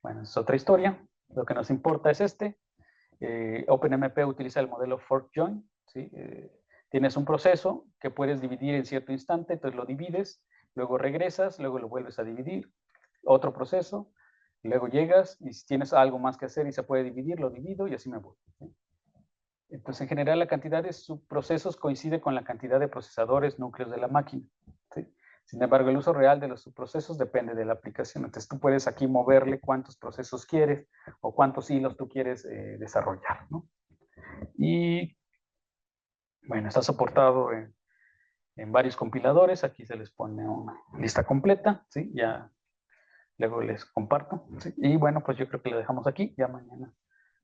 Bueno, es otra historia. Lo que nos importa es este. OpenMP utiliza el modelo fork join, ¿sí? Tienes un proceso que puedes dividir en cierto instante, entonces lo divides, luego regresas, luego lo vuelves a dividir, otro proceso, luego llegas y si tienes algo más que hacer y se puede dividir, lo divido y así me voy, ¿sí? Entonces, en general, la cantidad de subprocesos coincide con la cantidad de procesadores núcleos de la máquina, ¿sí? Sin embargo, el uso real de los subprocesos depende de la aplicación. Entonces, tú puedes aquí moverle cuántos procesos quieres o cuántos hilos tú quieres desarrollar, ¿no? Y, bueno, está soportado en varios compiladores. Aquí se les pone una lista completa, ¿sí? Ya luego les comparto, ¿sí? Y, bueno, pues yo creo que lo dejamos aquí. Ya mañana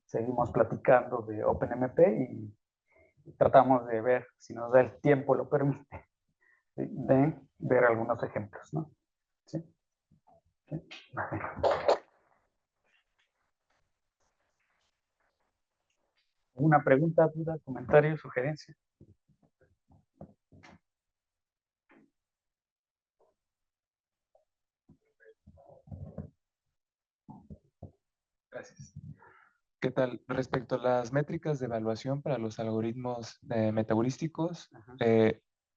seguimos platicando de OpenMP y tratamos de ver, si nos da el tiempo, lo permite, ¿sí?, de ver algunos ejemplos, ¿no? ¿Sí? ¿Sí? ¿Una pregunta, duda, comentario, sugerencia? Gracias. ¿Qué tal? Respecto a las métricas de evaluación para los algoritmos metaheurísticos,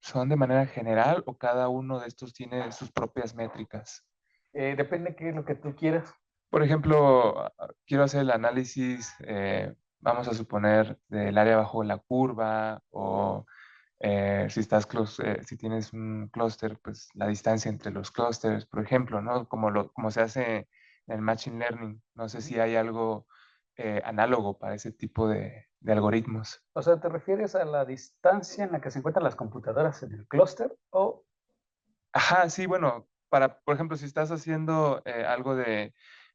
¿son de manera general o cada uno de estos tiene sus propias métricas? Depende qué es lo que tú quieras. Por ejemplo, quiero hacer el análisis, vamos a suponer, del área bajo la curva o si tienes un clúster, pues la distancia entre los clústeres, por ejemplo, ¿no? Como se hace en el Machine Learning. No sé si hay algo análogo para ese tipo de algoritmos. O sea, ¿te refieres a la distancia en la que se encuentran las computadoras en el clúster o...? Ajá, sí, bueno, por ejemplo, si estás haciendo algo de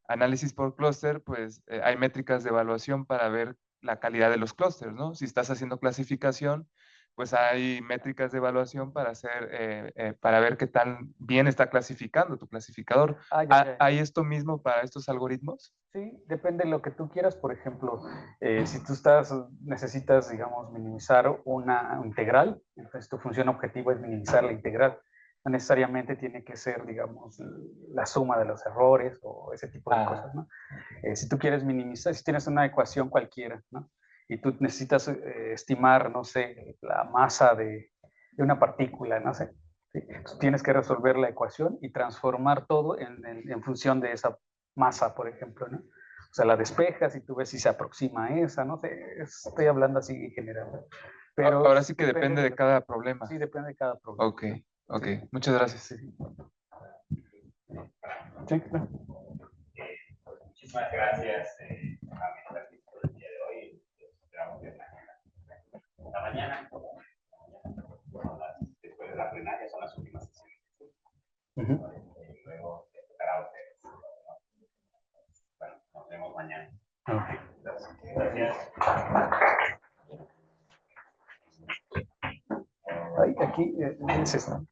análisis por clúster, pues hay métricas de evaluación para ver la calidad de los clústeres, ¿no? Si estás haciendo clasificación, pues hay métricas de evaluación para ver qué tan bien está clasificando tu clasificador. ¿Hay esto mismo para estos algoritmos? Sí, depende de lo que tú quieras. Por ejemplo, si tú necesitas, digamos, minimizar una integral, entonces tu función objetivo es minimizar la integral. No necesariamente tiene que ser, digamos, la suma de los errores o ese tipo de cosas, ¿no? Si tú quieres minimizar, si tienes una ecuación cualquiera, ¿no?, y tú necesitas estimar, no sé, la masa de una partícula, no sé, ¿sí? Tú tienes que resolver la ecuación y transformar todo en función de esa masa, por ejemplo, ¿no? O sea, la despejas y tú ves si se aproxima a esa, no sé, estoy hablando así en general. Pero ahora sí que depende de cada problema. Sí, depende de cada problema. Ok, ok. Sí. Muchas gracias. Sí, sí, claro. Muchísimas gracias a mi servicio del día de hoy. Esperamos que mañana, después de la plenaria, son las últimas sesiones. Y luego se tocará a ustedes. Bueno, nos vemos mañana. Gracias. Ay, aquí es esto.